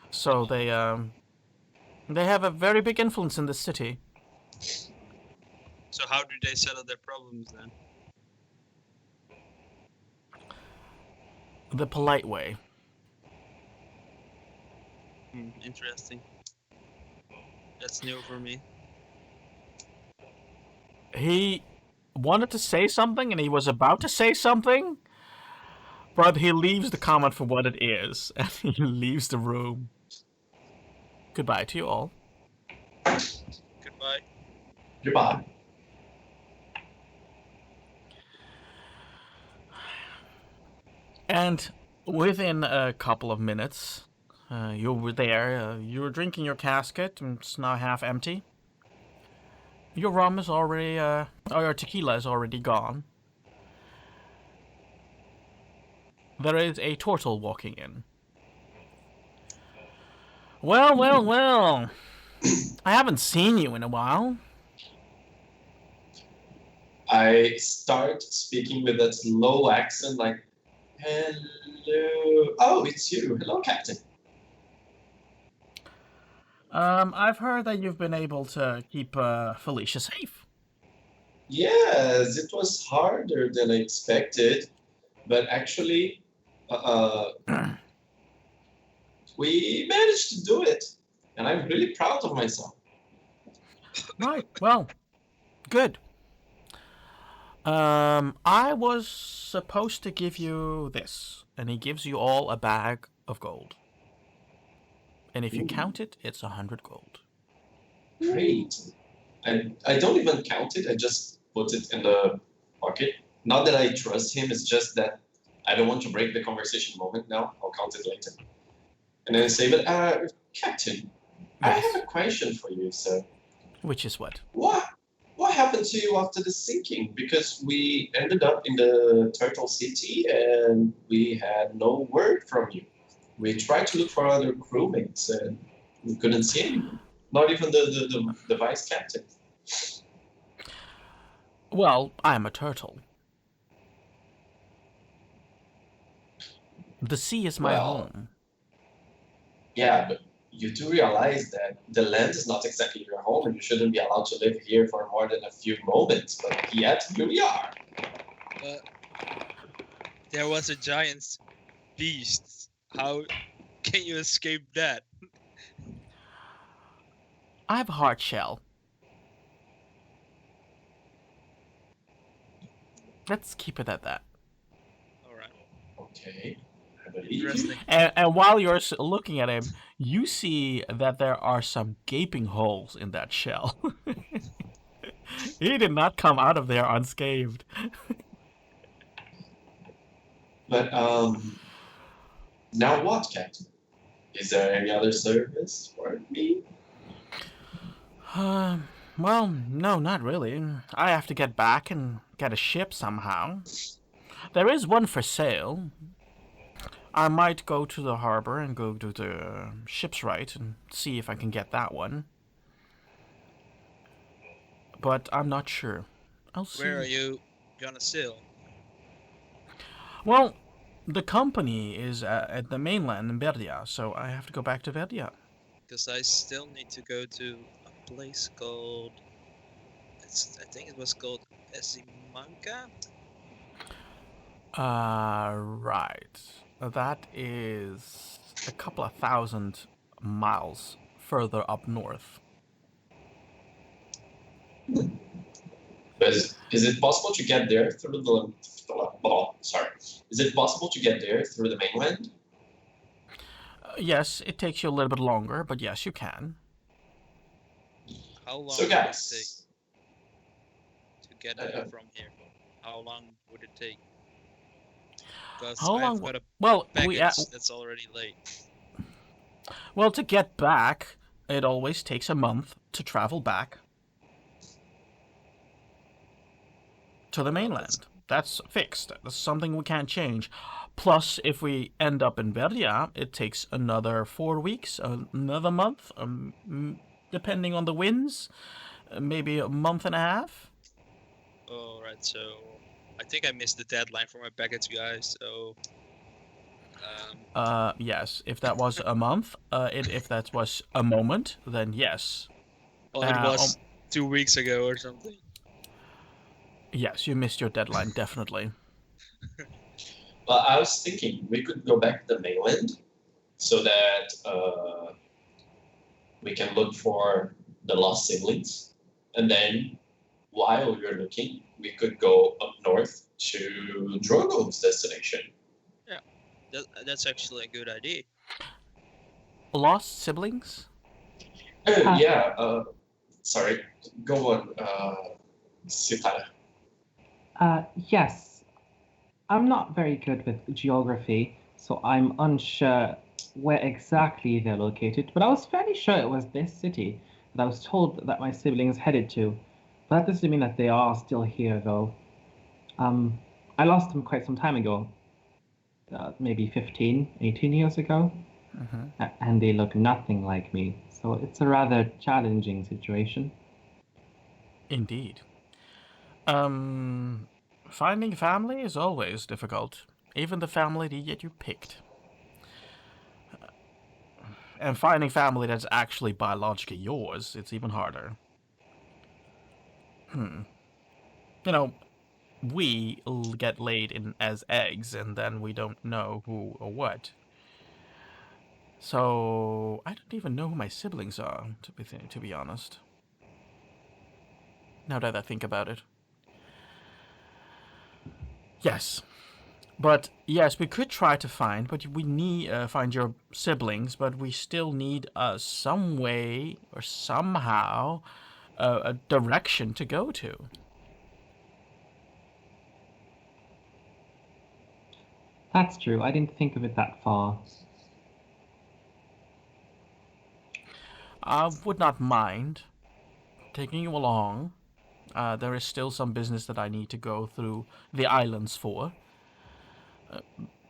So they have a very big influence in the city. So how do they settle their problems then? The polite way. Interesting. That's new for me. He wanted to say something, and he was about to say something, but he leaves the comment for what it is, and he leaves the room. Goodbye to you all. Goodbye. Goodbye. And within a couple of minutes, you were there. You were drinking your casket, and it's now half empty. Your rum is already, or your tequila is already gone. There is a turtle walking in. Well, well, well. I haven't seen you in a while. I start speaking with that low accent, like, hello. Oh, it's you. Hello, Captain. I've heard that you've been able to keep Felicia safe. Yes, it was harder than I expected, but actually, we managed to do it, and I'm really proud of myself. Right, well, good. I was supposed to give you this, and he gives you all a bag of gold. And if you Ooh. count it, it's 100 gold. Great. And I don't even count it, I just put it in the pocket. Not that I trust him, it's just that I don't want to break the conversation moment now. I'll count it later. And then I say, but Captain, I have a question for you, sir. Which is what? What happened to you after the sinking? Because we ended up in the Turtle City and we had no word from you. We tried to look for other crewmates and we couldn't see anyone. Not even the vice captain. Well, I'm a turtle. The sea is my home. Yeah, but you do realize that the land is not exactly your home and you shouldn't be allowed to live here for more than a few moments, but yet here we are. There was a giant beast. How can you escape that? I have a hard shell. Let's keep it at that. Alright. Okay, I believe Interesting. And while you're looking at him, you see that there are some gaping holes in that shell. He did not come out of there unscathed. But now what, Captain? Is there any other service for me? Well, no, not really. I have to get back and get a ship somehow. There is one for sale. I might go to the harbor and go to the ship's right and see if I can get that one. But I'm not sure. I'll see. Where are you gonna sail? Well, the company is at the mainland in Verdia, so I have to go back to Verdia. Because I still need to go to a place called... I think it was called Esimanca? Right. That is a couple of 1,000 miles further up north. But is it possible to get there through the... sorry. Is it possible to get there through the mainland? Yes, it takes you a little bit longer, but yes, you can. How long So will it take guys, to get from here? How long would it take? Because How I've long? got a Well, package that's already late. well, to get back, it always takes a month to travel back to the mainland. That's fixed. That's something we can't change. Plus, if we end up in Verdia, it takes another 4 weeks, another month, depending on the winds, maybe a month and a half. Oh, right. So I think I missed the deadline for my package, guys. So Yes, if that was a month, if that was a moment, then yes. well, it was 2 weeks ago or something. Yes, you missed your deadline, definitely. Well, I was thinking we could go back to the mainland so that we can look for the lost siblings, and then while we're looking, we could go up north to Drogo's destination. Yeah, that's actually a good idea. Lost siblings? Oh, yeah. Sorry. Go on, Sitara. Yes, I'm not very good with geography, so I'm unsure where exactly they're located, but I was fairly sure it was this city that I was told that my siblings headed to. But that doesn't mean that they are still here, though. I lost them quite some time ago, maybe 15, 18 years ago, and they look nothing like me, so it's a rather challenging situation. Indeed. Finding family is always difficult, even the family that you picked. And finding family that's actually biologically yours, it's even harder. You know, we get laid in as eggs, and then we don't know who or what. So I don't even know who my siblings are, to be honest. Now that I think about it. Yes, but yes, we could try to find, but we need find your siblings, but we still need some way or somehow a direction to go to. That's true. I didn't think of it that far. I would not mind taking you along. There is still some business that I need to go through the islands for.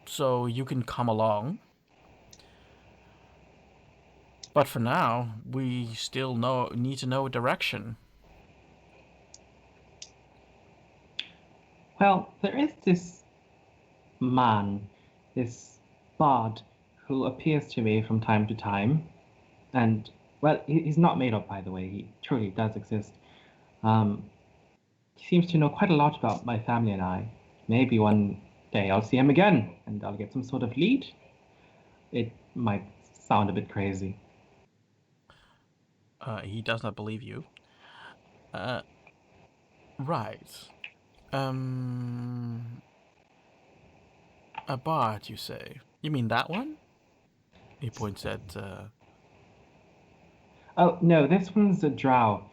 So you can come along. But for now, we still need to know a direction. Well, there is this man, this bard, who appears to me from time to time, and well, he's not made up, by the way. He truly does exist. Um, he seems to know quite a lot about my family and I. Maybe one day I'll see him again, and I'll get some sort of lead. It might sound a bit crazy. He does not believe you. Right. A bard, you say? You mean that one? He points at. Oh no, this one's a drow,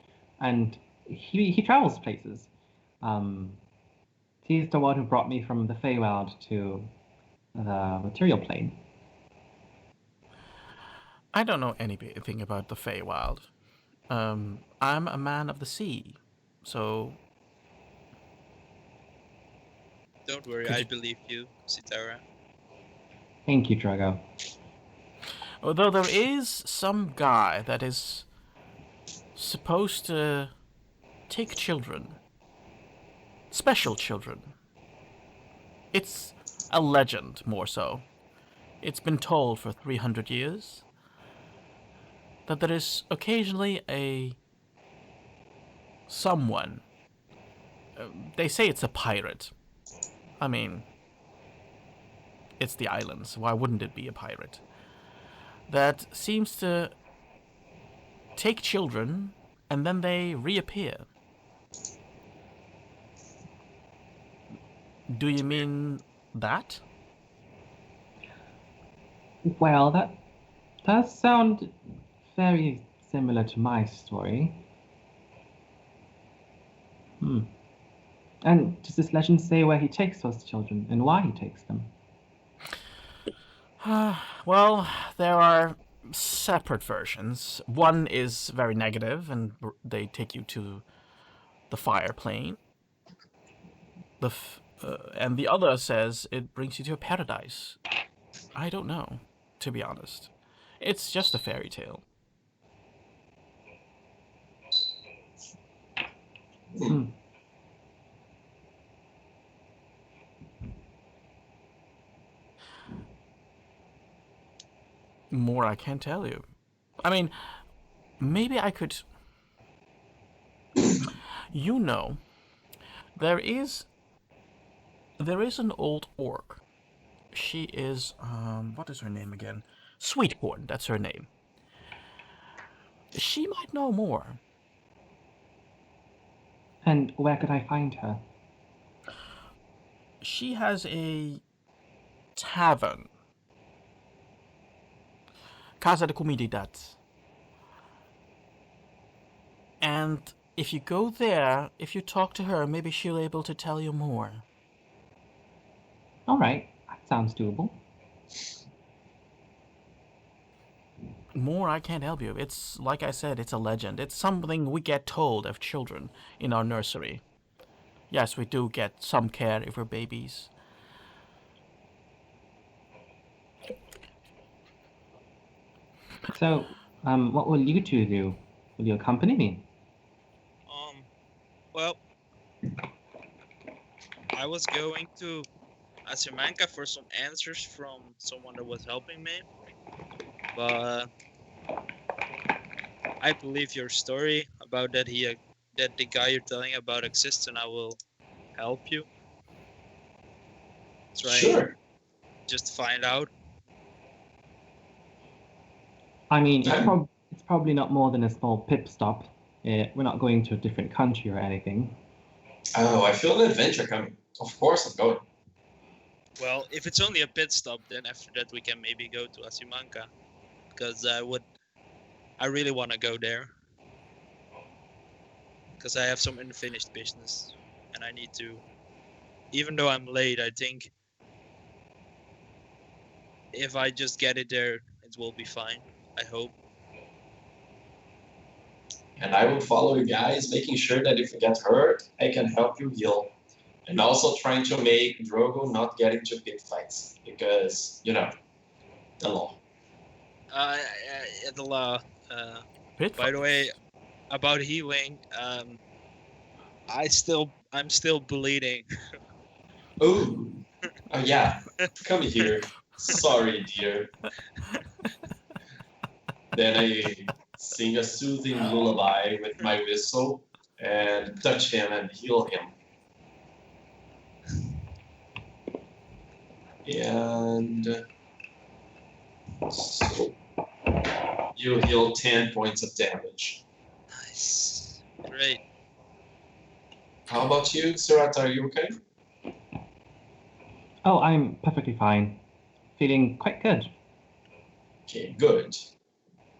and he travels places. Um, he's the one who brought me from the Feywild to the material plane. I don't know anything about the Feywild. I'm a man of the sea, so. Don't worry, I believe you, Sitara. Thank you, Drago. Although there is some guy that is supposed to take children. Special children. It's a legend, more so. It's been told for 300 years that there is occasionally someone. They say it's a pirate. I mean, it's the islands. Why wouldn't it be a pirate? That seems to take children and then they reappear. Do you mean that? Well, that does sound very similar to my story. And does this legend say where he takes those children and why he takes them? Well, there are separate versions. One is very negative, and they take you to the fire plane. And the other says it brings you to a paradise. I don't know, to be honest. It's just a fairy tale. Hmm. More I can't tell you. I mean, maybe I could... You know, there is an old orc. She is, what is her name again? Sweetcorn, that's her name. She might know more. And where could I find her? She has a tavern. Casa de Comunidad. And if you go there, if you talk to her, maybe she'll be able to tell you more. All right, that sounds doable. More I can't help you. It's, like I said, it's a legend. It's something we get told of children in our nursery. Yes, we do get some care for babies. So, what will you two do? Will you accompany me? Well, I was going to Asimanka for some answers from someone that was helping me, but I believe your story about that the guy you're telling about exists, and I will help you. Try Sure. just find out. I mean, it's probably not more than a small pit stop. We're not going to a different country or anything. Oh, I feel an adventure coming. Of course I'm going. Well, if it's only a pit stop, then after that we can maybe go to Asimanka, because I really want to go there, because I have some unfinished business, and I need to. Even though I'm late, I think if I just get it there, it will be fine. I hope. And I will follow you guys, making sure that if you get hurt, I can help you heal. And also trying to make Drogo not get into pit fights, because, you know, the law. The law. Pit By the way, about healing, I'm still bleeding. Oh, yeah, come here. Sorry, dear. Then I sing a soothing lullaby with my whistle and touch him and heal him. And so you heal 10 points of damage. Nice. Great. How about you, Surat? Are you okay? Oh, I'm perfectly fine. Feeling quite good. Okay, good.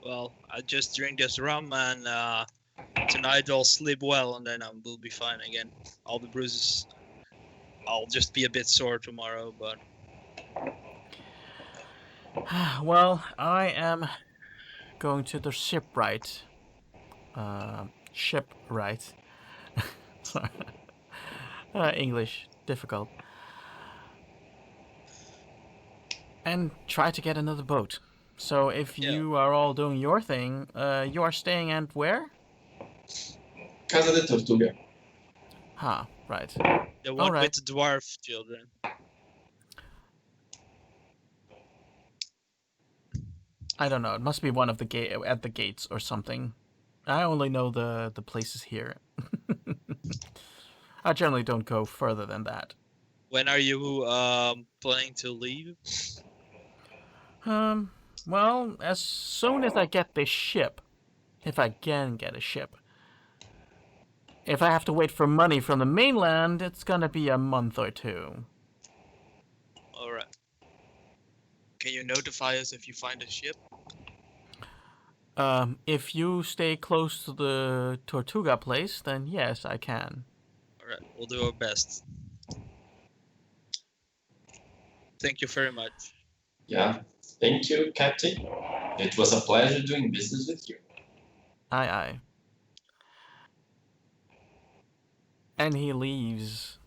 Well, I just drink this rum, and tonight I'll sleep well, and then I will be fine again. All the bruises. I'll just be a bit sore tomorrow, but Well, I am going to the shipwright. Shipwright. Sorry. English, difficult. And try to get another boat. So if you are all doing your thing, you are staying at where? Casa de Tortuga. Huh, right. the one Alright. with the dwarf children. I don't know. It must be one of the at the gates or something. I only know the places here. I generally don't go further than that. When are you planning to leave? Well, as soon as I get this ship, if I can get a ship. If I have to wait for money from the mainland, it's gonna be a month or two. Alright. Can you notify us if you find a ship? If you stay close to the Tortuga place, then yes, I can. Right, we'll do our best. Thank you very much. Yeah. Thank you, Captain. It was a pleasure doing business with you. Aye, aye. And he leaves.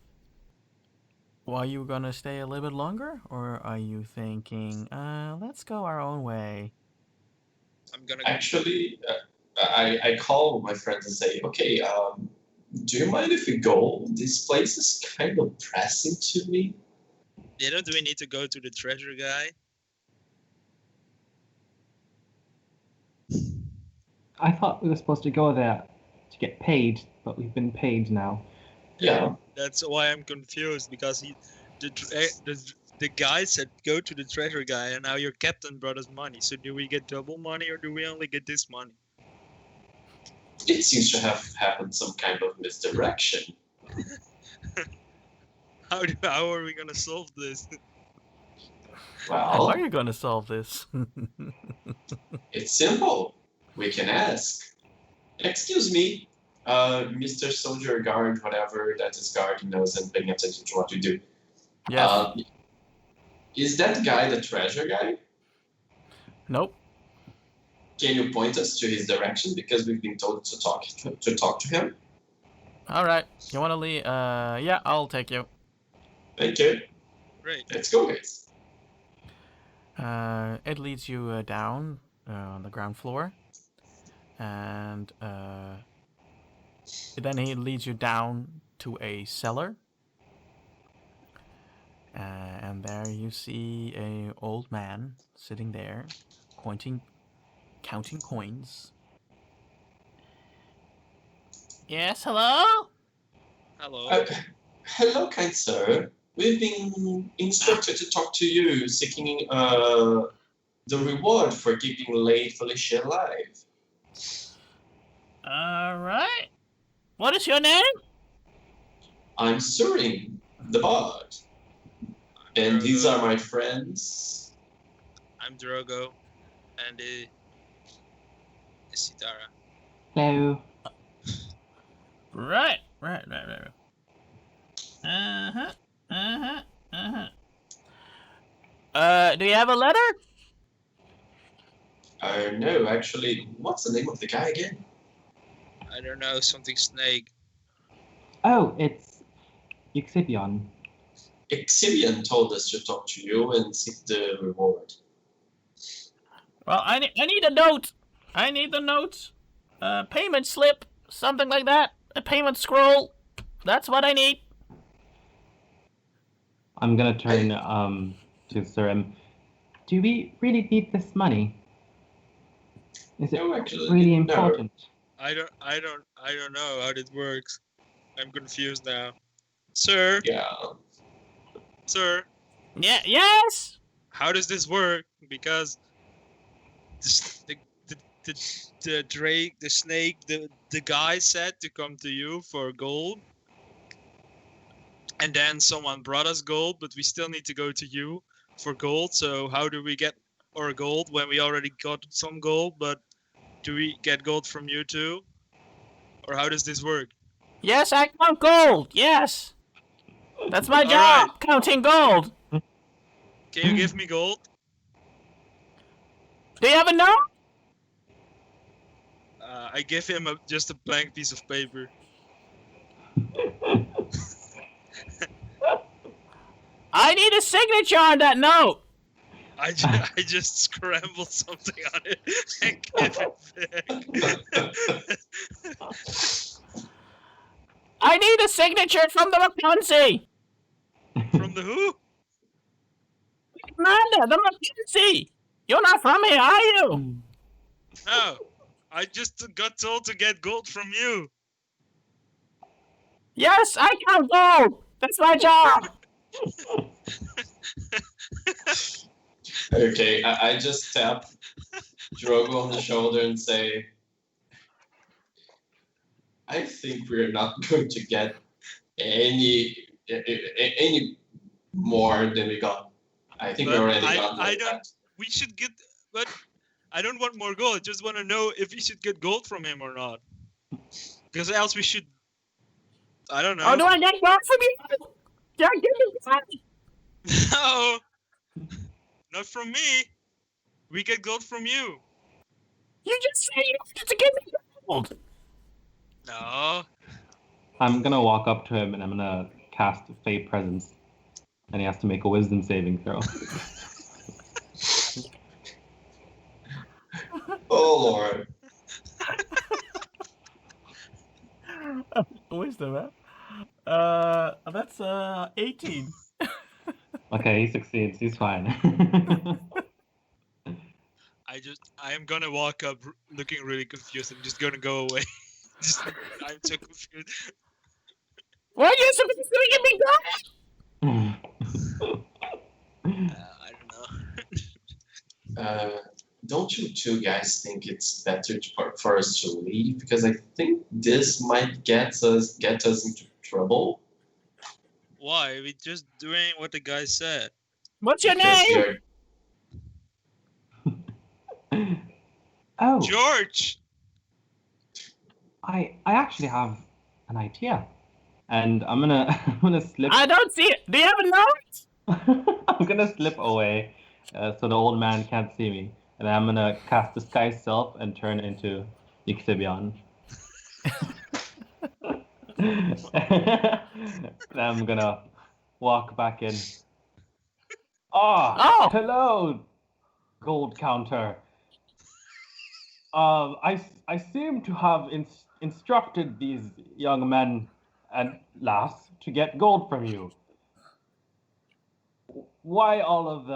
Well, are you gonna stay a little bit longer, or are you thinking, let's go our own way? I'm gonna. Actually, I call my friends and say, okay, do you mind if we go? This place is kind of pressing to me. Do we need to go to the treasure guy? I thought we were supposed to go there to get paid, but we've been paid now. Yeah. That's why I'm confused, because the guy said go to the treasure guy, and now your captain brought us money. So do we get double money, or do we only get this money? It seems to have happened some kind of misdirection. How are we gonna solve this? How Well, are you gonna solve this? it's simple. We can ask. Excuse me, Mr. Soldier Guard, whatever that is guarding us and paying attention to what we do. Yes. Is that guy the treasure guy? Nope. Can you point us to his direction? Because we've been told to talk to him. All right. You wanna leave? Yeah, I'll take you. Thank you. Great. Let's go, guys. It leads you down on the ground floor, and then he leads you down to a cellar, and there you see a old man sitting there, counting coins. Yes, hello? Hello. Hello, kind sir. We've been instructed to talk to you, seeking the reward for keeping Lady Felicia alive. All right. What is your name? I'm Surin, the bard. And these are my friends. I'm Drogo, and the Sitara. Hello. Right. Do you have a letter? No, actually, what's the name of the guy again? I don't know, something snake. Oh, it's Euxibion. Exhibian told us to talk to you and seek the reward. Well, I need a note. I need the note. Payment slip, something like that. A payment scroll. That's what I need. I'm gonna turn to Surim. Do we really need this money? Is it No, actually, really no. important? I don't know how this works. I'm confused now. Sir, Yeah. sir, Yeah. Yes. how does this work? Because the Drake, the snake, the guy said to come to you for gold, and then someone brought us gold, but we still need to go to you for gold. So how do we get our gold when we already got some gold? But do we get gold from you too, or how does this work? Yes, I count gold. Yes. That's my All job, right. counting gold. Can you give me gold? Do you have a note? I give him just a blank piece of paper. I need a signature on that note. I just scrambled something on it and give it back. I need a signature from the Mackenzie. From the who? Commander, the Mackenzie. You're not from here, are you? No, I just got told to get gold from you. Yes, I count gold. That's my job. Okay, I just tap Drogo on the shoulder and say, I think we're not going to get any more than we got. I think we But already I got more than don't- that. We should get, but I don't want more gold. I just want to know if we should get gold from him or not. Because else we should I don't know. Oh, do I get gold from you? Yeah, give me that. No, not from me. We get gold from you. You just say you get to give me gold. No. I'm gonna walk up to him and I'm gonna cast Fey Presence, and he has to make a Wisdom saving throw. Oh Lord. Wisdom, huh? That's 18. Okay, he succeeds. He's fine. I am gonna walk up looking really confused. I'm just gonna go away. I'm so confused. Why are you supposed to give me gold? I don't know. Don't you two guys think it's better for us to leave? Because I think this might get us into trouble. Why? We're just doing what the guy said. What's your Because name? Oh, George! I actually have an idea, and I'm gonna slip. I don't see it. Do you have a note? I'm gonna slip away, so the old man can't see me, and I'm gonna cast Disguise Self and turn into Ixibion. And I'm gonna walk back in. Oh. Hello, gold counter. I seem to have instructed these young men and lass to get gold from you. Why all of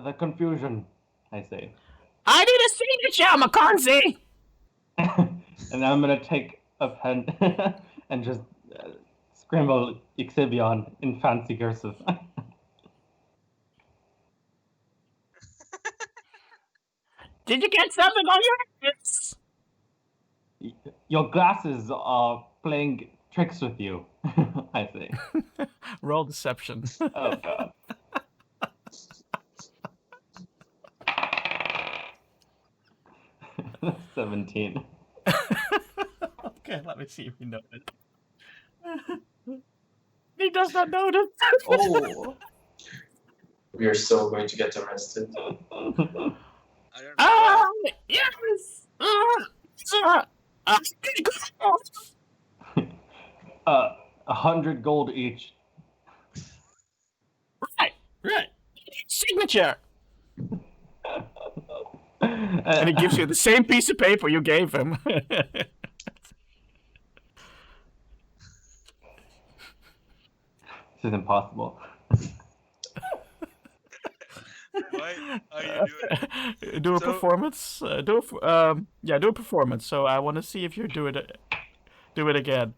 the confusion? I say. I need a signature, McCarthy. And I'm gonna take a pen and just scribble Ixibion in fancy cursive. Did you get something on your hands? Your glasses are playing tricks with you, I say. Roll deception. Oh god. $17. Okay, let me see if he noticed. He does not notice. Oh. We are so going to get arrested. I don't know. Yes. 100 gold each. Right. Signature. And he gives you the same piece of paper you gave him. This is impossible. Why are you doing it? Do a So- performance. Do a performance. So I want to see if you do it again.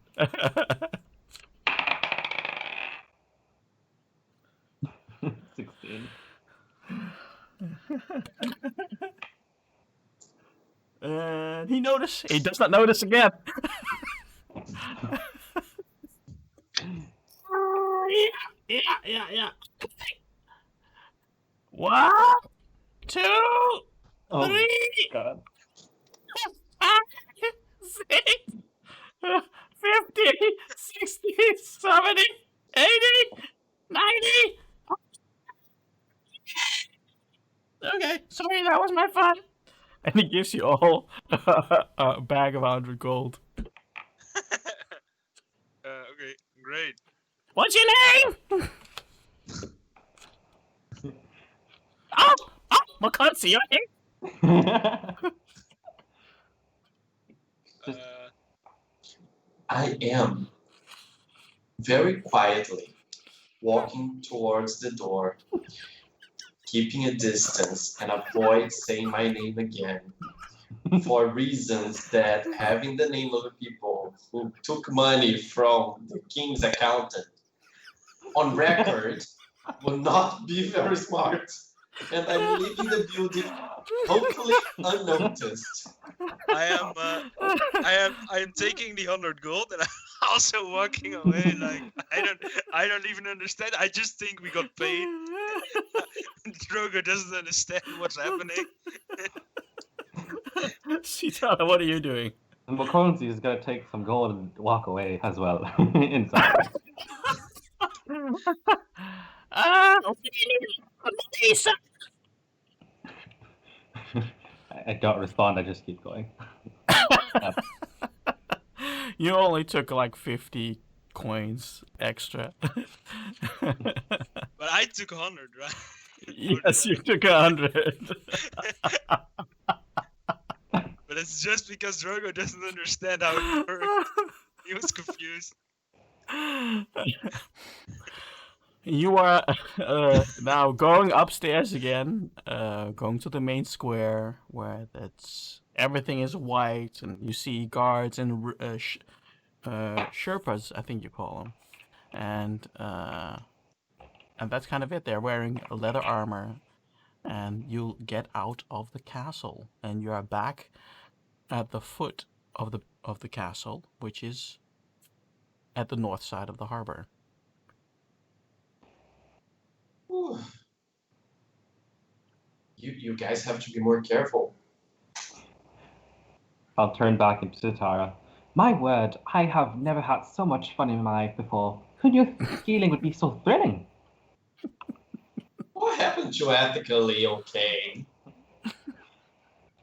16. And he noticed. He does not notice again. Yeah. 1, 2, Oh 3, god. 5, 6, 50, 60, 70, 80, 90. Okay, sorry, that was my fun. And he gives you all a bag of 100 gold. Okay, great. What's your name? Oh, McCarthy, you're here? I am very quietly walking towards the door, keeping a distance and avoid saying my name again for reasons that having the name of the people who took money from the king's accountant on record will not be very smart. And I'm leaving the building hopefully unnoticed. I am taking the 100 gold and I'm also walking away. Like I don't even understand. I just think we got paid. Drogo doesn't understand what's happening. Shitana, what are you doing? And Mokonzi is going to take some gold and walk away as well inside. I don't respond. I just keep going. You only took like 50 coins extra. But I took 100, right? Yes, you took 100. But it's just because Drogo doesn't understand how it works. He was confused. You are now going upstairs again, going to the main square where everything is white, and you see guards and Sherpas, I think you call them, and that's kind of it. They're wearing leather armor, and you get out of the castle, and you are back at the foot of the castle, which is at the north side of the harbor. Whew. You guys have to be more careful. I'll turn back into Tara. My word, I have never had so much fun in my life before. Who knew skiing would be so thrilling? What happened to ethically okay?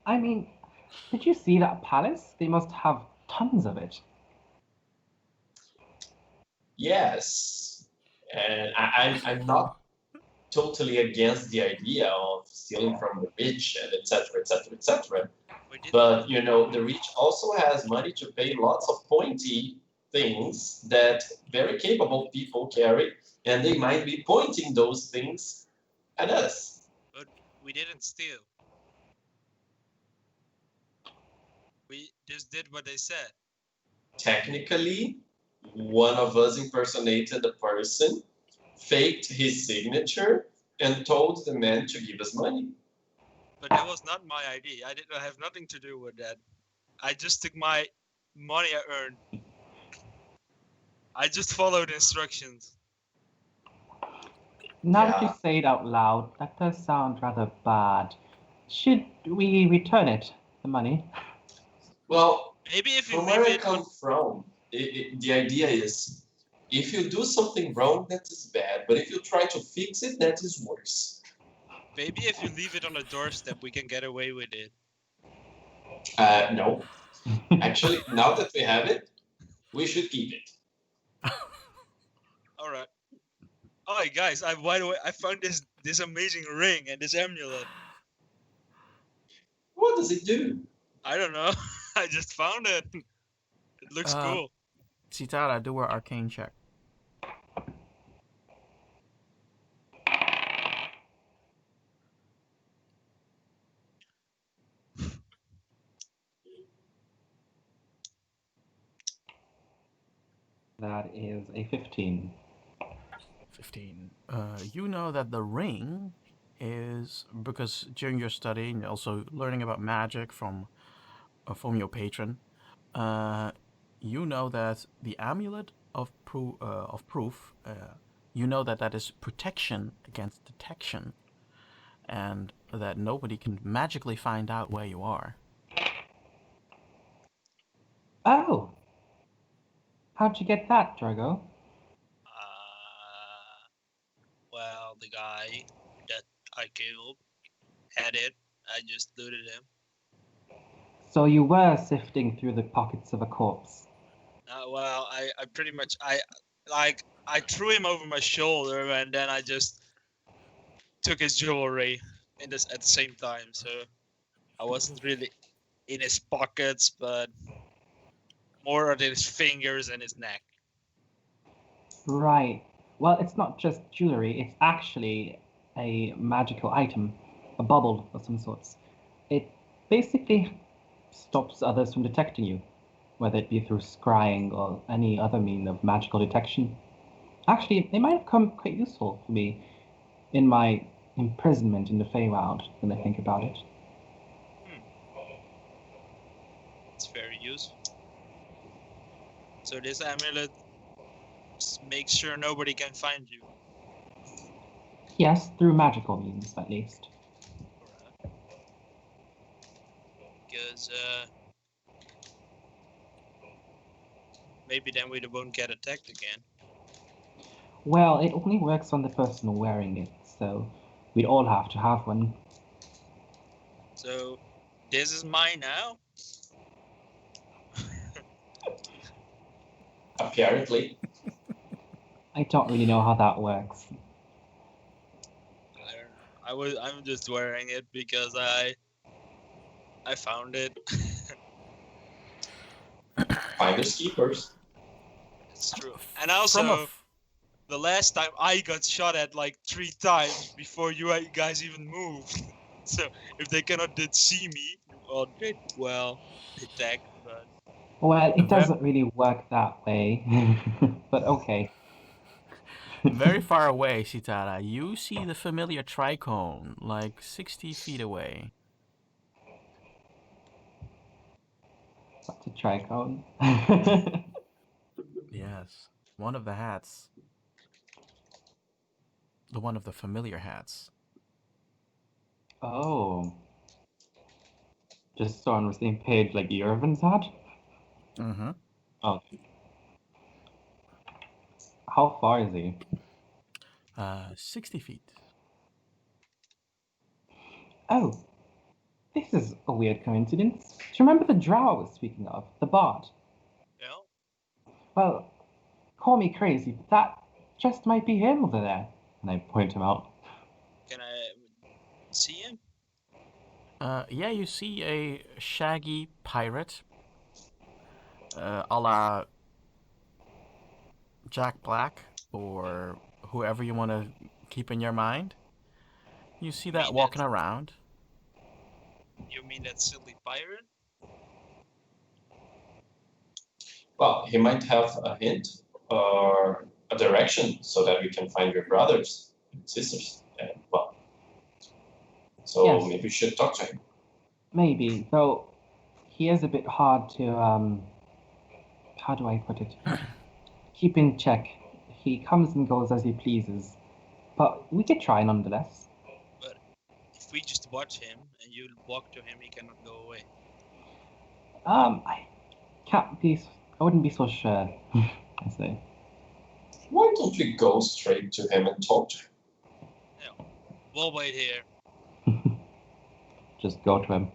I mean, did you see that palace? They must have tons of it. Yes, and I'm not totally against the idea of stealing from the rich and etc. etc. etc. But you know, the rich also has money to pay lots of pointy things that very capable people carry, and they might be pointing those things at us. But we didn't steal. We just did what they said. Technically, one of us impersonated a person, faked his signature, and told the man to give us money. But that was not my idea. I didn't have nothing to do with that. I just took my money I earned. I just followed instructions. Now that you say it out loud, that does sound rather bad. Should we return it, the money? Well, maybe if you from where I come from, the idea is, if you do something wrong, that is bad. But if you try to fix it, that is worse. Maybe if you leave it on the doorstep, we can get away with it. No. Actually, now that we have it, we should keep it. All right. Oh, guys! By the way, I found this amazing ring and this amulet. What does it do? I don't know. I just found it. It looks cool. Citara, do an arcane check. That is a 15. 15. You know that the ring is, because during your study and also learning about magic from your patron, you know that the amulet of proof, you know that is protection against detection, and that nobody can magically find out where you are. Oh! How'd you get that, Drogo? Well, the guy that I killed had it. I just looted him. So you were sifting through the pockets of a corpse? Well, I pretty much I threw him over my shoulder and then I just took his jewelry at the same time. So I wasn't really in his pockets, but more on his fingers and his neck. Right. Well, it's not just jewelry, it's actually a magical item, a bubble of some sorts. It basically stops others from detecting you, whether it be through scrying or any other mean of magical detection. Actually, they might have come quite useful for me in my imprisonment in the Feywild when I think about it. It's very useful. So this amulet makes sure nobody can find you. Yes, through magical means, at least. Because Maybe then we won't get attacked again. Well, it only works on the person wearing it, so we'd all have to have one. So this is mine now. Apparently. I don't really know how that works. I don't know. I'm just wearing it because I found it. Finders keepers. It's true. And also, From the last time I got shot at like 3 times before you guys even moved. So if they cannot did see me, they tagged, but Well, it doesn't really work that way, but okay. very far away, Sitara, you see the familiar tricone, like 60 feet away. What's a tricone? Yes, one of the hats. The one of the familiar hats. Oh. Just so on the same page like Irvin's hat? Mm-hmm. Oh. How far is he? 60 feet. Oh. This is a weird coincidence. Do you remember the drow I was speaking of? The bard? yeah. Well, call me crazy, but that just might be him over there. And I point him out. Can I see him? Yeah, you see a shaggy pirate, a la Jack Black or whoever you want to keep in your mind. You see that walking around. You mean that silly pirate? Well, he might have a hint or a direction so that we can find your brothers and sisters. And, well, so Yes. maybe we should talk to him. Maybe, though he is a bit hard to, how do I put it? Keep in check. He comes and goes as he pleases. But we could try nonetheless. But if we just watch him and you walk to him, he cannot go away. I wouldn't be so sure, I say. Why don't we go straight to him and talk to him? Yeah. We'll wait here. Just go to him.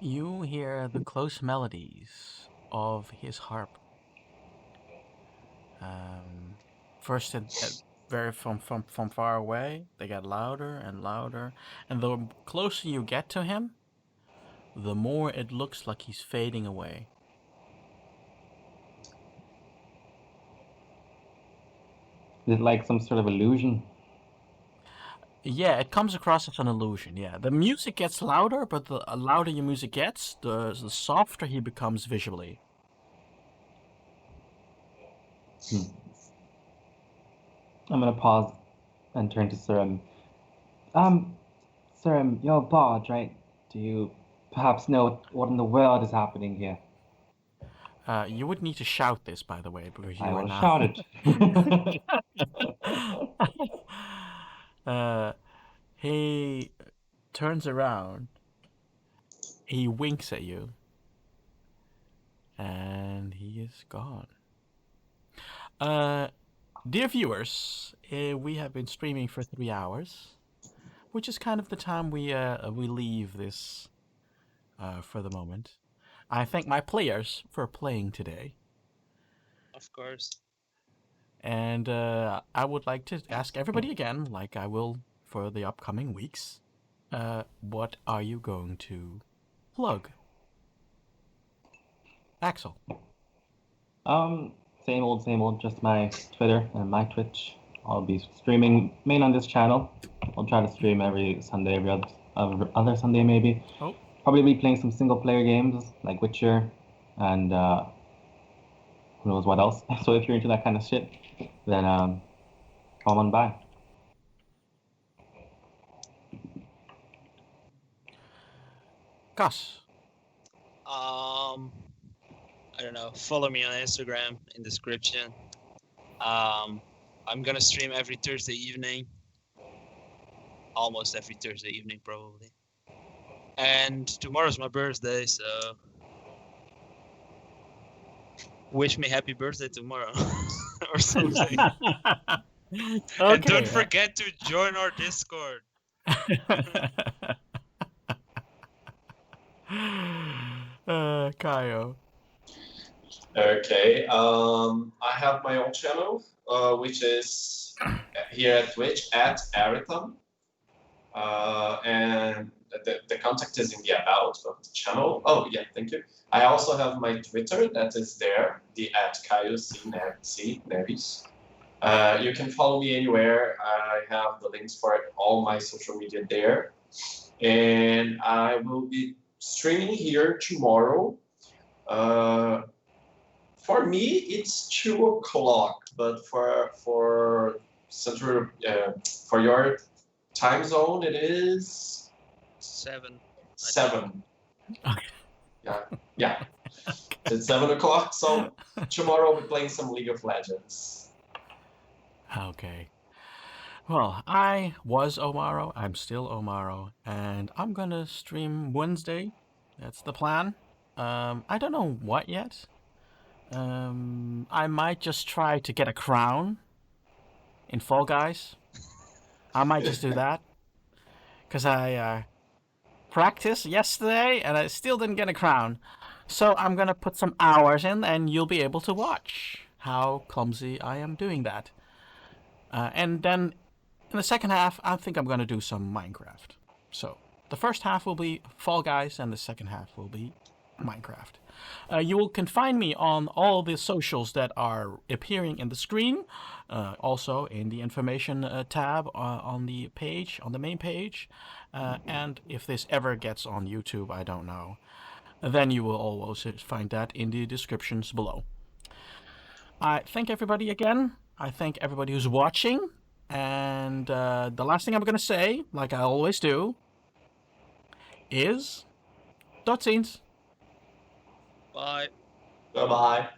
You hear the close melodies of his harp. First, very from far away, they get louder and louder, and the closer you get to him, the more it looks like he's fading away. Is it like some sort of illusion? Yeah, it comes across as an illusion. Yeah, the music gets louder, but the louder your music gets, the softer he becomes visually. I'm gonna pause and turn to Surim. Surim, you're a bard, right? Do you perhaps know what in the world is happening here? You would need to shout this, by the way, because you I are will now. shout it. He turns around. He winks at you. And he is gone. Dear viewers, we have been streaming for 3 hours, which is kind of the time we leave this for the moment. I thank my players for playing today. Of course. And I would like to ask everybody again, like I will for the upcoming weeks, what are you going to plug? Axel. Same old, just my Twitter and my Twitch. I'll be streaming main on this channel. I'll try to stream every Sunday, every other Sunday maybe. Oh. Probably be playing some single player games like Witcher and who knows what else. So if you're into that kind of shit, then come on by. Gus. I don't know. Follow me on Instagram in description. I'm gonna stream every Thursday evening. Almost every Thursday evening, probably. And tomorrow's my birthday, so wish me happy birthday tomorrow or something. Okay. And don't forget to join our Discord. Caio. Okay. I have my own channel, which is here at Twitch at Aritam. And the contact is in the about of the channel. Oh yeah, thank you. I also have my Twitter that is there, the at Caio C Neves. You can follow me anywhere. I have the links for all my social media there. And I will be streaming here tomorrow. For me, it's 2 o'clock, but for Central, for your time zone, it is 7. 7. Okay. Yeah. It's 7 o'clock, so tomorrow we'll be playing some League of Legends. Okay. Well, I was Omaro. I'm still Omaro, and I'm gonna stream Wednesday. That's the plan. I don't know what yet. I might just try to get a crown in Fall Guys. I might just do that because I practiced yesterday and I still didn't get a crown. So I'm gonna put some hours in, and you'll be able to watch how clumsy I am doing that. And then in the second half, I think I'm gonna do some Minecraft. So the first half will be Fall Guys, and the second half will be Minecraft. You can find me on all the socials that are appearing in the screen, also in the information tab on the page, on the main page. And if this ever gets on YouTube, I don't know, then you will always find that in the descriptions below. I thank everybody again. I thank everybody who's watching. And the last thing I'm going to say, like I always do, is tot ziens. Bye. Bye-bye.